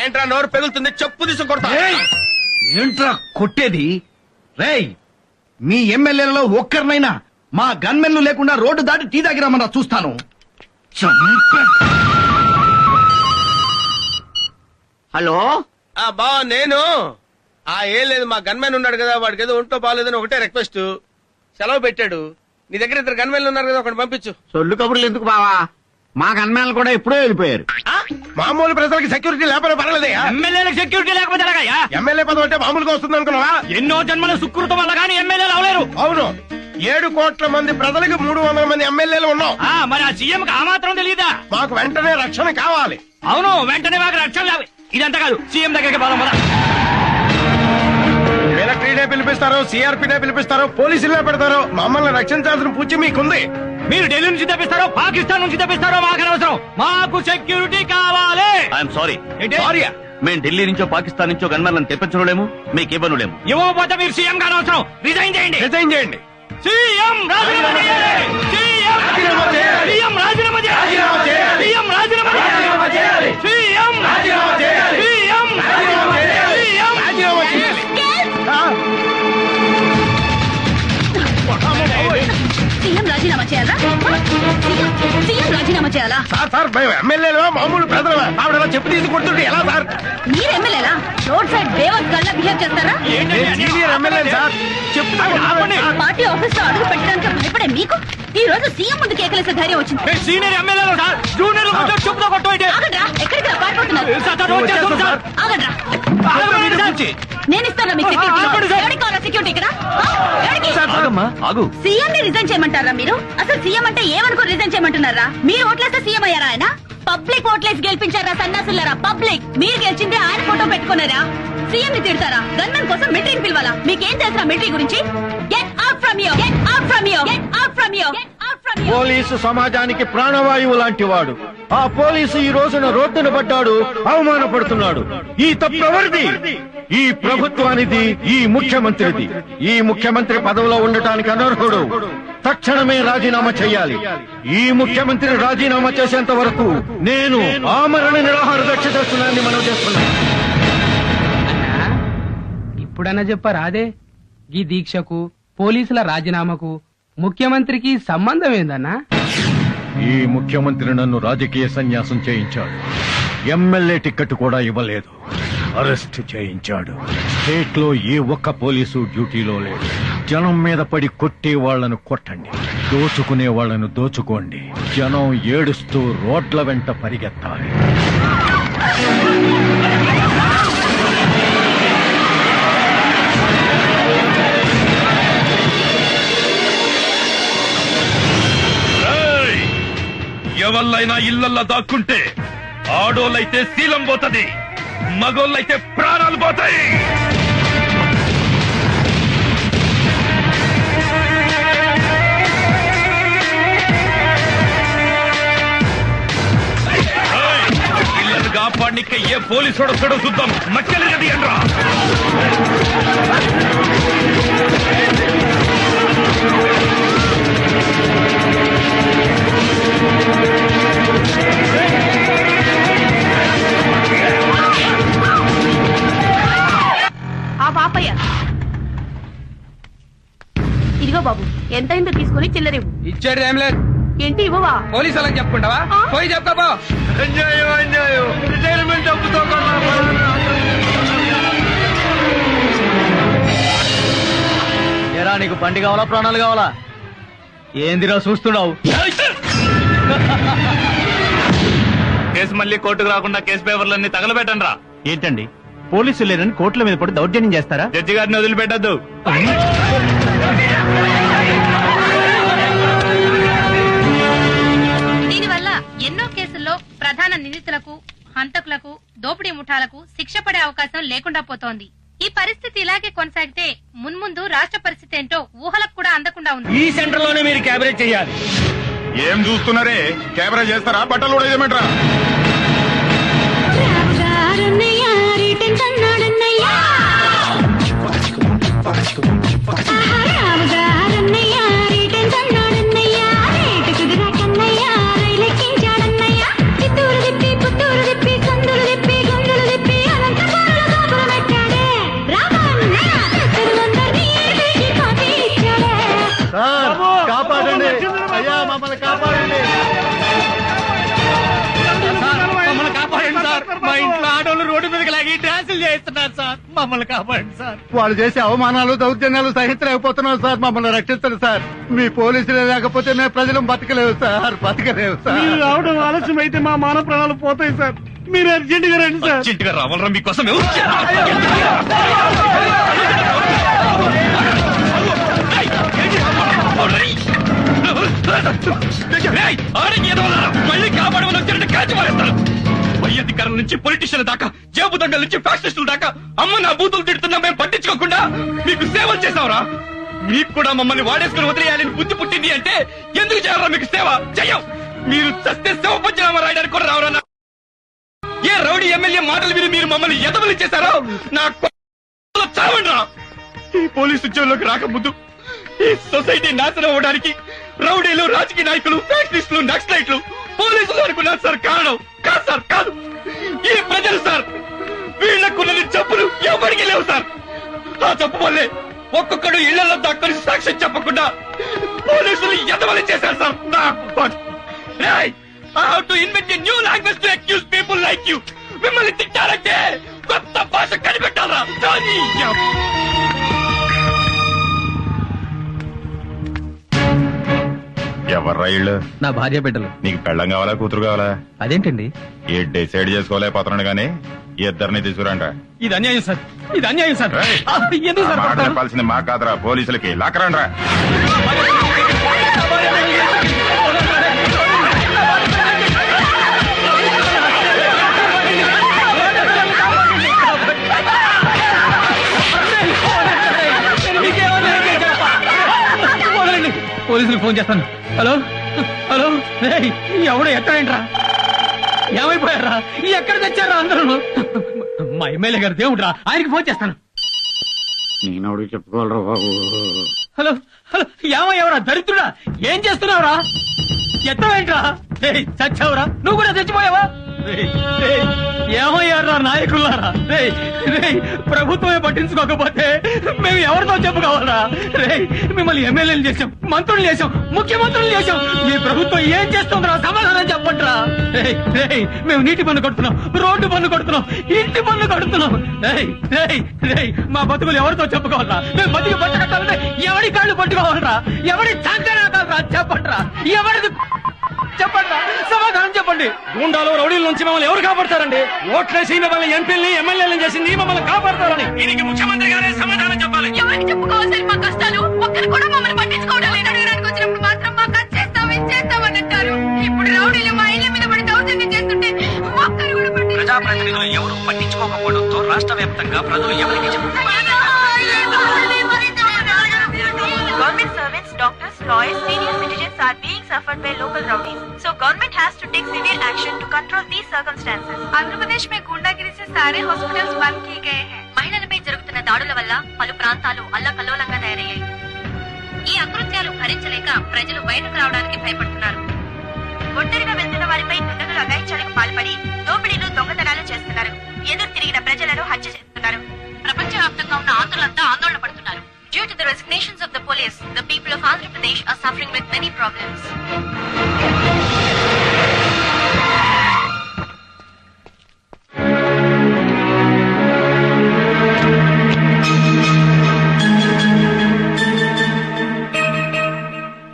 Speaker 1: ఏంట్రా నోరు పెగులుతుంది, చెప్పు తీసుకొడతా.
Speaker 6: ఏంట్రా కొట్టేది? రేయ్, మీ ఎమ్మెల్యేలలో ఒక్కరినైనా మా గన్మెన్లు లేకుండా రోడ్డు దాటి టీ దగ్గరమన్నా చూస్తాను.
Speaker 18: హలో
Speaker 1: బా నేను ఏం లేదు, మా గన్మెన్ ఉన్నాడు కదా, వాడికి ఏదో ఒంట్లో బాగాలేదని ఒకటే రిక్వెస్ట్, సెలవు పెట్టాడు. నీ దగ్గర 2 గన్మెన్లు ఉన్నారు కదా, ఒకటి పంపించు.
Speaker 18: సొల్లు కబుర్లు ఎందుకు బావా, మా గన్మేనలు కూడా ఎప్పుడో వెళ్ళిపోయారు.
Speaker 1: మామూలు ప్రజలకి సెక్యూరిటీ లేకపోతే పర్వాలేదయ్యా.
Speaker 6: ఎమ్మెల్యేలకు సెక్యూరిటీ లేకపోతే ఎలాగయ్యా?
Speaker 1: ఎమ్మెల్యే పదవి అంటే మామూలుగా వస్తుంది అనుకున్నావా?
Speaker 6: ఎన్నో జన్మల సుకృతం వల్ల కానీ ఎమ్మెల్యేలు అవలేరు.
Speaker 1: అవును, 7 కోట్ల మంది ప్రజలకు 300 మంది ఎమ్మెల్యేలు ఉన్నాం.
Speaker 6: మరి ఆ సీఎం కి ఆ మాత్రం తెలియదా?
Speaker 1: మాకు వెంటనే రక్షణ కావాలి.
Speaker 6: అవును, వెంటనే మాకు రక్షణ కావాలి. ఇదంతా కాదు, సీఎం దగ్గరికి పోదాం పద.
Speaker 1: మిలిటరీనే పిలిపిస్తారు, సిఆర్పీనే పిలిపిస్తారు, పోలీసులనే పెడతారు. మమ్మల్ని రక్షించాల్సిన పూచి మీకుంది.
Speaker 6: మీరు ఢిల్లీ నుంచి తెప్పిస్తారో పాకిస్తాన్ నుంచి తెప్పిస్తారో మాకు అనవసరం, మాకు సెక్యూరిటీ కావాలి.
Speaker 11: ఐఎమ్ సారీ,
Speaker 6: సారీయా?
Speaker 11: మేము ఢిల్లీ నుంచో పాకిస్తాన్ నుంచో గన్మెన్లను తెప్పించలేము, మీకు ఇవ్వనులేము.
Speaker 6: ఇవ్వకపోతే మీరు సీఎం కానవసరం, రిజైన్ చేయండి.
Speaker 1: రిజైన్ చేయండి.
Speaker 6: సీఎం రాజీనామా చేయాలి. సీఎం రాజీనామా చేయాలి. సీఎం రాజీనామా చేయాలి. సీఎం రాజీనామా చేయాలి. సీఎం రాజీనామా చేయాలి. సీఎం రాజీనామా చేయాలి. సీఎం రాజీనామా చేయాలి.
Speaker 5: సీఎం రాజీనామా చేయాలా? సీఎం రాజీనామా చేయాలా?
Speaker 1: సార్ మేము ఎమ్మెల్యేలు మామూలు ప్రజలమే, ఆవిడ చెప్పు తీసి కొడుతుంటే ఎలా సార్?
Speaker 5: మీరు ఎమ్మెల్యేలా? రోడ్ సైడ్ దేవత్ గల్లా బిహేవ్ చేస్తారా?
Speaker 1: సీనియర్ ఎమ్మెల్యే సార్, చెప్తాను.
Speaker 5: పార్టీ ఆఫీస్ లో అడుగు పెట్టడానికి భయపడే మీకు ఈ రోజు సీఎం ముందు కేకలేసే ధైర్యం వచ్చింది.
Speaker 6: సీనియర్ ఎమ్మెల్యేలు సార్, జూనియర్ చెప్పుతో కొట్టండి.
Speaker 5: ఆగండ్రా, ఎక్కడికి పారిపోతున్నారు? ఆగండ్రా, నేను ఇస్తాను మీకు సెక్యూరిటీ. ఎవరికి కావాలా సెక్యూరిటీ ఇక్కడ? సీఎం ని రిజైన్ చేయమంటారా మీరు? అసలు సీఎం అంటే ఏమనుకో రిజైన్ చేయమంటున్నారా? మీరు ఓట్లేస్తే సీఎం అయ్యారా ఆయన? పబ్లిక్ ఓట్లేసి గెలిపించారా సన్నాసులారా? పబ్లిక్ మీరు గెలిచిందే ఆయన ఫోటో పెట్టుకున్నారా? సీఎం ని తిడతారా? గన్మెన్ కోసం మిలిటరీని పిలవాలా? మీకేం తెలుసా మిలిటరీ గురించి? Get out from here, get out from here, get out from here, get out from here.
Speaker 12: Police సమాజానికి ప్రాణవాయువు లాంటి వాడు. ఆ పోలీసు ఈ రోజున రోడ్డున పడ్డాడు, అవమానపడుతున్నాడు. ఈ తప్పు ఎవరిది? ఈ ప్రభుత్వానిది, ఈ ముఖ్యమంత్రిది. ఈ ముఖ్యమంత్రి పదవిలో ఉండటానికి అనర్హుడు. తక్షణమే రాజీనామా చేయాలి. ఈ ముఖ్యమంత్రి రాజీనామా చేసేంత వరకు నేను ఆమరణ నిరాహార దీక్ష చేస్తున్నానని మనం చేస్తున్నాం.
Speaker 20: ఇప్పుడన్నా చెప్పారా అదే ఈ దీక్షకు పోలీసుల రాజీనామాకు ముఖ్యమంత్రికి సంబంధం ఏందన్నా?
Speaker 12: ఈ ముఖ్యమంత్రి నన్ను రాజకీయ సన్యాసం చేయించాడు. ఎమ్మెల్యే టికెట్ కూడా ఇవ్వలేదు, అరెస్ట్ చేయించాడు. స్టేట్ లో ఏ ఒక్క పోలీసు డ్యూటీలో లేడు. జనం మీద పడి కొట్టే వాళ్లను కొట్టండి, దోచుకునే వాళ్లను దోచుకోండి. జనం ఏడుస్తూ రోడ్ల వెంట పరిగెత్తాలి.
Speaker 17: ఎవళ్ళైనా ఇళ్లల్లో దాక్కుంటే ఆడోళ్ళైతే శీలం పోతది, మగోళ్ళైతే ప్రాణాలు పోతాయి. ఇళ్ళను కాపాడిక ఏ పోలీసు వస్తాడో చూద్దాం. మక్కలు గది అండ్రా.
Speaker 5: ఆ పాపయ్య, ఇదిగో బాబు, ఎంతైందో తీసుకుని చిల్లరివ్వు.
Speaker 20: ఇచ్చాడు ఏం లేదు.
Speaker 5: ఏంటి ఇవ్వవా?
Speaker 20: పోలీసు వాళ్ళకి చెప్పుకుంటావా? పోయి చెప్పుకోపో.
Speaker 17: అన్యాయం అన్యాయం, రిటైర్మెంట్ డబ్బుతో
Speaker 15: ఏరా నీకు బండి కావాలా ప్రాణాలు కావాలా? ఏందిరా చూస్తున్నావు?
Speaker 11: కేసు మళ్ళీ కోర్టుకు రాకుండా కేసు పేపర్లన్నీ తగలబెట్టండి రా.
Speaker 4: ఏంటండి పోలీసులు లేరని కోర్టుల మీద పడి దౌర్జన్యం చేస్తారా?
Speaker 11: జడ్జి గారిని వదిలిపెట్టద్దు.
Speaker 10: దీనివల్ల ఎన్నో కేసుల్లో ప్రధాన నిందితులకు, హంతకులకు, దోపిడీ ముఠాలకు శిక్ష పడే అవకాశం లేకుండా పోతోంది. ఈ పరిస్థితి ఇలాగే కొనసాగితే మున్ముందు రాష్ట్ర పరిస్థితి ఏంటో ఊహలకు కూడా అందకుండా ఉంది.
Speaker 6: ఈ సెంటర్ లోనే మీరు క్యాబినెట్ చేయాలి.
Speaker 8: ఏం చూస్తున్నారే? కెమెరా చేస్తారా? బట్టలు కూడా ఏమంటారా?
Speaker 20: ఆడోళ్ళు రోడ్డు మీదకి లాగి డ్యాన్సులు చేస్తున్నారు సార్. మమ్మల్ని కాపాడండి సార్.
Speaker 12: వాళ్ళు చేసే అవమానాలు దౌర్జన్యాలు సహించలేకపోతున్నాం సార్. మమ్మల్ని రక్షించండి సార్. మీ పోలీసులే లేకపోతే మేము ప్రజలు బతకలేవు సార్. బతకలేవు సార్.
Speaker 6: మీరు రావడం ఆలస్యం అయితే మా మానవ ప్రాణాలు పోతాయి సార్. మీరు అర్జెంట్ గా రండి సార్.
Speaker 11: అర్జెంట్ గా రావాలరా మీకోసం మళ్ళీ కాపాడమని వచ్చినట్టు కాల్చి మారేస్తారు. పై అధికారుల నుంచి పొలిటీషియన్ల దాకా, జేబు దొంగల నుంచి ఫ్యాక్షనిస్టుల దాకా అమ్మ నా బూతులు తిడుతున్నా మేము పట్టించుకోకుండా మీకు సేవలు చేసావురా. మీకు కూడా మమ్మల్ని వాడేసుకుని వదిలేయాలని బుద్ధి పుట్టింది అంటే ఎందుకు చేయాలరా మీకు సేవ? చెయ్యం. మీరు చస్తే సేవ పంచనామా రాయడానికి కూడా రావరా? ఏ రౌడీ ఎమ్మెల్యే మాటలు విని మీరు మమ్మల్ని ఎదవలు చేశారో నా చావండ్రా. ఈ పోలీసు ఉద్యోగంలోకి రాకముందు ఈ సొసైటీ నాశనం అవ్వడానికి రౌడీలు, రాజకీయ నాయకులు, ఫ్యాక్షనిస్టులు, నక్సలైట్లు, పోలీసులు అనుకున్నారు సార్. కారణం కాదు సార్, కాదు. ఈ ప్రజలు సార్. వీళ్లకున్నది జబ్బులు ఎవరికి లేవు సార్. ఆ జబ్బు వల్లే ఒక్కొక్కడు ఇళ్లలో దాక్కుని సాక్ష్యం చెప్పకుండా పోలీసులు ఎదవలు చేశారు sir. I have to invent a new language to accuse people like you. మిమ్మల్ని తిట్టాలంటే కొత్త భాష కనిపెట్టాలా?
Speaker 8: ఎవర్రా ఇళ్ళు?
Speaker 3: నా భార్య బిడ్డలు.
Speaker 8: నీకు పెళ్ళం కావాలా, కూతురు కావాలా?
Speaker 3: అదేంటండి?
Speaker 8: ఏ డిసైడ్ చేసుకోలేకపోతున్నాడు గానీ ఇద్దరిని తీసుకురంట.
Speaker 3: ఇది అన్యాయం సార్. ఇది అన్యాయం సార్. ఎందుకు సార్
Speaker 8: మాట చెప్పాల్సింది మా కాదురా, పోలీసులకి. లాక్కరండ్రా.
Speaker 3: పోలీసులకు ఫోన్ చేస్తాను. హలో హలో, ఎవడో ఎక్కడేంట్రా? ఏమైపోయారా? ఎక్కడ తెచ్చారా అందరూ? మా ఎమ్మెల్యే గారు దేవుడ్రా, ఆయనకి ఫోన్ చేస్తాను.
Speaker 18: నేను చెప్పుకోవాలరా బాబు.
Speaker 3: హలో హలో, ఏమయ్యావరా దరిద్రుడా? ఏం చేస్తున్నావురా? ఎత్తవేంట్రా? చచ్చావురా? నువ్వు కూడా చచ్చిపోయావా? ఏమయ్యారా నాయకులారా? ప్రభుత్వమే పట్టించుకోకపోతే మేము ఎవరితో చెప్పుకోవాలరా? మిమ్మల్ని ఎమ్మెల్యేలు చేశాం, మంత్రులు చేశాం, ముఖ్యమంత్రులు చేశాం. మీ ప్రభుత్వం ఏం చేస్తుందిరా? సమాధానం చెప్పండిరా. మేము నీటి పన్ను కడుతున్నాం, రోడ్డు పన్ను కడుతున్నాం, ఇంటి పన్ను కడుతున్నాం. మా బతుకులు ఎవరితో చెప్పుకోవాలరా? మేము బతికి బట్ట కట్టాలంటే ఎవడి కాళ్ళు పట్టుకోవాలరా? ఎవడి సంకరాకాలరా? చెప్పండిరా. ఎవరిది చెప్పండి, సమాధానం చెప్పండి.
Speaker 6: గుండాలు, రౌడీల నుంచి మమ్మల్ని ఎవరు కాపాడతారండి? ఓట్లేసి మిమ్మల్ని ఎంపీల్ని, ఎమ్మెల్యేలను చేసింది మమ్మల్ని కాపాడతారని దీనికి ముఖ్యమంత్రి గారే సమాధానం చెప్పాలి.
Speaker 5: ఎవరికి చెప్పుకోవాలి మా కష్టాలు? ఒక్కరు కూడా మమ్మల్ని పట్టించుకోవడం లేదు. అడగడానికి వచ్చినప్పుడు మాత్రం మాకు అది చేస్తాం, ఇది చేస్తామని అంటారు. ఇప్పుడు రౌడీలు మా ఇళ్ల మీద పడి దౌర్జన్యం చేస్తుంటే ఒక్కరు కూడా
Speaker 21: ప్రజాప్రతినిధులు ఎవరు పట్టించుకోకపోవడంతో రాష్ట్ర వ్యాప్తంగా ప్రజలు ఎవరికి చెప్పుకోవాలి?
Speaker 22: Government servants, doctors, lawyers, senior citizens are being suffered by local rowdies. So government has to take severe action to control these circumstances.
Speaker 10: Andhra Pradesh में गुंडागिरी से सारे हॉस्पिटल्स बंद किए गए हैं.
Speaker 22: మహిళలపై జరుగుతున్న దాడుల వల్ల పలు ప్రాంతాలు అల్లకల్లోలంగా తయారయ్యాయి.
Speaker 10: ఈ అకృత్యాలు భరించలేక ప్రజలు బయటకు రావడానికి భయపడుతున్నారు.
Speaker 22: ఒంటరిగా వెళ్తున్న వారిపై దుండగులు అఘాయిత్యాలకు పాల్పడి దోపిడీలు, దొంగతనాలు చేస్తున్నారు. ఎదురు తిరిగిన ప్రజలను హత్య చేస్తున్నారు.
Speaker 10: ప్రపంచవ్యాప్తంగా ఉన్న ఆంధ్రులంతా ఆందోళన పడుతున్నారు.
Speaker 22: Due to the resignations of the police, the people of Andhra Pradesh are suffering with many problems.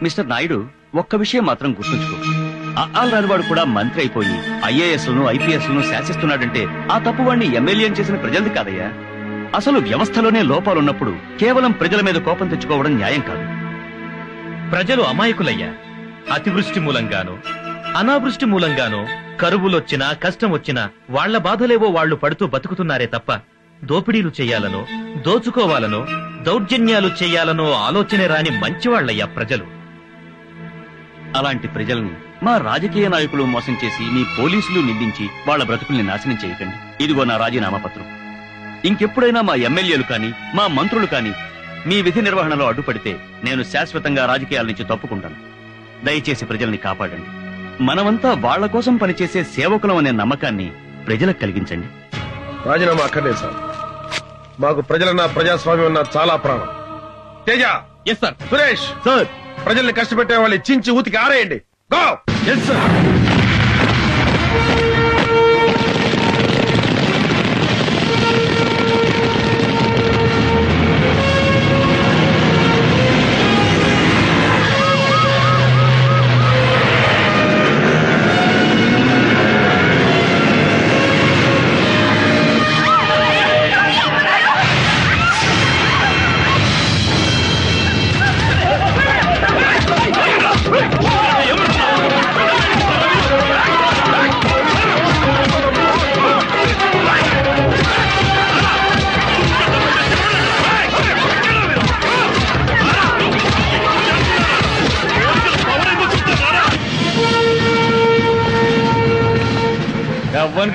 Speaker 11: Mister Naidu, ఒక్క విషయం మాత్రం గుర్తుంచుకో. అఆల్ రానివాడు కూడా మంత్రి అయిపోయి ఐఏఎస్లను, ఐపీఎస్లను శాసిస్తున్నాడంటే ఆ తప్పు వాడిని ఎమ్మెల్యే చేసిన ప్రజలది కాదయ్యా. అసలు వ్యవస్థలోనే లోపాలున్నప్పుడు కేవలం ప్రజల మీద కోపం తెచ్చుకోవడం న్యాయం కాదు. ప్రజలు అమాయకులయ్యా. అతివృష్టి మూలంగానో, అనావృష్టి మూలంగానో కరువులొచ్చినా, కష్టం వచ్చినా వాళ్ల బాధలేవో వాళ్లు పడుతూ బతుకుతున్నారే తప్ప దోపిడీలు చెయ్యాలనో, దోచుకోవాలనో, దౌర్జన్యాలు చెయ్యాలనో ఆలోచనే రాని మంచివాళ్లయ్యా ప్రజలు. అలాంటి ప్రజల్ని మా రాజకీయ నాయకులు మోసం చేసి మీ పోలీసులు నిందించి వాళ్ల బ్రతుకుల్ని నాశనం చేయకండి. ఇదిగో నా రాజీనామా పత్రం. ఇంకెప్పుడైనా మా ఎమ్మెల్యేలు కాని, మా మంత్రులు కాని మీ విధి నిర్వహణలో అడ్డుపడితే నేను శాశ్వతంగా రాజకీయాల నుంచి తప్పుకుంటాను. దయచేసి ప్రజల్ని కాపాడండి. మనమంతా వాళ్ల కోసం పనిచేసే సేవకులం అనే నమ్మకాన్ని ప్రజలకు కలిగించండి.
Speaker 1: రాజీనామా అక్కర్లేదు సార్. మాకు ప్రజలన్నా, ప్రజాస్వామ్యం అన్నా చాలా ప్రాణం. Teja,
Speaker 3: yes sir.
Speaker 1: Suresh sir, ప్రజల్ని కష్టపెట్టే వాళ్ళు చించి ఊతికి ఆరేయండి. గో. Yes sir.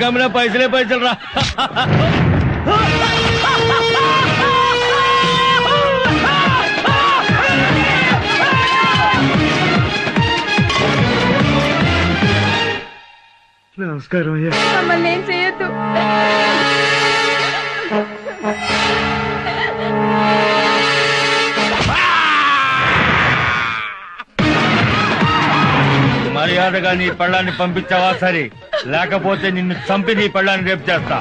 Speaker 20: కమ్మిన పైసలే పైసలు రా.
Speaker 6: నమస్కారం అయ్యా.
Speaker 9: మమ్మల్ని ఏం చేయొద్దు.
Speaker 20: మర్యాదగా నీ పళ్ళాన్ని పంపించావా సరే, లేకపోతే నిన్ను చంపి నీ పళ్ళాన్ని రేపు చేస్తా.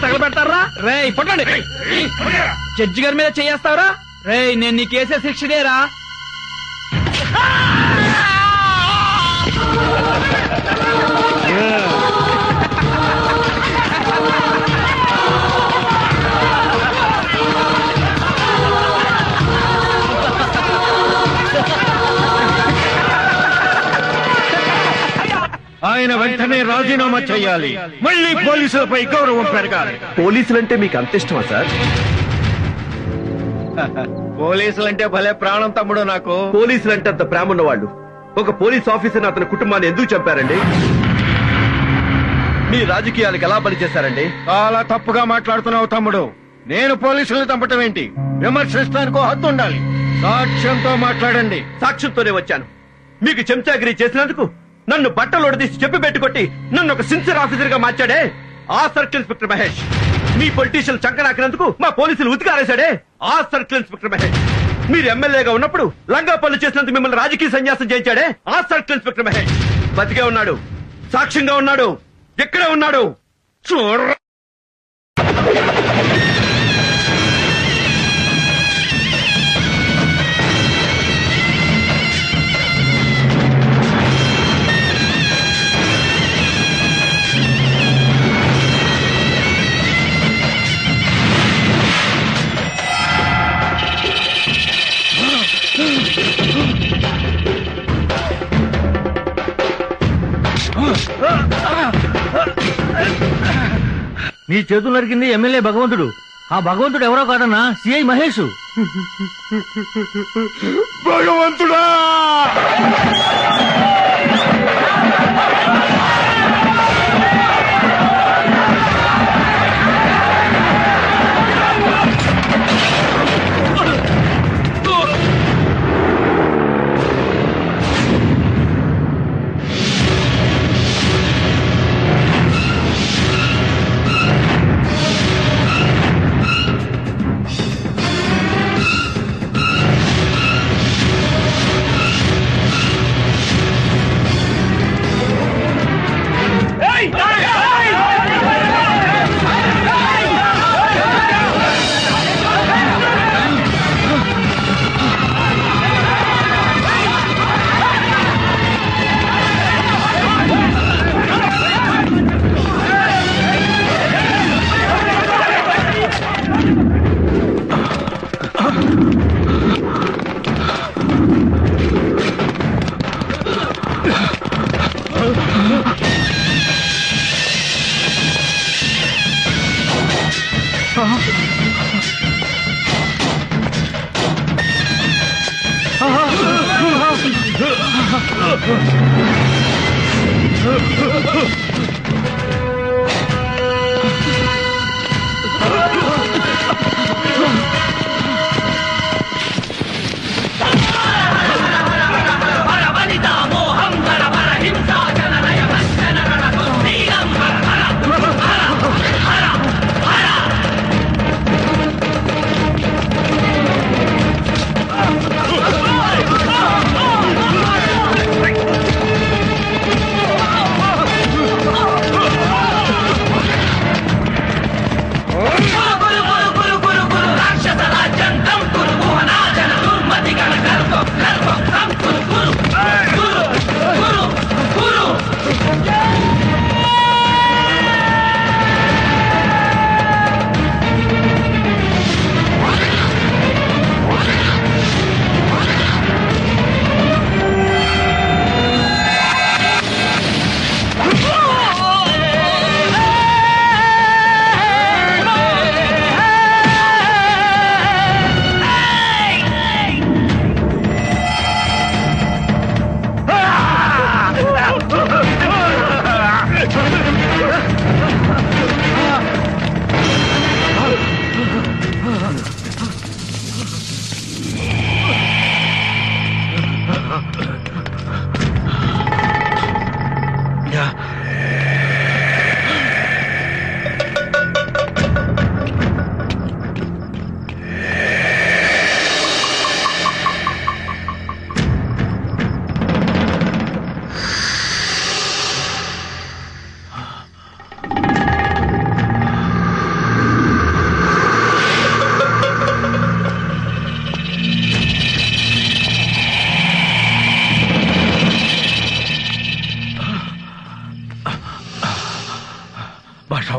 Speaker 3: తగలబెడతారా రే? పట్టండి. జడ్జి గారి మీద చేస్తావరా రే? నేను నీ కేసే శిక్షనేరా.
Speaker 12: ఆయన వెంటనే రాజీనామా చేయాలి. మళ్ళీ పోలీసులపై గౌరవం పెరగాలి.
Speaker 17: పోలీసులంటే మీకు అంత ఇష్టమా సార్?
Speaker 12: పోలీసులంటే భలే ప్రాణం తమ్ముడు నాకు.
Speaker 17: పోలీసులంటే అంత ప్రేమ ఉన్నవాళ్ళు ఒక పోలీస్ ఆఫీసర్ అతని కుటుంబాన్ని ఎందుకు చంపారండి? మీ రాజకీయాలకు ఎలా పనిచేశారండి?
Speaker 12: చాలా తప్పుగా మాట్లాడుతున్నావు తమ్ముడు. నేను పోలీసులను చంపటం ఏంటి? విమర్శిస్తానికో హద్దు ఉండాలి. సాక్ష్యంతో మాట్లాడండి.
Speaker 17: సాక్ష్యంతోనే వచ్చాను. మీకు చెంచాగిరి చేసినందుకు నన్ను బట్టలు ఒడదీసి చెప్పి పెట్టుకొట్టి నన్ను ఒక సిన్సియర్ ఆఫీసర్ గా మార్చాడే ఆ సర్కిల్ ఇన్స్పెక్టర్ మహేష్. మీ పొలిటీషియన్ చంకనాకినందుకు మా పోలీసులు ఉతికారేశాడే ఆ సర్కిల్ ఇన్స్పెక్టర్ మహేష్. మీరు ఎమ్మెల్యేగా ఉన్నప్పుడు లంగా పనులు చేసినందుకు మిమ్మల్ని రాజకీయ సన్యాసం చేయించాడే ఆ సర్కిల్ ఇన్స్పెక్టర్ మహేష్. బతికే ఉన్నాడు, సాక్ష్యంగా ఉన్నాడు, ఎక్కడే ఉన్నాడు చూడ.
Speaker 20: నీ చేతులు నరికింది ఎమ్మెల్యే భగవంతుడు. ఆ భగవంతుడు ఎవరో కాదన్నా, సిఐ మహేష్.
Speaker 6: భగవంతుడా!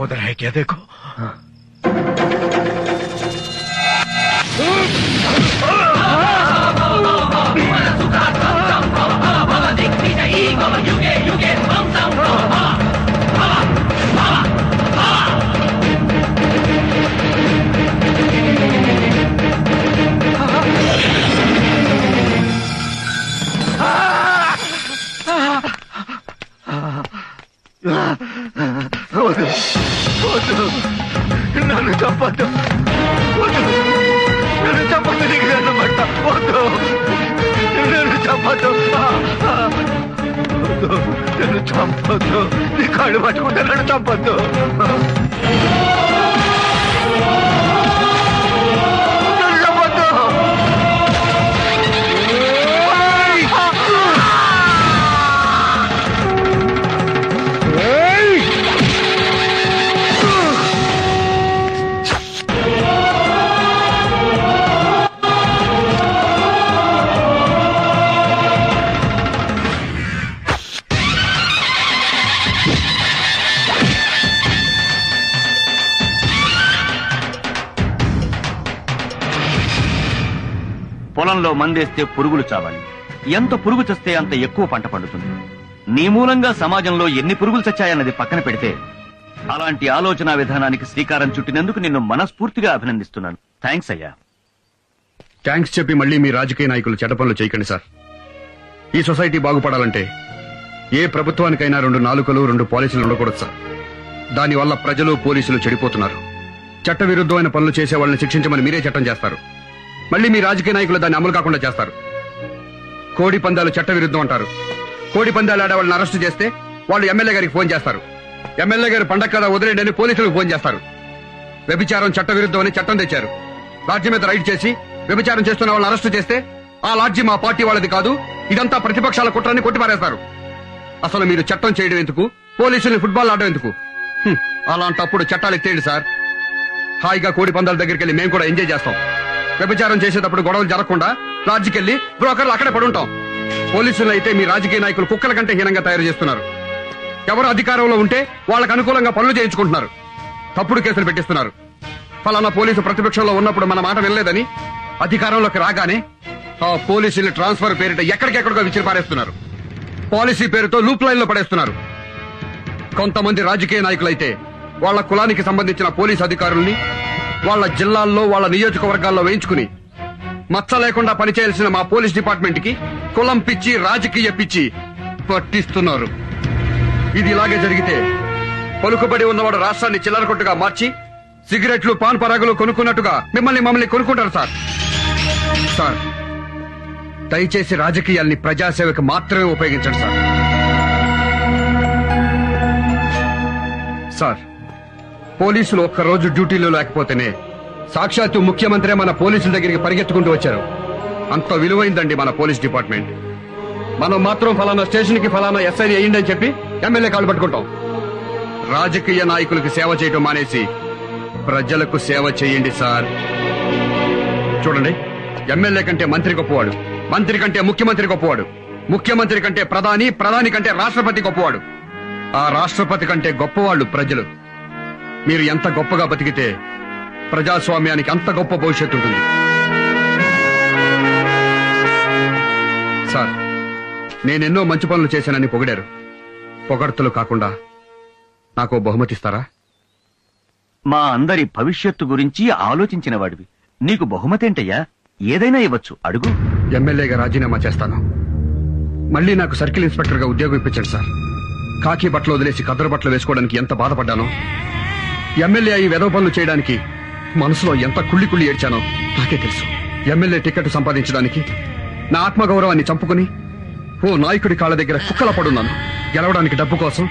Speaker 6: उधर है क्या देखो।
Speaker 17: నన్ను చంపద్దు, నన్ను చంపద్దు, నీకు నన్ను పట్ట వద్దు, నన్ను చంపద్దు, నన్ను చంపద్దు, నీ కాళ్ళు పట్టుకుంటే నన్ను చంపద్దు.
Speaker 21: పొలంలో మందేస్తే పురుగులు చావాలి. ఎంత పురుగు చస్తే అంత ఎక్కువ పంట పండుతుంది. నీ మూలంగా సమాజంలో ఎన్ని పురుగులు చచ్చాయన్నది పక్కన పెడితే అలాంటి ఆలోచన విధానానికి శ్రీకారం చుట్టినందుకు నిన్ను మనస్ఫూర్తిగా అభినందిస్తున్నాను. థ్యాంక్స్ అయ్యా.
Speaker 2: థ్యాంక్స్ చెప్పి మళ్ళీ మీ రాజకీయ నాయకులు చెడ్డ పనులు చేయకండి సార్. ఈ సొసైటీ బాగుపడాలంటే ఏ ప్రభుత్వానికైనా 2 నాలుకలు 2 పాలసీలు ఉండకూడదు సార్. దానివల్ల ప్రజలు పోలీసులు చెడిపోతున్నారు. చట్ట విరుద్ధమైన పనులు చేసే వాళ్ళని శిక్షించమని మీరే చట్టం చేస్తారు. మళ్ళీ మీ రాజకీయ నాయకులు దాన్ని అమలు కాకుండా చేస్తారు. కోడి పందాలు చట్ట విరుద్ధం అంటారు. కోడి పందాలు ఆడే వాళ్ళని అరెస్టు చేస్తే వాళ్ళు ఎమ్మెల్యే గారికి ఫోన్ చేస్తారు. ఎమ్మెల్యే గారు పండగ కదా వదిలేండి అని పోలీసులకు ఫోన్ చేస్తారు. వ్యభిచారం చట్ట విరుద్ధం అని చట్టం తెచ్చారు. లాడ్జి మీద రైడ్ చేసి వ్యభిచారం చేస్తున్న వాళ్ళని అరెస్టు చేస్తే ఆ లాడ్జి మా పార్టీ వాళ్ళది కాదు, ఇదంతా ప్రతిపక్షాల కుట్రని కొట్టిపారేస్తారు. అసలు మీరు చట్టం చేయడం ఎందుకు, పోలీసుల్ని ఫుట్బాల్ ఆడడం ఎందుకు? అలాంటప్పుడు చట్టాలు ఎత్తేయండి సార్. హాయిగా కోడి పందాల దగ్గరికి వెళ్ళి మేము కూడా ఎంజాయ్ చేస్తాం. వ్యభిచారం చేసేటప్పుడు గొడవలు జరగకుండా లాడ్జికెళ్లి బ్రోకర్లు అక్కడే పడుంటాం. పోలీసులు అయితే మీ రాజకీయ నాయకులు కుక్కల కంటే హీనంగా తయారు చేస్తున్నారు. ఎవరు అధికారంలో ఉంటే వాళ్ళకు అనుకూలంగా పనులు చేయించుకుంటున్నారు. తప్పుడు కేసులు పెట్టిస్తున్నారు. ఫలానా పోలీసు ప్రతిపక్షంలో ఉన్నప్పుడు మన మాట వినలేదని అధికారంలోకి రాగానే ఆ పోలీసులు ట్రాన్స్ఫర్ పేరిట ఎక్కడికెక్కడికో విసిరి పారేస్తున్నారు. పాలసీ పేరుతో లూప్ లైన్ లో పడేస్తున్నారు. కొంతమంది రాజకీయ నాయకులైతే వాళ్ళ కులానికి సంబంధించిన పోలీసు అధికారుల్ని వాళ్ళ జిల్లాల్లో వాళ్ళ నియోజకవర్గాల్లో వేయించుకుని మచ్చ లేకుండా పనిచేయాల్సిన మా పోలీస్ డిపార్ట్మెంట్ కి కులం పిచ్చి రాజకీయ పిచ్చి పట్టిస్తున్నారు. ఇది ఇలాగే జరిగితే పలుకుబడి ఉన్నవాడు రాష్ట్రాన్ని చిల్లర కొట్టుగా మార్చి సిగరెట్లు పాన్ పరాగులు కొనుక్కున్నట్టుగా మమ్మల్ని కొనుక్కుంటారు సార్. సార్ దయచేసి రాజకీయాల్ని ప్రజాసేవకు మాత్రమే ఉపయోగించండి సార్. సార్ పోలీసులు ఒక్కరోజు డ్యూటీలో లేకపోతేనే సాక్షాత్తు ముఖ్యమంత్రి మన పోలీసుల దగ్గరికి పరిగెత్తుకుంటూ వచ్చారు. అంత విలువైందండి మన పోలీస్ డిపార్ట్మెంట్. మనం మాత్రం ఫలానా స్టేషన్ కి ఫలానా ఎస్ఐ అయ్యిందని చెప్పి ఎమ్మెల్యే కాళ్ళు పట్టుకుంటాం. రాజకీయ నాయకులకు సేవ చేయటం మానేసి ప్రజలకు సేవ చేయండి సార్. చూడండి, ఎమ్మెల్యే కంటే మంత్రి గొప్పవాడు, మంత్రి కంటే ముఖ్యమంత్రి గొప్పవాడు, ముఖ్యమంత్రి కంటే ప్రధాని, ప్రధాని కంటే రాష్ట్రపతి గొప్పవాడు, ఆ రాష్ట్రపతి కంటే గొప్పవాళ్ళు ప్రజలు. మీరు ఎంత గొప్పగా బతికితే ప్రజాస్వామ్యానికి అంత గొప్ప భవిష్యత్తు ఉంటుంది. సార్ నేనెన్నో మంచి పనులు చేశానని పొగిడారు. పొగడ్తలు కాకుండా నాకు బహుమతిస్తారా?
Speaker 21: మా అందరి భవిష్యత్తు గురించి ఆలోచించిన వాడివి, నీకు బహుమతేంటయ్యా? ఏదైనా ఇవ్వచ్చు, అడుగు.
Speaker 2: ఎమ్మెల్యేగా రాజీనామా చేస్తాను. మళ్ళీ నాకు సర్కిల్ ఇన్స్పెక్టర్ గా ఉద్యోగం ఇప్పించండి సార్. కాకి బట్టలు వదిలేసి కద్దరు బట్టలు వేసుకోవడానికి ఎంత బాధపడ్డానో, ఎమ్మెల్యే అయి వెధవ పనులు చేయడానికి మనసులో ఎంత కుళ్ళి కుళ్ళి ఏడ్చానో నాకే తెలుసు. ఎమ్మెల్యే టికెట్ సంపాదించడానికి నా ఆత్మగౌరవాన్ని చంపుకుని ఓ నాయకుడి కాళ్ళ దగ్గర కుక్కల పడున్నాను. గెలవడానికి డబ్బు కోసం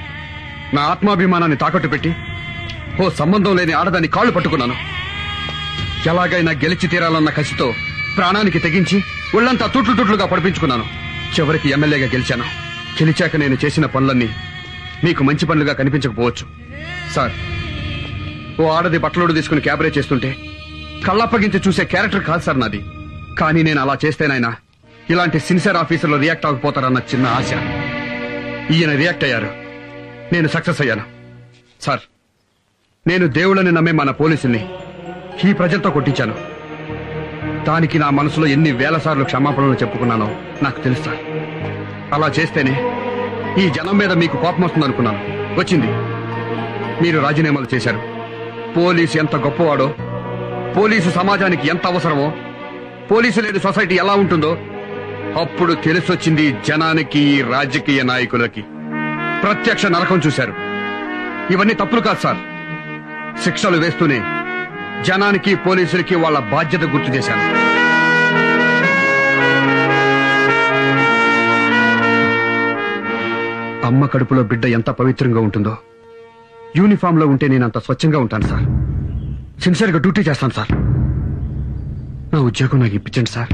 Speaker 2: నా ఆత్మాభిమానాన్ని తాకట్టు పెట్టి ఓ సంబంధం లేని ఆడదాన్ని కాళ్లు పట్టుకున్నాను. ఎలాగైనా గెలిచి తీరాలన్న కసితో ప్రాణానికి తెగించి ఒళ్లంతా తుట్లుగా పడిపించుకున్నాను. చివరికి ఎమ్మెల్యేగా గెలిచాను. గెలిచాక నేను చేసిన పనులన్నీ మీకు మంచి పనులుగా కనిపించకపోవచ్చు సార్. ఓ ఆడది బట్టలోడు తీసుకుని క్యాబరే చేస్తుంటే కళ్ళప్పగించి చూసే క్యారెక్టర్ కాదు సార్ నాది. కానీ నేను అలా చేస్తేనైనా ఇలాంటి సిన్సియర్ ఆఫీసర్లు రియాక్ట్ అవ్వకపోతారన్న చిన్న ఆశ. ఈయన రియాక్ట్ అయ్యారు, నేను సక్సెస్ అయ్యాను. సార్ నేను దేవుళ్ళని నమ్మే మన పోలీసుల్ని ఈ ప్రజలతో కొట్టించాను. దానికి నా మనసులో ఎన్ని వేల సార్లు క్షమాపణలు చెప్పుకున్నానో నాకు తెలుసు సార్. అలా చేస్తేనే ఈ జనం మీద మీకు కోపం వస్తుందనుకున్నాను. వచ్చింది. మీరు రాజీనామాలు చేశారు. పోలీసు ఎంత గొప్పవాడో, పోలీసు సమాజానికి ఎంత అవసరమో, పోలీసు లేని సొసైటీ ఎలా ఉంటుందో అప్పుడు తెలిసొచ్చింది జనానికి, రాజకీయ నాయకులకి. ప్రత్యక్ష నరకం చూశారు. ఇవన్నీ తప్పులు కాదు సార్. శిక్షలు వేస్తూనే జనానికి, పోలీసులకి వాళ్ళ బాధ్యత గుర్తు చేశాను. అమ్మ కడుపులో బిడ్డ ఎంత పవిత్రంగా ఉంటుందో యూనిఫామ్ లో ఉంటే నేను అంత స్వచ్ఛంగా ఉంటాను సార్. సిన్సియర్ గా డ్యూటీ చేస్తాను సార్. నా ఉద్యోగం నాకు ఇప్పించండి సార్.